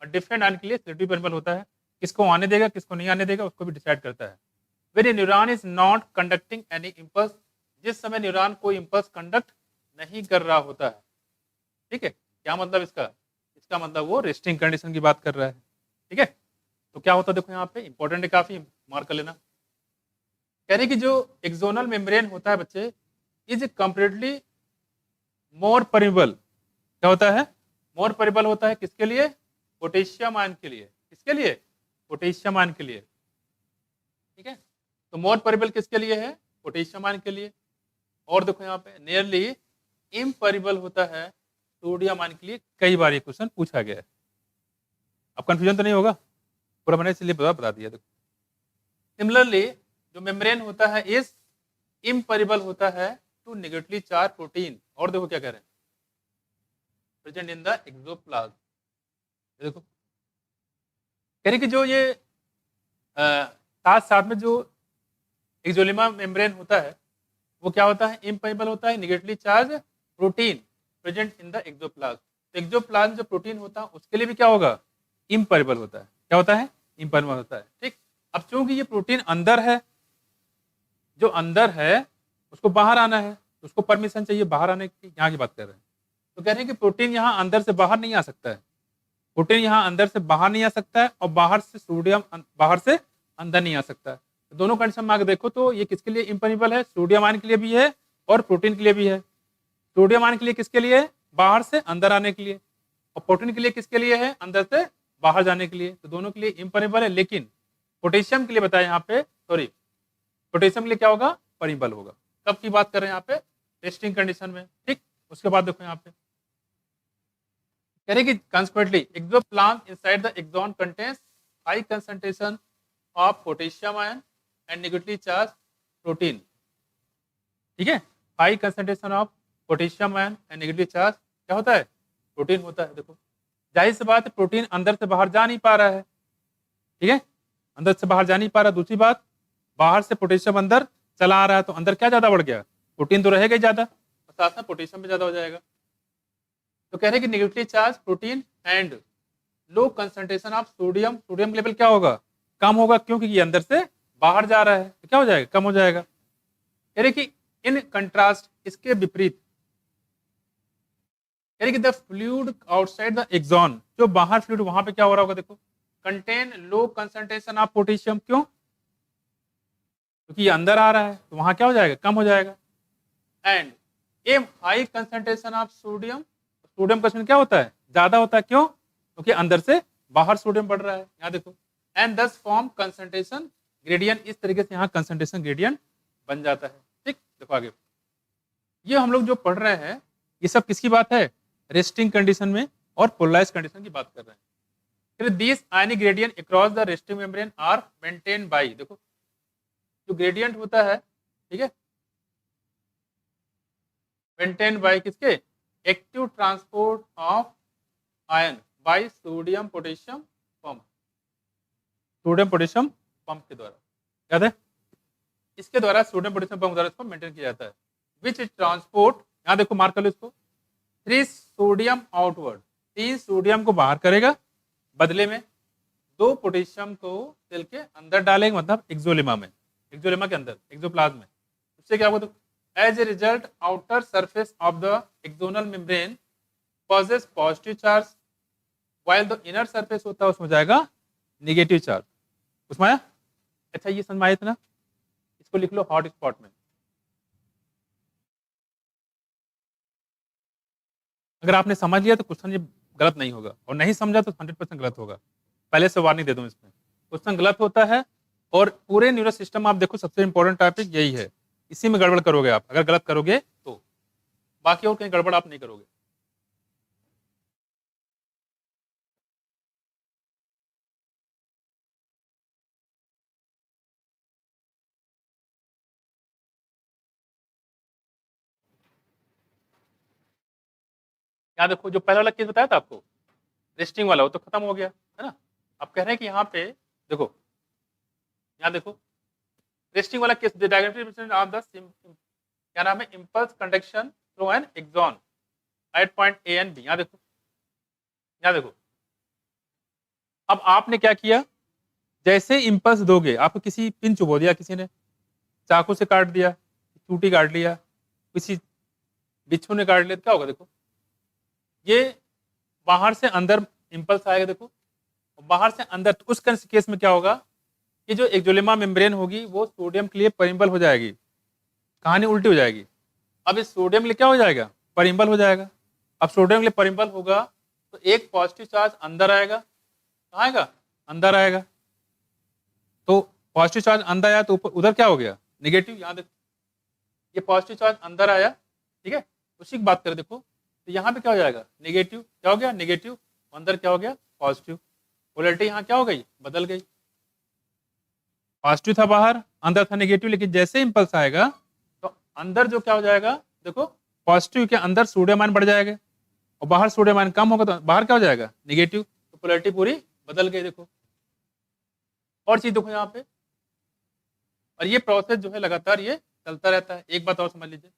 S1: और डिफरेंट आयन के लिए सेलेक्टिव परिबल होता है। किसको आने देगा, किसको नहीं आने देगा, उसको भी डिसाइड करता है। When a neuron is not conducting any impulse, जिस समय न्यूरॉन कोई इम्पल्स कंडक्ट नहीं कर रहा होता है, ठीक है, क्या मतलब इसका? इसका मतलब वो रेस्टिंग कंडीशन की बात कर रहा है, ठीक है। तो क्या होता है देखो, यहाँ पे इंपॉर्टेंट है काफी, मार्क कर लेना। कह रहे कि जो एक्सोनल मेम्ब्रेन होता है बच्चे, इज कंप्लीटली मोर परिबल। क्या होता है? मोर परिबल होता है किसके लिए? पोटेशियम आयन के लिए। किसके लिए? पोटेशियम आयन के लिए, ठीक है। तो मोर परिबल किसके लिए है? पोटेशियम आयन के लिए। और देखो यहाँ पे नियरली इम्परिबल होता है सोडियम आयन के लिए। कई बार ये क्वेश्चन पूछा गया है, अब कंफ्यूजन तो नहीं होगा, पूरा मैंने इसलिए बता दिया। देखो सिमिलरली जो मेम्ब्रेन होता है इस इम्परिबल होता है टू नेगेटिवली चार्ज प्रोटीन। और देखो क्या कह रहे हैं, प्रेजेंट इन द एक्सोप्लाज्म। देखो कह रहे कि जो ये साथ साथ में जो एक्सोलेमा मेम्ब्रेन होता है वो क्या होता है, इम्पर्मेबल होता है, negatively charge protein present in the axoplasm. Axoplasm जो प्रोटीन होता है उसके लिए भी क्या होगा, इम्पर्मेबल होता है। क्या होता है, इम्पर्मेबल होता है। ठीक, अब चूंकि ये प्रोटीन अंदर है, जो अंदर है उसको बाहर आना है, तो उसको परमिशन चाहिए बाहर आने की, यहाँ की बात कर रहे हैं। तो कह रहे हैं कि प्रोटीन यहाँ अंदर से बाहर नहीं आ सकता है, प्रोटीन यहाँ अंदर से बाहर नहीं आ सकता है, और बाहर से सोडियम बाहर से अंदर नहीं आ सकता है। तो दोनों कंडीशन में आगे देखो तो ये किसके लिए इम्पर्मेबल है, सोडियम आयन के लिए भी है और प्रोटीन के लिए भी है। सोडियम आयन के लिए किसके लिए है, बाहर से अंदर आने के लिए, और प्रोटीन के लिए किसके लिए है, अंदर से बाहर जाने के लिए। तो दोनों के लिए इम्पर्मेबल है, लेकिन पोटेशियम के लिए बताया यहाँ पे, सॉरी पोटेशियम के लिए क्या होगा, परमेबल होगा। कब की बात कर रहे हैं यहाँ पे, टेस्टिंग कंडीशन में। ठीक, उसके बाद देखो यहाँ पे कह रहे कि consequently exoplasm inside the axon contains high concentration of potassium ion and negatively charged protein। ठीक है, high concentration of potassium ion and negatively charge क्या होता है, प्रोटीन होता है। देखो जाहिर सी बात है प्रोटीन अंदर से बाहर जा नहीं पा रहा है, ठीक है, अंदर से बाहर जा नहीं पा रहा। दूसरी बात, बाहर से पोटेशियम अंदर चला आ रहा है, तो अंदर क्या ज्यादा बढ़ गया, प्रोटीन तो रहेगा ही ज्यादा, साथ में पोटेशियम भी ज्यादा हो जाएगा। तो कह रहे हैं कि negatively charge protein and low concentration of sodium, sodium level क्या होगा, कम होगा, क्योंकि ये अंदर से बाहर जा रहा है, तो क्या हो जाएगा, कम हो जाएगा। कह रहे कि इन कंट्रास्ट, इसके विपरीत, कह रहे कि the fluid outside the axon, जो बाहर फ्लूइड वहां पे क्या हो रहा होगा, देखो contain low concentration of potassium, क्यों, क्योंकि ये अंदर आ रहा है, तो वहां क्या हो जाएगा, कम हो जाएगा। And A high concentration of sodium, sodium का क्या होता है, ज्यादा होता है, क्यों, क्योंकि अंदर से बाहर सोडियम बढ़ रहा है। यहाँ देखो, एंड दस फॉर्म कंसंट्रेशन ग्रेडियंट, इस तरीके से यहाँ कंसंट्रेशन ग्रेडियंट बन जाता है। ठीक, देखो आगे ये हम लोग जो पढ़ रहे हैं ये सब किसकी बात है, रेस्टिंग कंडीशन में और पोलराइज कंडीशन की बात कर रहे हैं। फिर this ionic gradient across the resting membrane are maintain by, देखो जो ग्रेडियंट होता है, ठीक है, मेंटेन बाय किसके, active transport of ion by sodium potassium pump, sodium potassium pump के द्वारा, याद है, इसके द्वारा सोडियम पोटेशियम पंप द्वारा इसको मेंटेन किया जाता है। विच ट्रांसपोर्ट, यहाँ देखो मार्क कर लो इसको, 3 सोडियम आउटवर्ड, 3 सोडियम को बाहर करेगा, बदले में 2 पोटेशियम को सेल के अंदर डालेंगे, मतलब एक्सोलेमा में, एक्सोलेमा के अंदर, एक्सोप्लाज्म में। उससे क्या होगा, तो as a result outer surface of the axonal membrane possess positive charge, while the inner surface होता है उसमें जाएगा नेगेटिव चार्ज। उसमें आया, अच्छा ये समझ में आया इतना, इसको लिख लो हॉट स्पॉट में। अगर आपने समझ लिया तो क्वेश्चन ये गलत नहीं होगा, और नहीं समझा तो 100% गलत होगा, पहले से वार्निंग दे दूं, इसमें क्वेश्चन गलत होता है। और पूरे न्यूरो सिस्टम आप देखो, सबसे इंपॉर्टेंट टॉपिक यही है, इसी में गड़बड़ करोगे आप, अगर गलत करोगे तो, बाकी और कहीं गड़बड़ आप नहीं करोगे। यहाँ देखो जो पहला वाला केस बताया था आपको, रेस्टिंग वाला, वो तो खत्म हो गया है ना। अब कह रहे हैं कि यहाँ पे देखो, यहाँ देखो रेस्टिंग वाला केस, डायग्राम ऑफ द क्या नाम है, impulse conduction through an axon at point A and B. यहाँ देखो, यहाँ देखो, अब आपने क्या किया, जैसे इंपल्स दोगे, आपको किसी पिन चुबो दिया, किसी ने चाकू से काट दिया, चूटी काट लिया, किसी बिच्छू ने काट लिया, तो क्या होगा, देखो ये बाहर से अंदर इंपल्स आएगा, देखो बाहर से अंदर। तो उस केस में क्या होगा कि जो एक्सोलेमा मेम्ब्रेन होगी वो सोडियम के लिए परिम्बल हो जाएगी, कहानी उल्टी हो जाएगी। अब इस सोडियम के लिए क्या हो जाएगा, परिम्बल हो जाएगा। अब सोडियम के लिए परिम्बल होगा तो एक पॉजिटिव चार्ज अंदर आएगा, कहाँ आएगा, अंदर आएगा। तो पॉजिटिव चार्ज अंदर आया तो उधर क्या हो गया, नेगेटिव। यहाँ देखो ये पॉजिटिव चार्ज अंदर आया, ठीक है, उसी की बात करें, देखो तो यहाँ पे क्या हो जाएगा, नेगेटिव, क्या हो गया, नेगेटिव, अंदर क्या हो गया, पॉजिटिव। पोलैरिटी यहाँ क्या हो गई, बदल गई, पॉजिटिव था बाहर, अंदर था नेगेटिव। लेकिन जैसे इंपल्स आएगा तो अंदर जो क्या हो जाएगा, देखो पॉजिटिव के अंदर सोडियम आयन बढ़ जाएगा, और बाहर सोडियम आयन कम होगा तो बाहर क्या हो जाएगा, नेगेटिव। तो पोलैरिटी पूरी बदल गई, देखो और चीज देखो यहाँ पे, और ये प्रोसेस जो है लगातार ये चलता रहता है। एक बात और समझ लीजिए,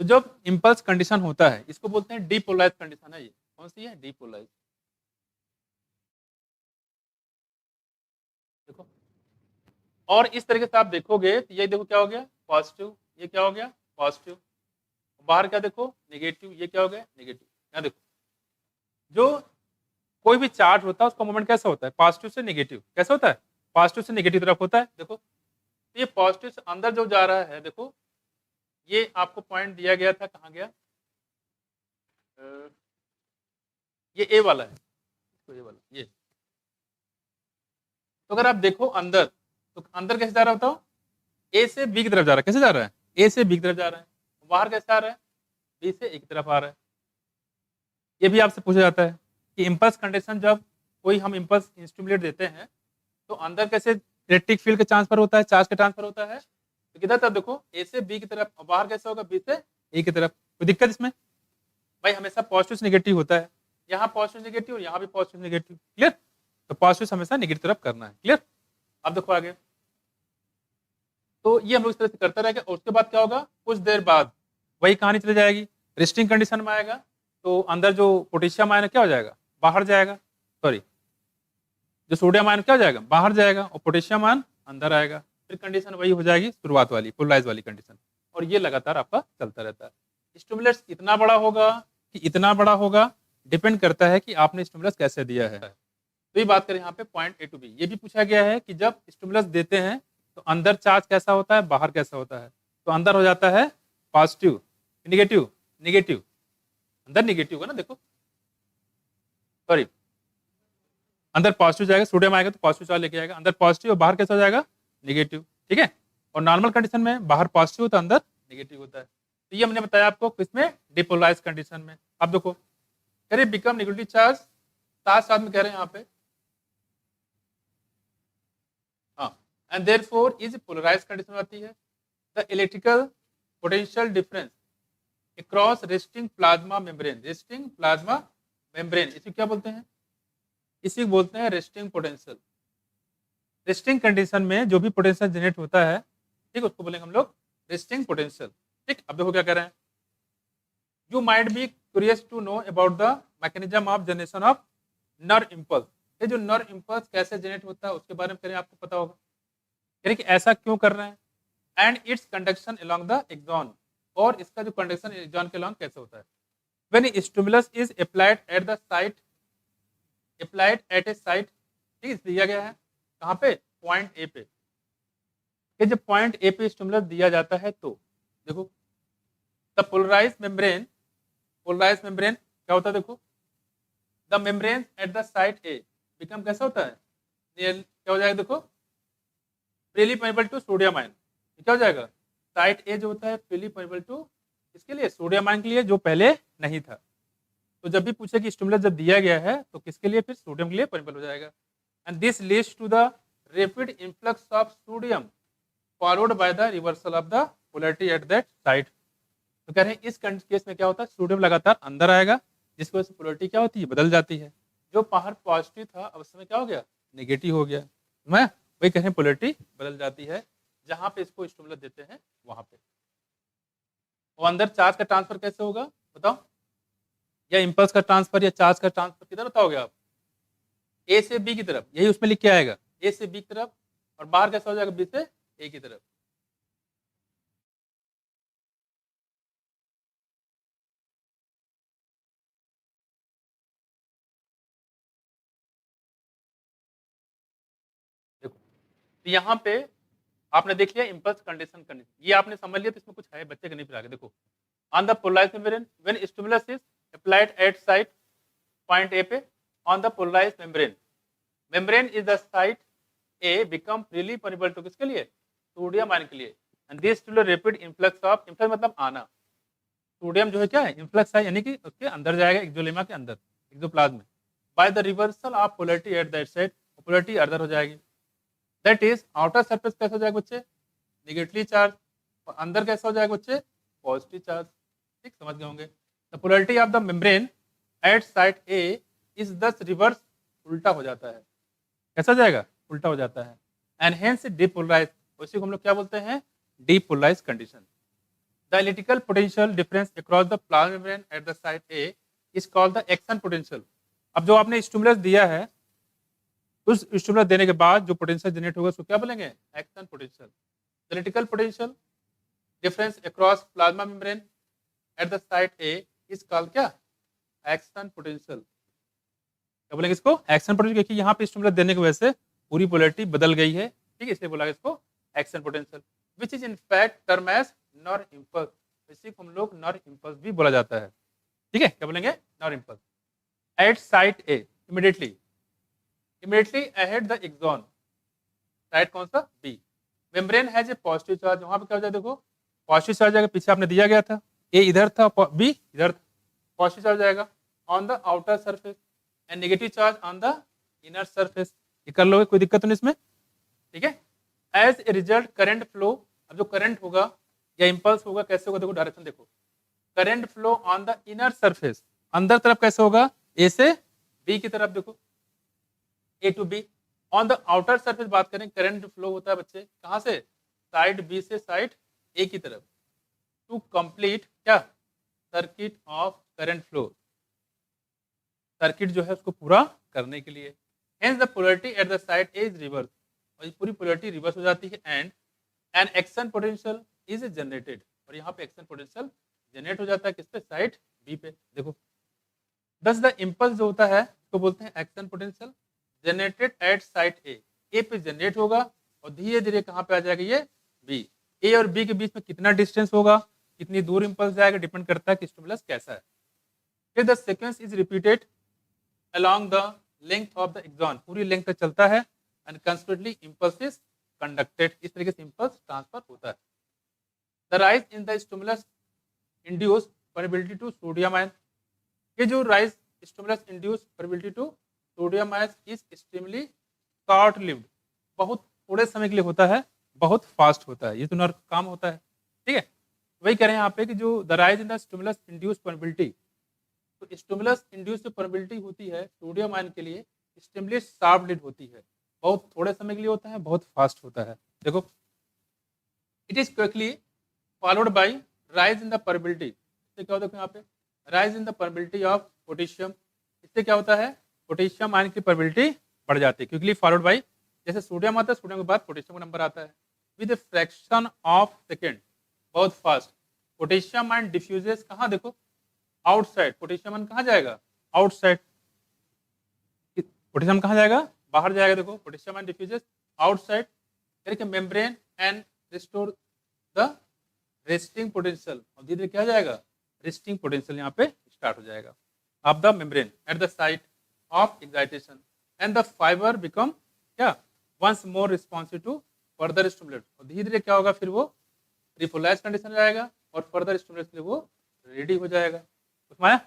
S1: तो जब इम्पल्स कंडीशन होता है इसको बोलते हैं डीपोलराइज कंडीशन है। ये कौन सी है? डीपोलराइज। देखो, और इस तरीके से आप देखोगे तो ये देखो क्या हो गया? पॉजिटिव। ये क्या हो गया? पॉजिटिव। बाहर क्या देखो? नेगेटिव। ये क्या हो गया? नेगेटिव। यहाँ देखो, जो कोई भी चार्ज होता है उसका मोमेंट कैसा होता है? पॉजिटिव से नेगेटिव। कैसा होता है? पॉजिटिव से नेगेटिव तरफ होता है। देखो, तो ये पॉजिटिव से अंदर जो जा रहा है, देखो ये आपको पॉइंट दिया गया था, कहाँ गया? ये ए वाला है, तो ये वाला ये। तो अगर आप देखो अंदर, तो अंदर कैसे जा रहा होता? ए से बी की तरफ जा रहा है। कैसे जा रहा है? ए से बी की तरफ जा रहा है। बाहर कैसे आ रहा है? बी से ए की तरफ आ रहा है। ये भी आपसे पूछा जाता है कि इम्पल्स कंडीशन, जब कोई हम इम्पल्स स्टिमुलेट देते हैं तो अंदर कैसे इलेक्ट्रिक फील्ड का ट्रांसफर होता है, चार्ज का ट्रांसफर होता है? तो किधर तरफ देखो? ए से बी की तरफ। बाहर कैसे होगा? बी से ए की तरफ। कोई दिक्कत इसमें? भाई हमेशा पॉजिटिव से नेगेटिव होता है, यहाँ पॉजिटिव नेगेटिव और यहाँ भी पॉजिटिव नेगेटिव। क्लियर? तो पॉजिटिव हमेशा नेगेटिव तरफ करना है। क्लियर? अब देखो आगे, तो ये हम लोग इस तरह से करते रहेंगे। और उसके बाद क्या होगा? कुछ देर बाद वही कहानी चली जाएगी, रेस्टिंग कंडीशन में आएगा, तो अंदर जो पोटेशियम आयन क्या हो जाएगा? बाहर जाएगा। सॉरी, जो सोडियम आयन क्या हो जाएगा? बाहर जाएगा, और पोटेशियम आयन अंदर आएगा। फिर कंडीशन वही हो जाएगी शुरुआत वाली, पोलराइज वाली कंडीशन। और ये लगातार आपका चलता रहता है। स्टिमुलस इतना बड़ा होगा कि इतना बड़ा होगा, डिपेंड करता है कि आपने स्टिमुलस कैसे दिया है। तो ये बात करें यहाँ पे पॉइंट ए टू बी, ये भी पूछा गया है कि जब स्टिमुलस देते हैं तो अंदर चार्ज कैसा होता है, बाहर कैसा होता है? तो अंदर हो जाता है पॉजिटिव, नेगेटिव, नेगेटिव। अंदर नेगेटिव होगा ना, देखो, सॉरी, अंदर पॉजिटिव जाएगा, सोडियम आएगा तो पॉजिटिव चार्ज लेके आएगा, अंदर पॉजिटिव और बाहर कैसा हो जाएगा? नेगेटिव। ठीक है? और नॉर्मल कंडीशन में बाहर पॉजिटिव होता है, अंदर नेगेटिव होता है। तो ये हमने बताया आपको किसमें? डिपोलराइज कंडीशन में। अब देखो, कह रहे बिकम नेगेटिव चार्ज, साथ साथ में कह रहे हैं यहाँ पे, हाँ, and therefore is polarise condition आती है। The electrical potential difference across resting plasma membrane. Resting plasma membrane, इसे क्या बोलते हैं? इसी को बोलते हैं रेस्टिंग पोटेंशियल। रेस्टिंग कंडीशन में जो भी पोटेंशियल जनरेट होता है, ठीक, उसको बोलेंगे हम लोग रेस्टिंग पोटेंशियल। ठीक, अब देखो क्या कह रहे हैं, you might be curious to know about the mechanism of generation of nerve impulse. ये जो नर इम्पल्स कैसे जनरेट होता है उसके बारे में करें, आपको पता होगा, यानी कि ऐसा क्यों कर रहे हैं, and it's conduction along the axon, और इसका जो कंडक्शन एक्सॉन के अलोंग कैसे होता है। When stimulus is applied eight the site, applied at A site, ठीक, दिया गया है कहाँ पे? पॉइंट ए पे। कि जब पॉइंट ए पे स्टिमुलस दिया जाता है तो देखो, the polarise membrane, polarise membrane क्या होता है? देखो, the membrane at the site A become कैसा होता है? क्या हो जाएगा? देखो, freely permeable to sodium ion. क्या हो जाएगा? साइट ए जो होता है फ्रीली परमेबल टू, इसके लिए सोडियम आयन के लिए, जो पहले नहीं था। तो जब भी पूछे कि स्टिमुलस जब दिया गया है तो किसके लिए? फिर सोडियम के लिए परमेबल हो जाएगा। And this leads to the rapid influx of sodium followed by the reversal of the polarity at that site. तो कह रहे हैं इस केस में क्या होता है? सोडियम लगातार अंदर आएगा, जिसकी वजह से पोलैरिटी क्या होती है? बदल जाती है। जो बाहर पॉजिटिव था अब उस समय क्या हो गया? नेगेटिव हो गया। मैं वही कह रहे हैं पोलैरिटी बदल जाती है जहां पे इसको स्टिमुलस देते हैं वहां पे। और अंदर चार्ज का ट्रांसफर कैसे होगा बताओ? या इम्पल्स का ट्रांसफर या चार्ज का ट्रांसफर किधर बताओगे आप? ए से बी की तरफ, यही उसमें लिख के आएगा, ए से बी की तरफ, और बाहर कैसा हो जाएगा? बी से ए की तरफ। देखो, तो यहाँ पे आपने देख लिया इम्पल्स कंडीशन, ये आपने समझ लिया, तो इसमें कुछ है बच्चे के नहीं, फिर आगे देखो, on the polarized membrane when stimulus is applied at site point A पे on the polarized membrane, membrane is the site A become freely permeable to, किसके लिए? सोडियम आयन के लिए। And this to rapid influx of, influx मतलब आना, sodium जो है क्या है? इन्फ्लक्स है, यानी कि उसके अंदर जाएगा, एक्सोलेमा के अंदर, एक्सोप्लाज्म में, bye the reversal of polarity at that side, polarity अंदर हो जाएगी। दैट इज आउटर सरफेस कैसा हो जाएगा बच्चे? नेगेटिवली चार्ज, और अंदर कैसा हो जाएगा बच्चे? Positive charge. ठीक, समझ गए होंगे। The polarity of the membrane at site A is thus reverse, उल्टा हो जाता है। कैसा जाएगा? उल्टा हो जाता है, एंड हेंस डिपोलराइज, उसी को हम लोग क्या बोलते हैं, depolarise condition. The electrical potential difference across the plasma membrane at the site A is called the action potential. अब जो आपने स्टिमुलस दिया है, उस स्टिमुलस देने के बाद जो पोटेंशियल जनरेट होगा उसको क्या बोलेंगे, action potential. Electrical potential difference across plasma membrane at the site A is called क्या, एक्शन पोटेंशियल। क्या बोलेंगे इसको, एक्शन पोटेंशियल, क्योंकि यहाँ पे स्टिमुलस देने की वजह से पूरी पोलैरिटी बदल गई है, ठीक है, इसलिए बोला इसको action potential, which is in fact term as nerve impulse. इसी को हम लोग नॉर इम्पल्स भी बोला जाता है, ठीक है, क्या बोलेंगे, nerve impulse. At site A immediately ahead the axon, site कौन सा, B, membrane has a positive charge, वहां पे क्या हो जाए, देखो पॉजिटिव चार्ज आएगा, पीछे आपने दिया गया था, ए इधर था, बी इधर था, पॉजिटिव चार्ज आएगा on the outer surface and negative charge on the inner surface. ये कर लोगे, कोई दिक्कत नहीं इसमें, ठीक है। As a result current flow, अब जो करंट होगा या इंपल्स होगा कैसे होगा, देखो डायरेक्शन देखो, current flow on the inner surface, अंदर तरफ कैसे होगा, ए से बी की तरफ, देखो A to B. On the outer surface बात करें, करंट फ्लो होता है बच्चे कहाँ से, साइड बी से साइड ए की तरफ, टू कंप्लीट क्या, circuit of current flow, circuit जो है उसको पूरा करने के लिए। Hence the polarity at the side A is reverse, और ये पूरी पोलैरिटी रिवर्स हो जाती है, and an action potential is generated, और यहाँ पे एक्शन पोटेंशियल जनरेट हो जाता है किस पे, साइड बी पे, देखो। दस द इम्पल्स जो होता है उसको बोलते हैं action potential, generated at site A पे जनरेट होगा और धीरे धीरे कहाँ पे आ जाएगा, ये बी। ए और बी के बीच में कितना डिस्टेंस होगा, कितनी दूर इंपल्स जाएगा, डिपेंड करता है कि स्टिमुलस कैसा है। फिर the sequence is repeated along the length of the axon, पूरी लेंथ तक चलता है, and consequently impulse is conducted, इस तरीके से impulse ट्रांसफर होता है। The rise in the stimulus induced permeability to sodium ion, ये जो rise stimulus induced permeability to sodium ion is extremely short lived, बहुत थोड़े समय के लिए होता है, बहुत फास्ट होता है, ये तो नर काम होता है, ठीक है। वही कह रहे हैं यहाँ पे कि जो the rise in the stimulus induced permeability, तो स्टिमुलस इंड्यूस जो परमेबिलिटी होती है सोडियम आयन के लिए, एक्सट्रीमली शार्प लीड होती है, बहुत थोड़े समय के लिए होता है, बहुत फास्ट होता है, देखो। It is quickly followed by rise in the permeability, इससे क्या होता है यहाँ पे, rise in the permeability of potassium, इससे क्या होता है, पोटेशियम आयन की परमेबिलिटी बढ़ जाती है, क्विकली फॉलोड बाय, जैसे सोडियम आता है, सोडियम के बाद पोटेशियम का नंबर आता है, with a fraction of second, बहुत फास्ट। पोटेशियम आयन डिफ्यूजेस कहाँ, देखो आउटसाइड, पोटेशियम आयन कहाँ जाएगा, आउटसाइड, पोटेशियम कहाँ जाएगा, बाहर जाएगा, देखो पोटेशियम आयन डिफ्यूजेस आउटसाइड, करके membrane and restore the resting potential, और धीरे धीरे क्या जाएगा, रेस्टिंग पोटेंशियल यहाँ पे स्टार्ट हो जाएगा of the membrane at the site of excitation, and the fibre become क्या, once more responsive to further stimulate, और धीरे धीरे क्या होगा, फिर वो रिपोलाइज कंडीशन में जाएगा और फर्दर स्टिमुलेट के लिए वो रेडी हो जाएगा, उसमें।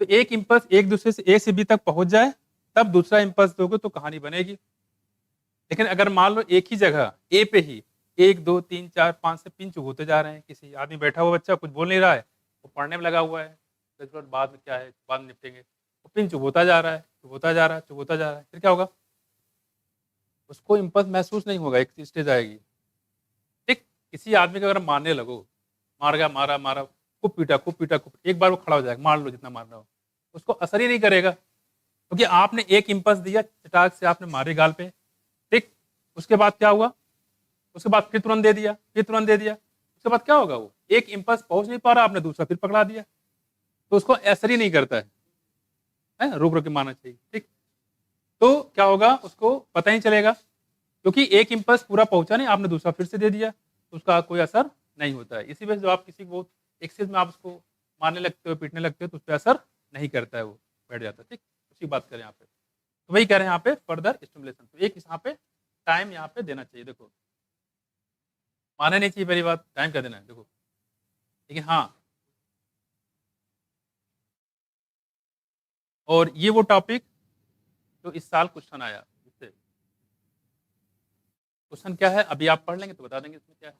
S1: तो एक इंपल्स एक दूसरे से ए से बी तक पहुंच जाए तब दूसरा इंपल्स दोगे तो कहानी बनेगी। लेकिन अगर मान लो एक ही जगह ए पे ही 1 2 3 4 5 से पिंच होते जा रहे हैं, किसी आदमी बैठा हुआ बच्चा कुछ बोल नहीं रहा है, वो पढ़ने में लगा हुआ है, 10 मिनट बाद में क्या है, बाद में निपटेंगे, वो पिंच होता जा रहा है, होता जा रहा है, होता जा रहा है, फिर क्या होगा, उसको इंपल्स महसूस नहीं होगा, एक स्टेज आएगी, ठीक। किसी आदमी का अगर मारने लगो, मार गया, मारा मारा, खूब पीटा, एक बार वो खड़ा हो जाएगा, मार लो जितना मारना हो, उसको असर ही नहीं करेगा, क्योंकि आपने एक इंपल्स दिया, चटाक से आपने मारे गाल पे, ठीक। उसके बाद क्या हुआ, उसके बाद फिर तुरंत दे दिया, फिर तुरंत दे दिया, उसके बाद क्या होगा, वो एक इंपल्स पहुंच नहीं पा रहा, आपने दूसरा फिर पकड़ा दिया, तो उसको असर ही नहीं करता है, रुक रुक के मारना चाहिए, ठीक। तो क्या होगा, उसको पता ही चलेगा, क्योंकि एक इंपल्स पूरा पहुंचा नहीं, आपने दूसरा फिर से दे दिया, तो उसका कोई असर नहीं होता है। इसी वजह से आप किसी को एक्सेस में आप उसको मारने लगते हो, पीटने लगते हो, तो उस पर असर नहीं करता है, वो बैठ जाता है, ठीक। उसी बात करें यहाँ पे, तो वही कह रहे हैं यहाँ पे फर्दर स्टिमुलेशन, तो एक यहाँ पे टाइम यहाँ पे देना चाहिए, देखो मानना नहीं चाहिए, पहली बात टाइम क्या देना है, देखो। लेकिन हाँ, और ये वो टॉपिक जो इस साल क्वेश्चन आया, इससे क्वेश्चन क्या है अभी आप पढ़ लेंगे तो बता देंगे इसमें क्या है।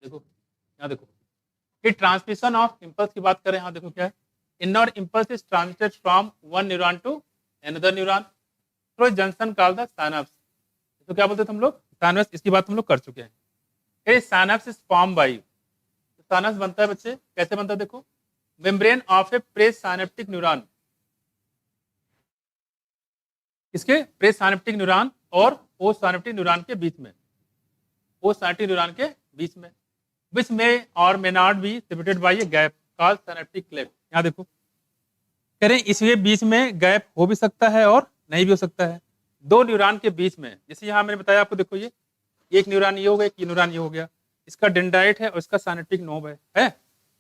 S1: देखो यहाँ देखो, कि ट्रांसमिशन ऑफ इंपल्स की बात करें, यहाँ देखो क्या है, inner impulse is transmitted from one neuron to another neuron, through junction called the synapse. तो क्या बोलते थे हम लोग, साइनप्स, इसकी बात हम लोग कर चुके हैं। साइनप्स इज फॉर्म बाई, साइनप्स बनता है बच्चे, कैसे बनता है देखो, membrane of A pray synaptic neuron, इसके प्रे साइनेप्टिक न्यूरॉन और पोस्ट साइनेप्टिक न्यूरॉन के बीच में, पोस्ट साइनेप्टिक न्यूरॉन के बीच में, विच में और may not be separated by a gap called synaptic cleft. यहाँ देखो कह रहे हैं इसके बीच में गैप हो भी सकता है और नहीं भी हो सकता है, दो न्यूरॉन के बीच में। जैसे यहाँ मैंने बताया आपको, देखो ये एक न्यूरॉन ये हो गया, एक न्यूरॉन ये हो गया, इसका डेंड्राइट है और इसका साइनेप्टिक नोब है?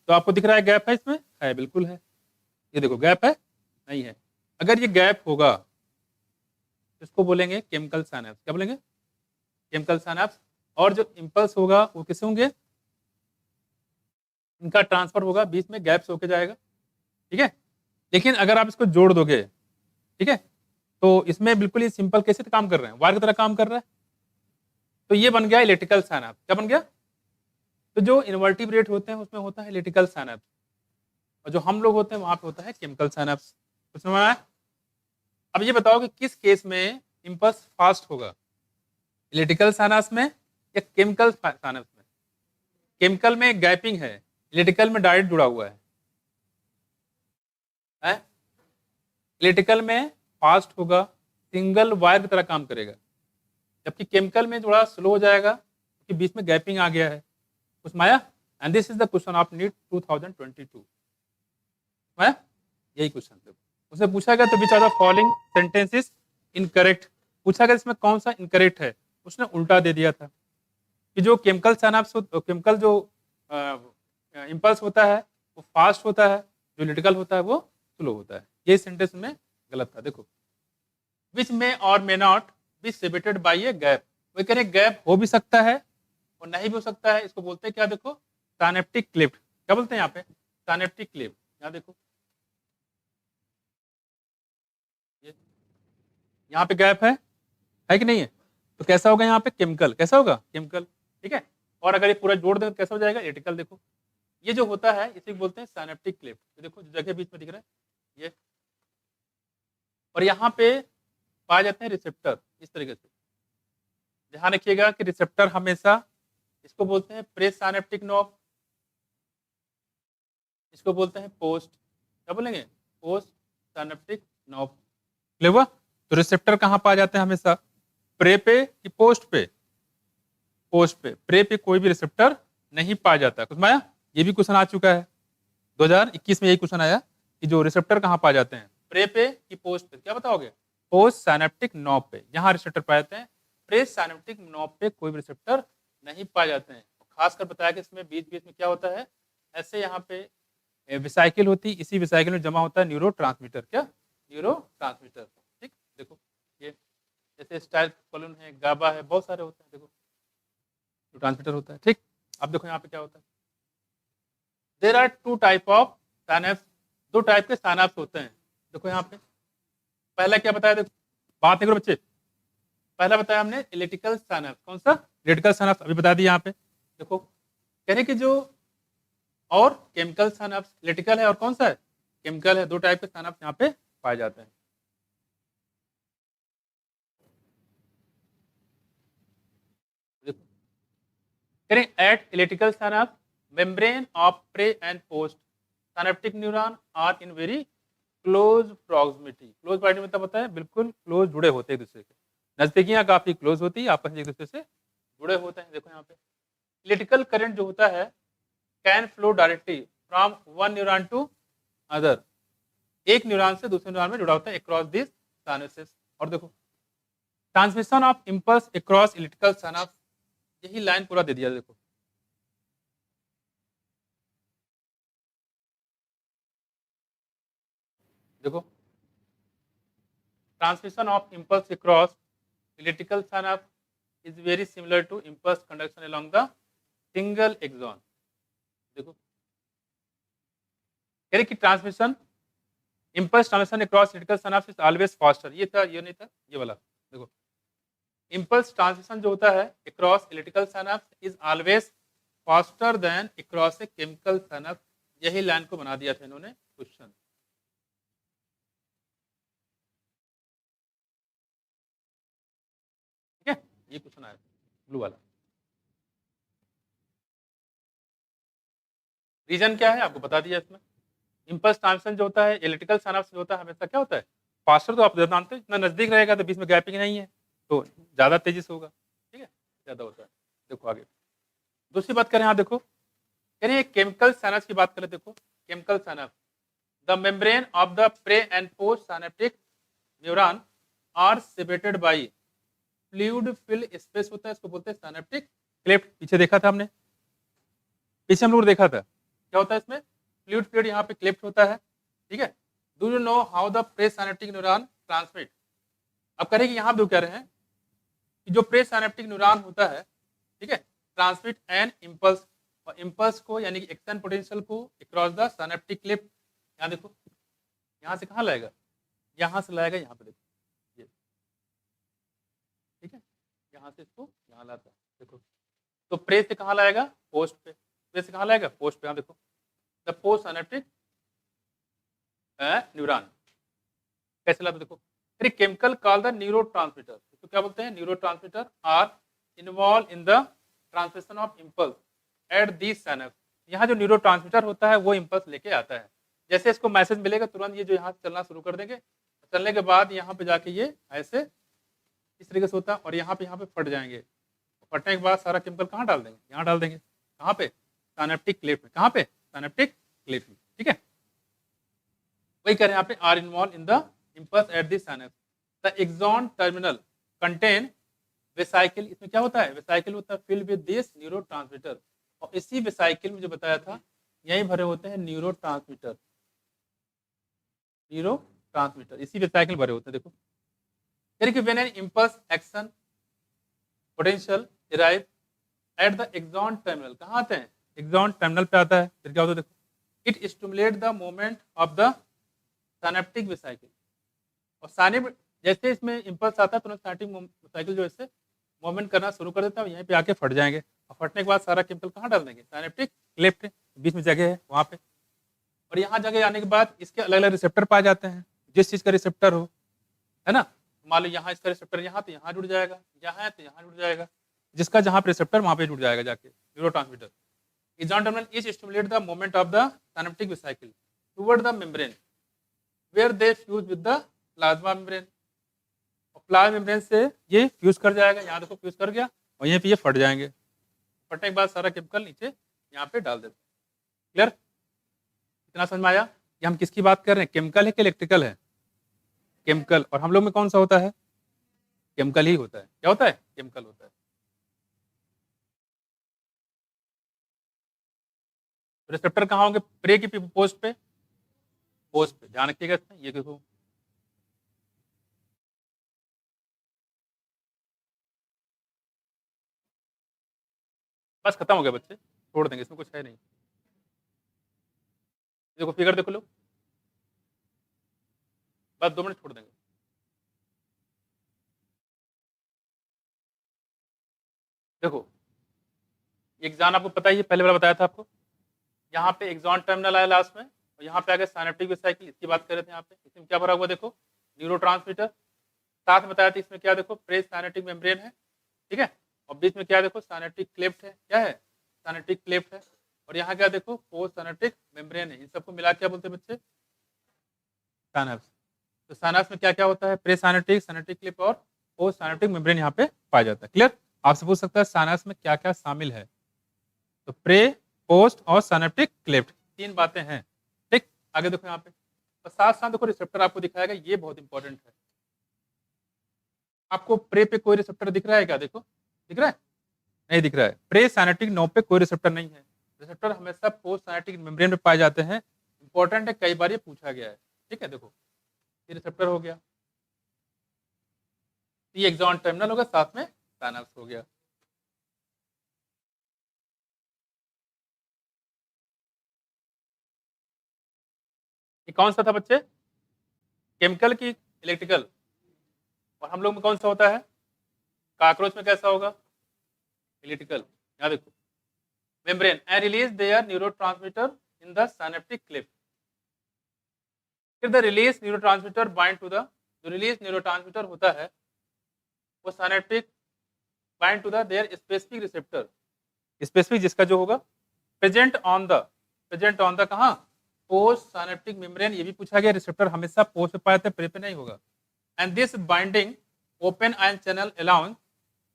S1: तो आपको दिख रहा है गैप है इसमें, है बिल्कुल है। ये देखो गैप है, नहीं है। अगर ये गैप होगा इसको बोलेंगे केमिकल साइनेप्स। क्या बोलेंगे? Chemical synapse. और जो इंपल्स होगा वो किससे होंगे, इनका ट्रांसफर होगा, बीच में गैप से होके जाएगा, ठीक है। लेकिन अगर आप इसको जोड़ दोगे, ठीक है, तो इसमें बिल्कुल ये सिंपल कैसे काम कर रहे हैं, वायर की तरह काम कर रहा है। तो ये बन गया इलेक्ट्रिकल साइनेप्स। क्या बन गया? तो जो इनवर्टिब्रेट होते हैं उसमें होता है इलेक्ट्रिकल साइनेप्स, और जो हम लोग होते हैं वहां पे होता है केमिकल साइनेप्स। कुछ समझ में आया? अब ये बताओ कि किस केस में इंपल्स फास्ट होगा, इलेक्ट्रिकल साइनेप्स में या केमिकल साइनेप्स में? केमिकल में गैपिंग है, इलेक्ट्रिकल में डायरेक्ट जुड़ा हुआ है? इलेक्ट्रिकल में फास्ट होगा, सिंगल वायर की तरह काम करेगा, जबकि केमिकल में थोड़ा स्लो हो जाएगा क्योंकि बीच में गैपिंग आ गया है। कुछ माया? And this is the question of NEET 2022। माया यही क्वेश्चन थे। उसने पूछा गया तो which are the following sentences incorrect, पूछा गया इसमें कौन सा इनकरेक्ट है, उसने उल्टा दे दिया था कि जो केमिकल साइनेप्स, केमिकल जो इंपल्स होता है वो फास्ट होता है, जो इलेक्ट्रिकल होता है वो स्लो होता है। ये सेंटेंस में गलत था। देखो विच में और may not be separated by a gap, वो कह रहे गैप हो भी सकता है और नहीं भी हो सकता है, इसको बोलते हैं क्या, देखो साइनेप्टिक क्लेफ्ट। क्या बोलते हैं यहाँ पे? Synaptic cleft. यहाँ देखो यहाँ पे गैप है कि नहीं है? तो कैसा होगा यहाँ पे? केमिकल। कैसा होगा? केमिकल, ठीक है। और अगर ये पूरा जोड़ दें तो कैसा हो जाएगा? इलेक्ट्रिकल। देखो ये जो होता है इसे बोलते हैं साइनेप्टिक क्लेफ्ट। तो देखो जो जगह बीच में दिख रहा है ये, और यहाँ पे पाए जाते हैं रिसेप्टर इस तरीके से। ध्यान रखिएगा कि रिसेप्टर हमेशा, इसको बोलते हैं प्रे साइनेप्टिक नोब, इसको बोलते हैं पोस्ट, क्या बोलेंगे? Post synaptic knob. क्लियर हुआ? तो रिसेप्टर कहाँ पाए जाते हैं हमेशा? प्रे पे कि पोस्ट पे? पोस्ट पे। प्रे पे कोई भी रिसेप्टर नहीं पाया जाता। कुछ माया ये भी क्वेश्चन आ चुका है 2021 में, यही क्वेश्चन आया कि जो रिसेप्टर कहाँ पाए जाते हैं, प्रे पे कि पोस्ट पे? क्या बताओगे? पोस्ट साइनेप्टिक नोब पे, यहाँ रिसेप्टर पाए जाते हैं। प्रे साइनेप्टिक नोब पे कोई भी रिसेप्टर नहीं पाए जाते हैं। खासकर बताया कि इसमें बीच बीच में क्या होता है, ऐसे यहाँ पे विसाइकिल होती, इसी विसाइकिल में जमा होता है न्यूरो ट्रांसमीटर। क्या? Neuro transmitter. ठीक, देखो ये जैसे स्टाइल कॉलोन है, गाबा है, बहुत सारे होते हैं, देखो जो ट्रांसमीटर होता है। ठीक, अब देखो यहाँ पे क्या होता है, there are two type of synapse, दो टाइप के साइनेप्स होते हैं। देखो यहाँ पे पहला क्या बताया, देखो बात नहीं करो बच्चे, पहला बताया हमने इलेक्ट्रिकल साइनेप्स। कौन सा? इलेक्ट्रिकल साइनेप्स, अभी बता दिया यहाँ पे। देखो कह रहे कि जो और केमिकल साइनेप्स, इलेक्ट्रिकल है और कौन सा है? केमिकल है। दो टाइप के साइनेप्स यहाँ पे पाए जाते हैं। At electrical synapse, membrane of pre and post synaptic neuron are in very close proximity. Close proximity मतलब होता है बिल्कुल क्लोज जुड़े होते हैं एक दूसरे के, नजदीकियां काफी क्लोज होती है, आपस में एक दूसरे से जुड़े होते हैं। देखो यहाँ पे इलेक्ट्रिकल करंट जो होता है can flow directly from one neuron to other, एक न्यूरॉन से दूसरे न्यूरॉन में जुड़ा होता है अक्रॉस दिस साइनसेस। और देखो transmission of impulse across electrical sinus, यही लाइन पूरा दे दिया। देखो देखो transmission of impulse across electrical synapse is very similar to impulse conduction along the single axon। देखो कह रहे कि transmission, impulse transmission across electrical synapse is always faster। ये था, ये नहीं था, ये वाला देखो इंपल्स ट्रांसमिशन जो होता है across electrical synapse is always faster than across a chemical synapse। यही लाइन को बना दिया था इन्होंने क्वेश्चन। ये क्वेश्चन आया ब्लू वाला। रीजन क्या है आपको बता दिया इसमें। इम्पल्स ट्रांसमिशन जो होता है इलेक्ट्रिकल सिनेप्स जो होता है हमेशा क्या होता है फास्टर, तो आप जानते हैं इतना नजदीक रहेगा तो बीच में गैपिंग नहीं है तो ज्यादा तेजी से होगा, ठीक है, ज्यादा होता है। देखो आगे दूसरी बात करें, यहाँ देखो कह रही है केमिकल सिनेप्स की बात करें, देखो chemical synapse the membrane of the pre and post synaptic neuron are separated by fluid fill space होता है, इसको बोलते हैं सिनेप्टिक क्लेफ्ट। पीछे देखा था हमने, पीछे हम लोग देखा था क्या होता है इसमें फ्लूइड फिल्ड यहाँ पे क्लेफ्ट होता है, ठीक है। Do you know how the prey synaptic neuron transmit. अब करेंगे यहाँ पे कह रहे हैं कि जो प्रे सिनेप्टिक न्यूरॉन होता है, ठीक है, ट्रांसमिट एन इम्पल्स, और इम्पल्स को यानी कि एक्शन पोटेंशियल को अक्रॉस द सिनेप्टिक क्लेफ्ट। यहाँ देखो यहाँ से कहाँ लाएगा, यहाँ से लाएगा यहाँ पे, देखो ये, ठीक है, यहाँ से इसको यहाँ लाता है, देखो तो प्रे से कहाँ लाएगा पोस्ट पे, प्रे से कहाँ लाएगा पोस्ट पे। यहाँ देखो द पोस्ट सिनेप्टिक न्यूरॉन कैसे लाते देखो, फिर केमिकल कॉल द न्यूरोट्रांसमीटर, तो क्या बोलते हैं neurotransmitter are involve in the transmission of impulse at this synapse. यहाँ जो न्यूरोट्रांसमीटर होता है वो इम्पल्स लेके आता है, जैसे इसको मैसेज मिलेगा तुरंत ये जो यहाँ चलना शुरू कर देंगे, चलने के बाद यहाँ पे जाके ये ऐसे इस तरीके से होता है और यहाँ पे फट जाएंगे, फटने के बाद सारा केमिकल कहाँ डाल देंगे, यहाँ डाल देंगे, कहाँ पे सिनेप्टिक क्लेफ्ट में, कहाँ पे सिनेप्टिक क्लेफ्ट में, ठीक है। वही कह रहे हैं यहाँ पे are involve in the impulse at this synapse the axon terminal contain vesicle, इसमें क्या होता है वेसाइकिल होता है फिल विद दिस न्यूरोट्रांसमीटर, और इसी वेसाइकिल में जो बताया था यही भरे होते हैं न्यूरोट्रांसमीटर, इसी वेसाइकिल भरे होते हैं। देखो when an impulse action potential arrive at the axon terminal, कहाँ आते हैं एक्सॉन टर्मिनल पे आता है, फिर क्या होता है देखो it stimulate the movement of the synaptic vesicle, और सिनेप्टिक जैसे इसमें इम्पल्स आता है तो सिनेप्टिक वेसाइकिल जो इससे मूवमेंट करना शुरू कर देता है, यहीं पे आके फट जाएंगे, और फटने के बाद सारा केमिकल कहाँ डाल देंगे सिनेप्टिक क्लेफ्ट, बीच में जगह है वहाँ पे, और यहाँ जगह आने के बाद इसके अलग अलग रिसेप्टर पाए जाते हैं, जिस चीज़ का रिसेप्टर हो, है ना, मान लो यहाँ इसका रिसेप्टर यहाँ तो यहाँ जुड़ जाएगा, यहाँ है तो यहाँ जुड़ जाएगा, जिसका जहाँ पे रिसेप्टर वहाँ पे जुड़ जाएगा जाके neurotransmitter. Axon terminal is stimulate the movement of the synaptic vesicle toward the membrane where they fuse with the plasma membrane, और प्लाज्मा मेम्ब्रेन से ये फ्यूज कर जाएगा, यहाँ देखो फ्यूज कर गया और यहीं पे ये फट जाएंगे, फटने के बाद सारा केमिकल नीचे यहाँ पे डाल देते हैं। क्लियर, इतना समझ में आया कि हम किसकी बात कर रहे हैं, केमिकल है कि इलेक्ट्रिकल है, केमिकल, और हम लोग में कौन सा होता है केमिकल ही होता है, क्या होता है केमिकल होता है। रिसेप्टर कहाँ होंगे प्रे की पोस्ट पे, पोस्ट पे ध्यान रखिएगा इसमें, ये देखो बस खत्म हो गया बच्चे, छोड़ देंगे इसमें कुछ है नहीं, देखो फिगर देखो लो, बस 2 मिनट छोड़ देंगे। देखो एग्जाम आपको पता ही है, पहले वाला बताया था आपको, यहाँ पे एक्सॉन टर्मिनल आया लास्ट में, और यहाँ पे आ गया सिनेप्टिक वेसाइकिल, इसकी बात कर रहे थे यहाँ पे, इसमें क्या भरा हुआ देखो न्यूरोट्रांसमीटर, साथ में बताया था इसमें क्या देखो प्रे सिनेप्टिक मेम्ब्रेन है, ठीक है, और बीच में क्या देखो सिनेप्टिक क्लेफ्ट है, क्या है सिनेप्टिक क्लेफ्ट है, और यहाँ क्या देखो पोस्ट सिनेप्टिक मेम्ब्रेन है, इन सबको मिला क्या बोलते हैं बच्चे सिनेप्स। तो सिनेप्स में क्या क्या होता है प्रे सिनेप्टिक, सिनेप्टिक क्लेफ्ट और पोस्ट सिनेप्टिक मेम्ब्रेन यहाँ पे पाया जाता है। क्लियर, आपसे पूछ सकता है सिनेप्स में क्या क्या शामिल है, तो प्रे पोस्ट और सिनेप्टिक क्लेफ्ट 3 बातें हैं, ठीक। आगे देखो यहाँ पे, और साथ साथ देखो रिसेप्टर आपको दिखाएगा, ये बहुत इंपॉर्टेंट है, आपको प्रे पे कोई रिसेप्टर दिख रहा है क्या, देखो दिख रहा है नहीं दिख रहा है, प्रे सिनेप्टिक नोब पे कोई रिसेप्टर नहीं है, रिसेप्टर हमेशा पोस्ट सिनेप्टिक मेम्ब्रेन में पाए जाते हैं, इंपॉर्टेंट है, कई बार ये पूछा गया है, ठीक है। देखो ये रिसेप्टर हो गया, ये एक्सॉन टर्मिनल होगा, साथ में सिनेप्स हो गया। ये कौन सा था बच्चे केमिकल की इलेक्ट्रिकल, और हम लोग में कौन सा होता है काकरोच में कैसा होगा इलेक्ट्रिकल। यहाँ देखो membrane and release their neurotransmitter in the synaptic cleft, फिर the release neurotransmitter bind to the, जो रिलीज न्यूरोट्रांसमीटर होता है वो synaptic bind to the their specific receptor, specific जिसका जो होगा प्रेजेंट ऑन द कहाँ, पोस्ट साइनेप्टिक मेम्ब्रेन। ये भी पूछा गया, रिसेप्टर हमेशा पोस्ट पे पाया जाता है, प्रे पे नहीं होगा। And this binding open ion channel allowing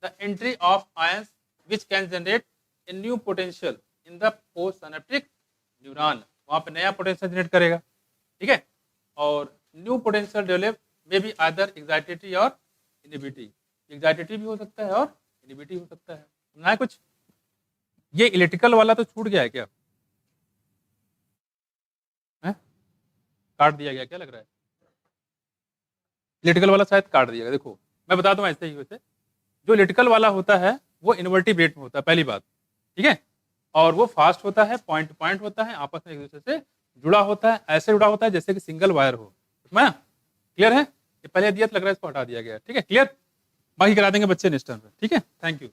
S1: the entry of ions which can generate a new potential in the post synaptic neuron. वहाँ पे नया पोटेंशियल जनरेट करेगा, ठीक है। और new potential develop may be आदर एग्जाइटेटरी और इनिबिटरी, एग्जाइटेटरी भी हो सकता है और इनिबिटरी हो सकता है। समझना है कुछ? ये इलेक्ट्रिकल वाला तो छूट गया है क्या? है? काट दिया गया क्या लग रहा है? इलेक्ट्रिकल वाला शायद काट दिया गया। देखो मैं बता दूं ऐसे ही, वैसे जो इलेक्ट्रिकल वाला होता है वो इन्वर्टिव रेट में होता है, पहली बात, ठीक है। और वो फास्ट होता है, पॉइंट टू पॉइंट होता है, आपस में एक दूसरे से जुड़ा होता है, ऐसे जुड़ा होता है जैसे कि सिंगल वायर हो। मैं क्लियर है? ये पहले दिया लग रहा है, इसको हटा दिया गया, ठीक है। क्लियर? बाकी करा देंगे बच्चे नेक्स्ट टाइम पे, ठीक है। Thank you.